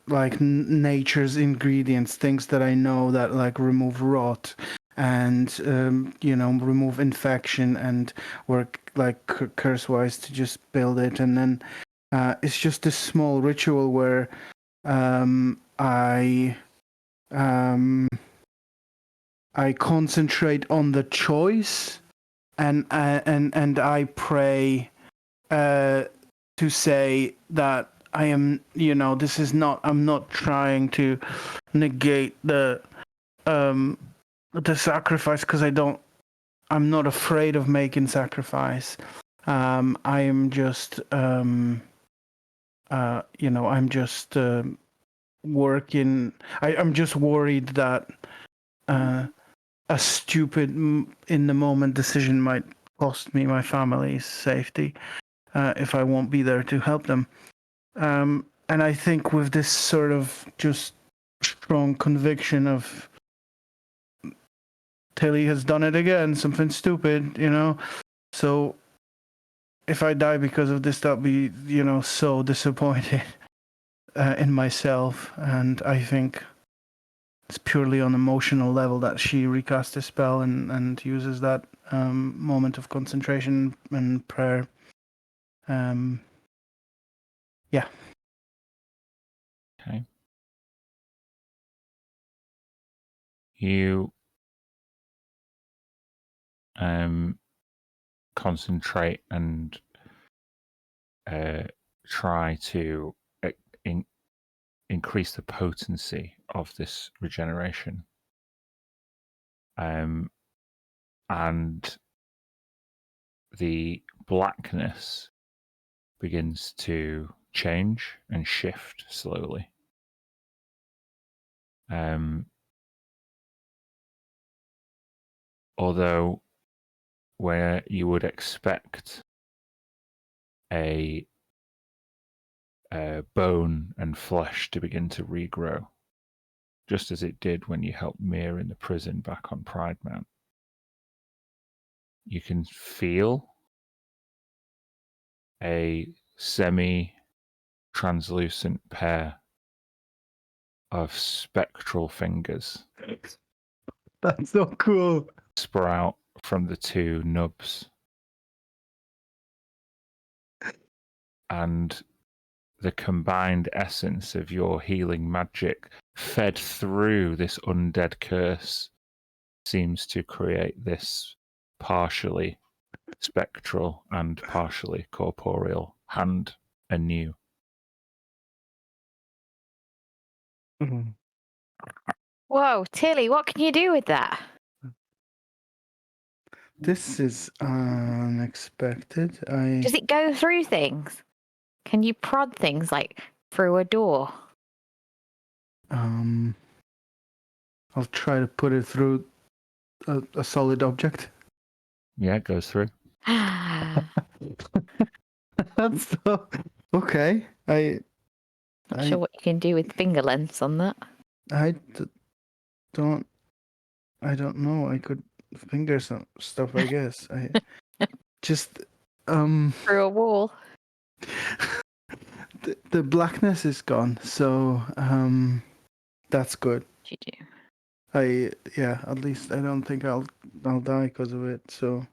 like nature's ingredients, things that I know that like remove rot and remove infection and work like curse wise to just build it. And then it's just this small ritual where I concentrate on the choice, and I pray to say that I am, this is not. I'm not trying to negate the sacrifice, because I'm not afraid of making sacrifice. I am just I'm just working. I'm just worried that a stupid in the moment decision might cost me my family's safety if I won't be there to help them. And I think with this sort of just strong conviction of Tilly has done it again, something stupid, So if I die because of this, that'll be, so disappointed in myself. And I think it's purely on emotional level that she recast the spell and uses that moment of concentration and prayer. Yeah. Okay. You concentrate and try to increase the potency of this regeneration. And the blackness begins to change and shift slowly. Although where you would expect a bone and flesh to begin to regrow, just as it did when you helped Mir in the prison back on Pride Mount, you can feel a semi-translucent pair of spectral fingers That's so cool. sprout from the two nubs. And the combined essence of your healing magic fed through this undead curse seems to create this partially spectral and partially corporeal hand anew. Mm-hmm. Whoa, Tilly, what can you do with that? This is unexpected. Does it go through things? Can you prod things like through a door? I'll try to put it through a solid object. Yeah, it goes through. I'm That's so okay. not sure what you can do with finger lengths on that. Don't know. I could finger some stuff, I guess. I just Through a wall. the blackness is gone, so that's good. You do. At least I don't think I'll die because of it. So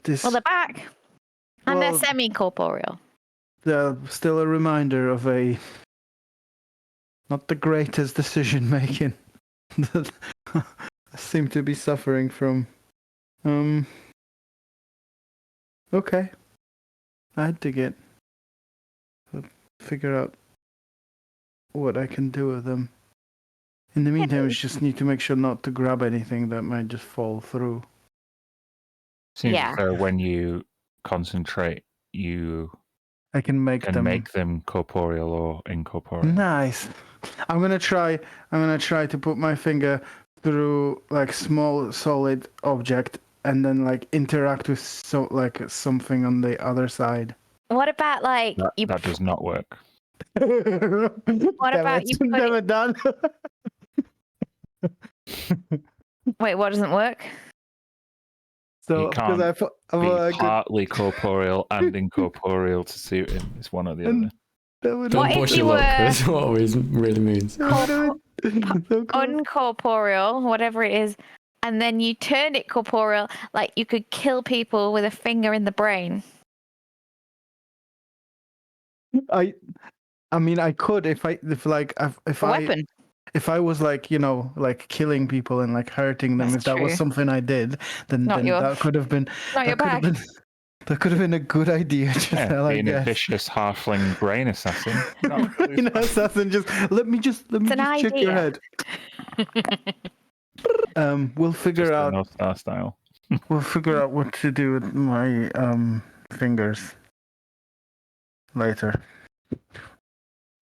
this Well, they're back. And they're semi-corporeal. they're still a reminder of a not the greatest decision making that I seem to be suffering from. Okay. I dig it. Figure out what I can do with them. In the meantime, we just need to make sure not to grab anything that might just fall through. Seems Yeah. as though when you concentrate, you I can make and them. make them corporeal or incorporeal. Nice. I'm gonna try to put my finger through like small solid object and then like interact with something on the other side. What about like That does not work. What about you put Damn it, done. Wait, what doesn't work? So He because can't I be thought I could. partly corporeal and incorporeal to suit him. It's one or the other. That would Don't What if push you your luck, were- is what it really means. so cool. Uncorporeal, whatever it is, and then you turned it corporeal, like you could kill people with a finger in the brain. I mean, I could if A weapon. if I was like, like killing people and like hurting them, That's if that was true. something I did, then Not your- that could have been Not your that could have bag. that could have been a good idea. Giselle, I Being a guess. vicious halfling brain assassin. Not really You know, assassin, let me just an check your idea. head. We'll figure just a out North Star style. what to do with my fingers later.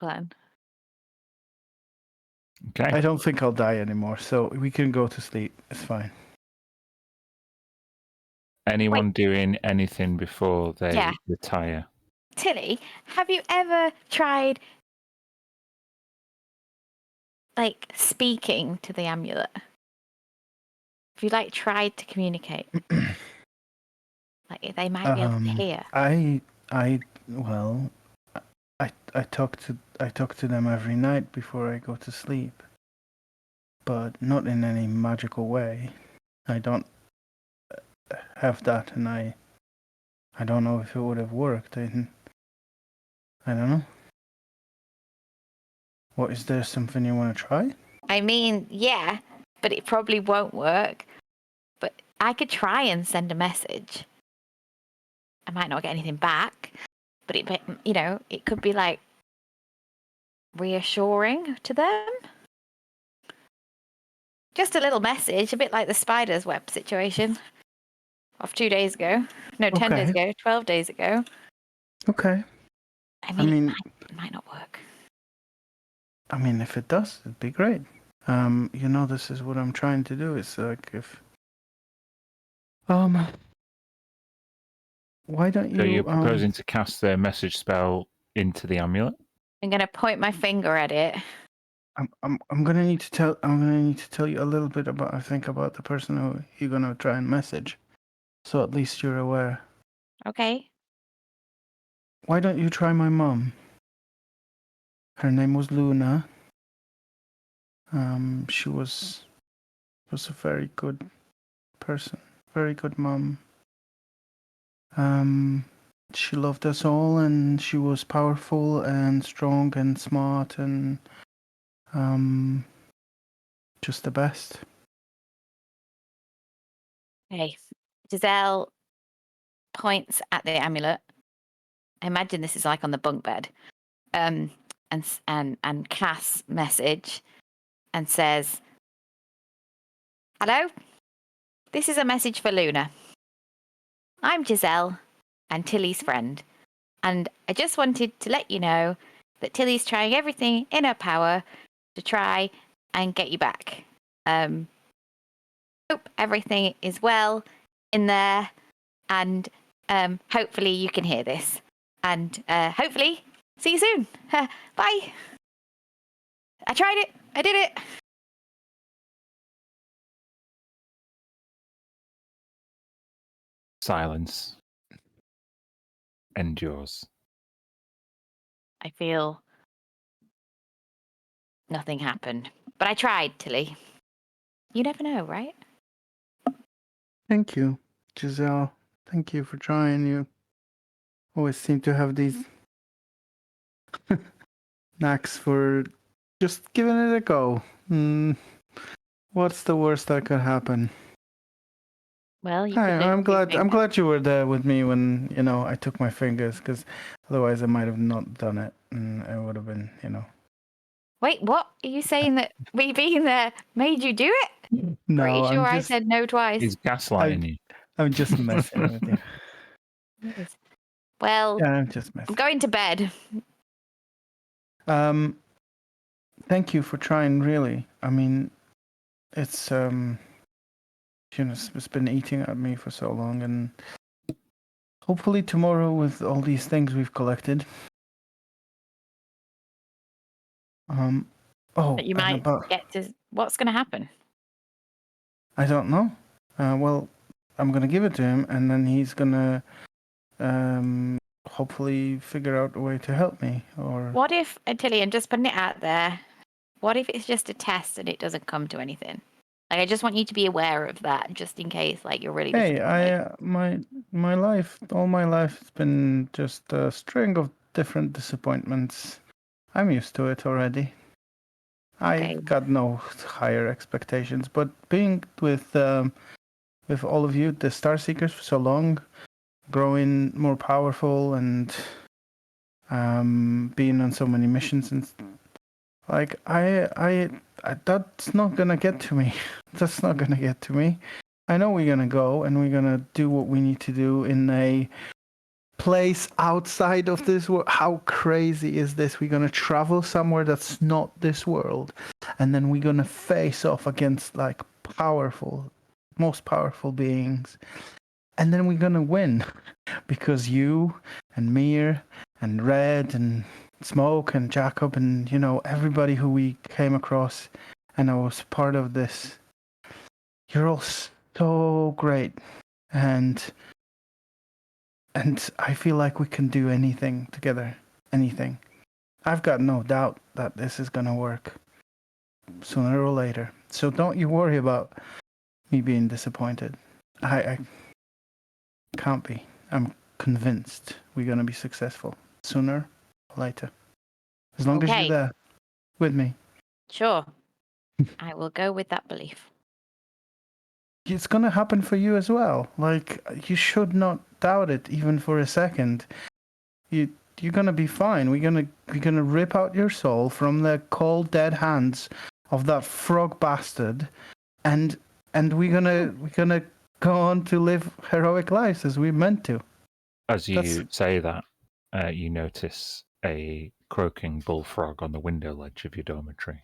Plan. Okay. I don't think I'll die anymore, so we can go to sleep. It's fine. Anyone doing anything before they Yeah. retire? Tilly, have you ever tried like speaking to the amulet? Have you like tried to communicate? Like they might be able to hear. I talk to them every night before I go to sleep, but not in any magical way. I don't have that, and I don't know if it would have worked. I don't know. What, is there something you want to try? I mean, yeah, but it probably won't work. But I could try and send a message. I might not get anything back, but it could be like reassuring to them. Just a little message, a bit like the spider's web situation of 2 days ago. No, 10 days Okay. ago, 12 days ago. Okay. I mean, it might not work. I mean, if it does, it'd be great. This is what I'm trying to do. It's like if why don't you? So you're proposing to cast the message spell into the amulet? I'm going to point my finger at it. I'm gonna need to tell you a little bit about the person who you're gonna try and message, so at least you're aware. Okay. Why don't you try my mom? Her name was Luna. She was a very good person, very good mom. She loved us all, and she was powerful and strong and smart and just the best. Okay. Giselle points at the amulet. I imagine this is like on the bunk bed. And casts message and says, "Hello? This is a message for Luna. I'm Giselle and Tilly's friend. And I just wanted to let you know that Tilly's trying everything in her power to try and get you back. Hope everything is well in there, and hopefully you can hear this. And hopefully see you soon. Bye. I tried it. I did it." Silence endures. I feel nothing happened. But I tried, Tilly. You never know, right? Thank you, Giselle. Thank you for trying. You always seem to have these knacks for just giving it a go. What's the worst that could happen? Well, you Hi, could lose I'm your glad. I'm finger. glad you were there with me when I took my fingers, because otherwise I might have not done it, and it would have been Wait, what? Are you saying that me being there made you do it? No, Pretty sure I I'm said no twice. He's gaslighting you. just messing with you. Yes. Well, Yeah, I'm just I'm messing. going to bed. Thank you for trying. Really, I mean, it's it's been eating at me for so long, and hopefully tomorrow, with all these things we've collected, That you and might about get to. What's going to happen? I don't know. Well, I'm gonna give it to him, and then he's gonna hopefully figure out a way to help me. Or What if, Tillian, just putting it out there, what if it's just a test and it doesn't come to anything? Like, I just want you to be aware of that, just in case, like, you're really hey, disappointed. my life, all my life, it's been just a string of different disappointments. I'm used to it already. Okay. I've got no higher expectations, but being with all of you, the Star Seekers, for so long, growing more powerful and being on so many missions and like I that's not gonna get to me. That's not gonna get to me. I know we're gonna go and we're gonna do what we need to do in a place outside of this world. How crazy is this? We're gonna travel somewhere that's not this world, and then we're gonna face off against like most powerful beings, and then we're gonna win because you and Mir and Red and Smoke and Jacob and everybody who we came across and I was part of this. You're all so great, and I feel like we can do anything together. Anything. I've got no doubt that this is gonna work sooner or later. So don't you worry about me being disappointed. I can't be. I'm convinced we're gonna be successful sooner or later. As long as you're Okay. there with me. Sure. I will go with that belief. It's gonna happen for you as well. Like, you should not doubt it even for a second. You're gonna be fine. We're gonna rip out your soul from the cold dead hands of that frog bastard, and we're gonna go on to live heroic lives as we meant to. As you That's- say that, you notice a croaking bullfrog on the window ledge of your dormitory.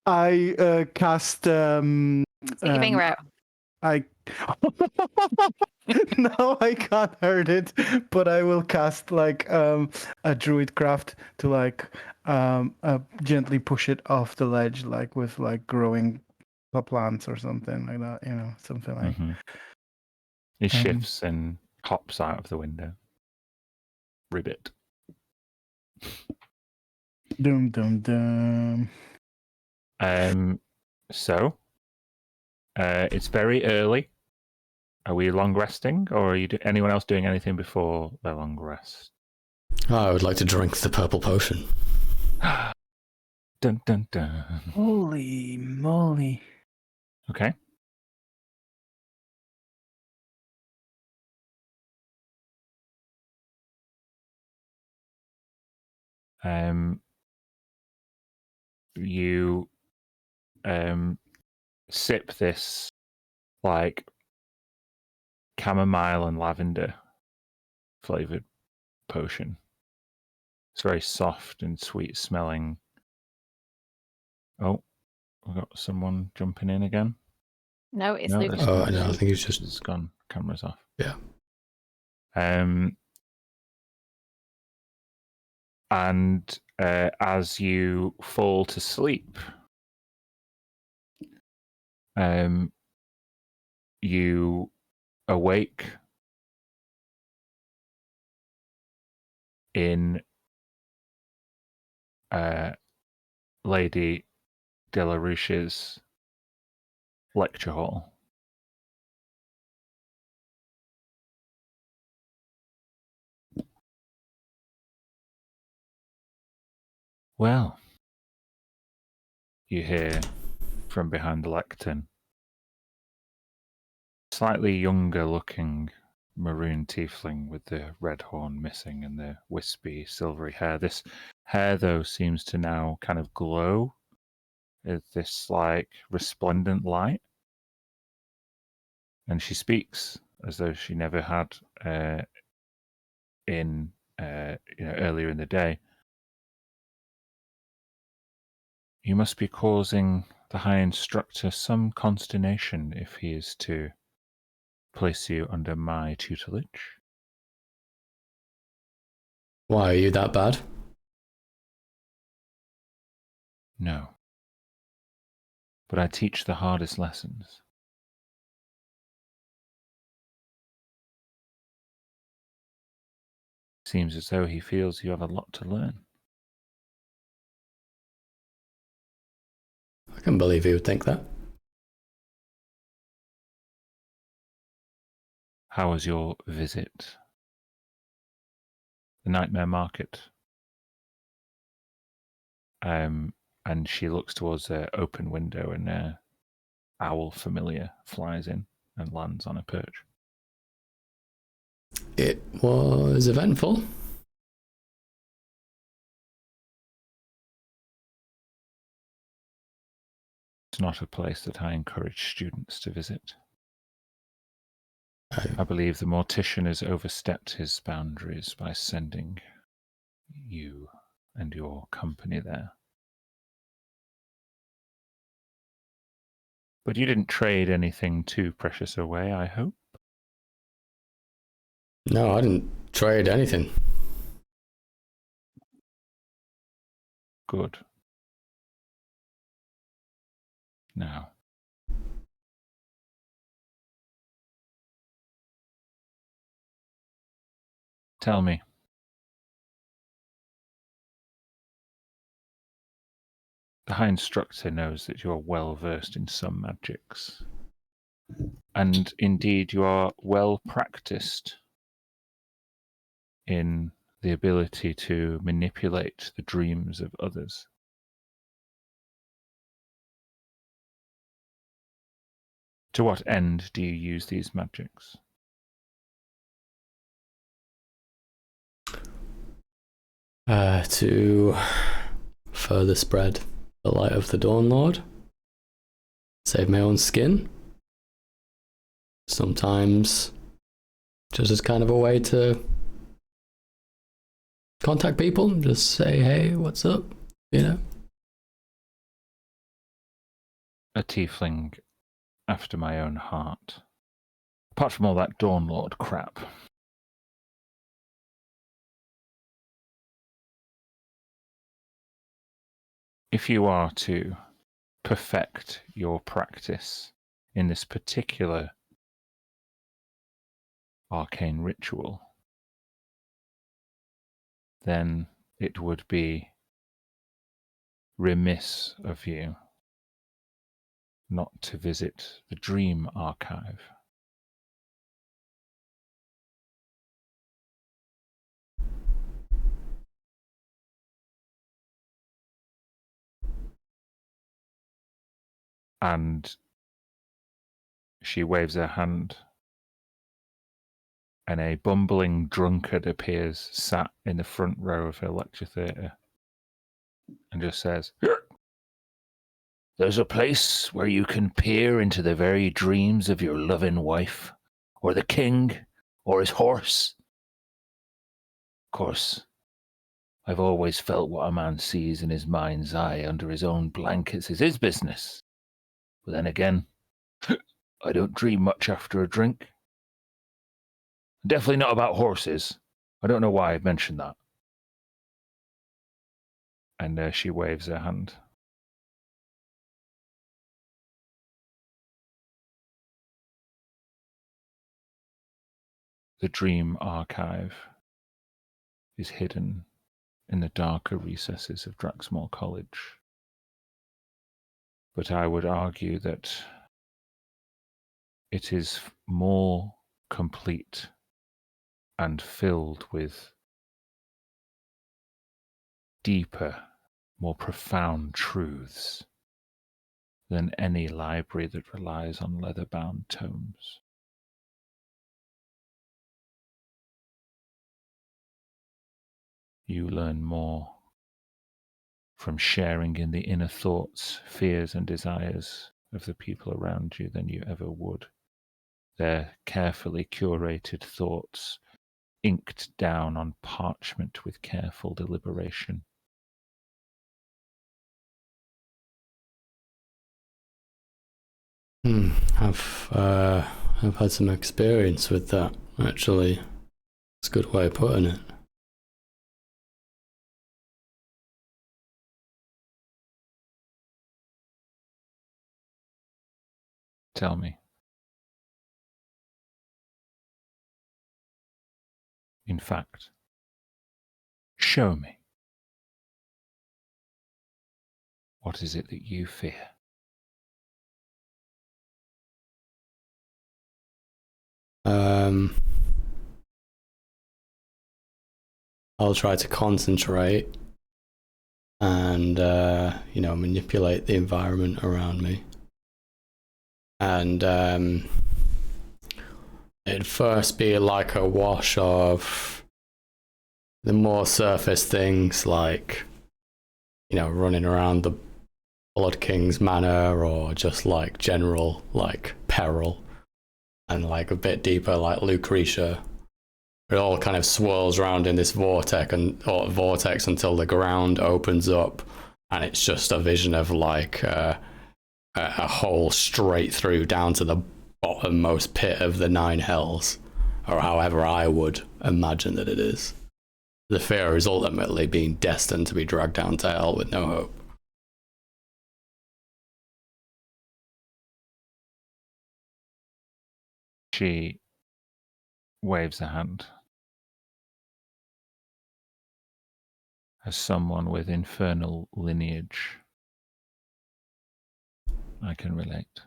I cast Stick your finger out. I no, I can't hurt it, but I will cast like a druid craft to like gently push it off the ledge, like with like growing plants or something like that. Something like. Mhm. It shifts and hops out of the window. Ribbit. Dum dum dum. So, it's very early. Are we long resting, or are anyone else doing anything before their long rest? I would like to drink the purple potion. Dun dun dun. Holy moly! Okay. You sip this like chamomile and lavender flavored potion. It's very soft and sweet smelling. Oh, we got someone jumping in again. No, it's No, Lucas. that's Oh, not. no, I think it's just. It's gone. Camera's off. Yeah. And as you fall to sleep, you awake in Lady Delarouche's lecture hall. Well, you hear from behind the lectern, slightly younger looking maroon tiefling with the red horn missing and the wispy silvery hair. This hair, though, seems to now kind of glow with this like resplendent light. And she speaks as though she never had in earlier in the day, you must be causing the High Instructor some consternation if he is to place you under my tutelage. Why, are you that bad? No. But I teach the hardest lessons. Seems as though he feels you have a lot to learn. I can believe he would think that. How was your visit? The Nightmare Market. And she looks towards the open window, and an owl familiar flies in and lands on a perch. It was eventful. It's not a place that I encourage students to visit. I believe the Mortician has overstepped his boundaries by sending you and your company there. But you didn't trade anything too precious away, I hope? No, I didn't trade anything. Good. Now, tell me, the High Instructor knows that you are well versed in some magics, and indeed you are well practiced in the ability to manipulate the dreams of others. To what end do you use these magics? To further spread the light of the Dawn Lord. Save my own skin. Sometimes just as kind of a way to contact people, just say, hey, what's up? You know? A tiefling after my own heart. Apart from all that Dawn Lord crap. If you are to perfect your practice in this particular arcane ritual, then it would be remiss of you not to visit the Dream Archive. And she waves her hand, and a bumbling drunkard appears sat in the front row of her lecture theatre and just says, "There's a place where you can peer into the very dreams of your loving wife, or the king, or his horse. Of course, I've always felt what a man sees in his mind's eye under his own blankets is his business. But then again, I don't dream much after a drink. Definitely not about horses. I don't know why I've mentioned that." And she waves her hand. The Dream Archive is hidden in the darker recesses of Draxmore College. But I would argue that it is more complete and filled with deeper, more profound truths than any library that relies on leather-bound tomes. You learn more from sharing in the inner thoughts, fears, and desires of the people around you than you ever would. Their carefully curated thoughts inked down on parchment with careful deliberation. I've had some experience with that, actually. It's a good way of putting it. Tell me. In fact, show me. What is it that you fear? I'll try to concentrate and, manipulate the environment around me. And it'd first be like a wash of the more surface things, like, running around the Blood King's manor, or just like general like peril, and like a bit deeper like Lucretia. It all kind of swirls around in this vortex until the ground opens up, and it's just a vision of like a hole straight through down to the bottommost pit of the nine hells, or however I would imagine that it is. The fear is ultimately being destined to be dragged down to hell with no hope. She waves a hand. As someone with infernal lineage, I can relate.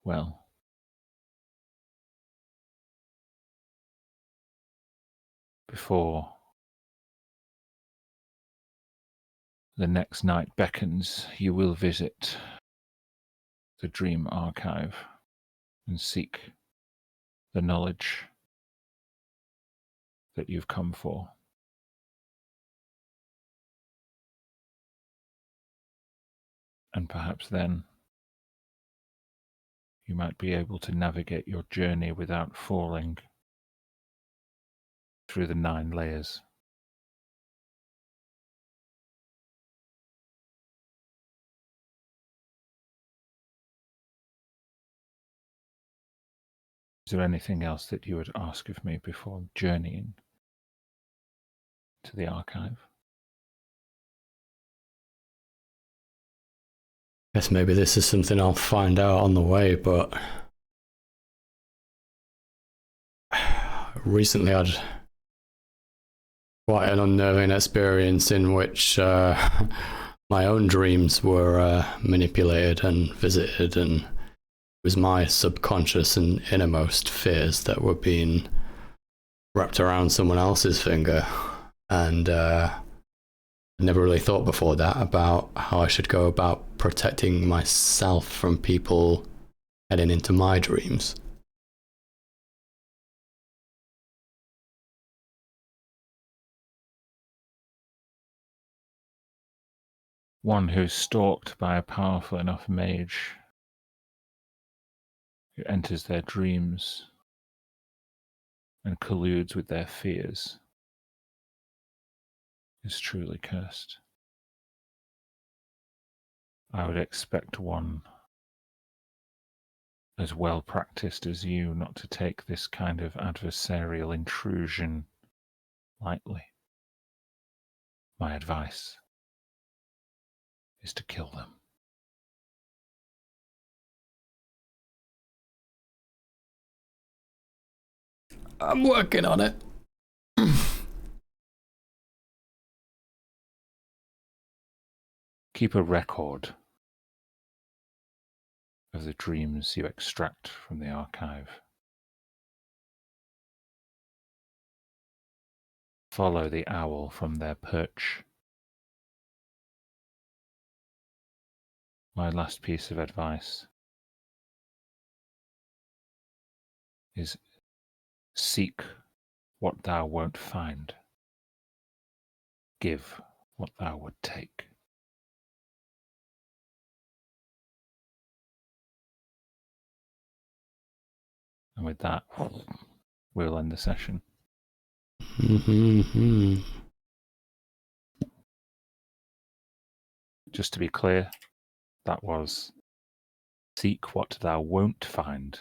Well, before the next night beckons, you will visit the Dream Archive and seek the knowledge that you've come for. And perhaps then you might be able to navigate your journey without falling through the 9 layers. Is there anything else that you would ask of me before journeying to the archive? Guess maybe this is something I'll find out on the way, but recently I'd quite an unnerving experience in which my own dreams were manipulated and visited, and it was my subconscious and innermost fears that were being wrapped around someone else's finger. And I never really thought before that about how I should go about protecting myself from people heading into my dreams. One who's stalked by a powerful enough mage who enters their dreams and colludes with their fears is truly cursed. I would expect one as well practiced as you not to take this kind of adversarial intrusion lightly. My advice is to kill them. I'm working on it. Keep a record of the dreams you extract from the archive. Follow the owl from their perch. My last piece of advice is seek what thou won't find. Give what thou would take. And with that, we'll end the session. Mm-hmm. Just to be clear, that was seek what thou won't find,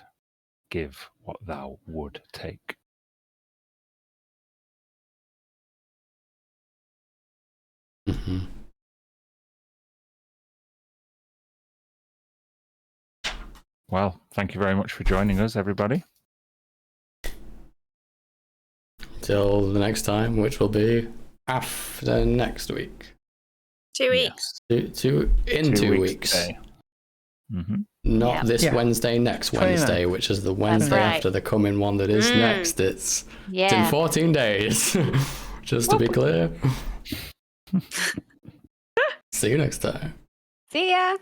give what thou would take. Mm-hmm. Well, thank you very much for joining us, everybody. Till the next time, which will be after next week. 2 weeks. Yes. 2 weeks. Today. Mm-hmm. Not Yep. this Yeah. Wednesday, next 29th. Wednesday, which is the Wednesday right. after the coming one that is next. It's in Yeah. 14 days. Just to be clear. See you next time. See ya.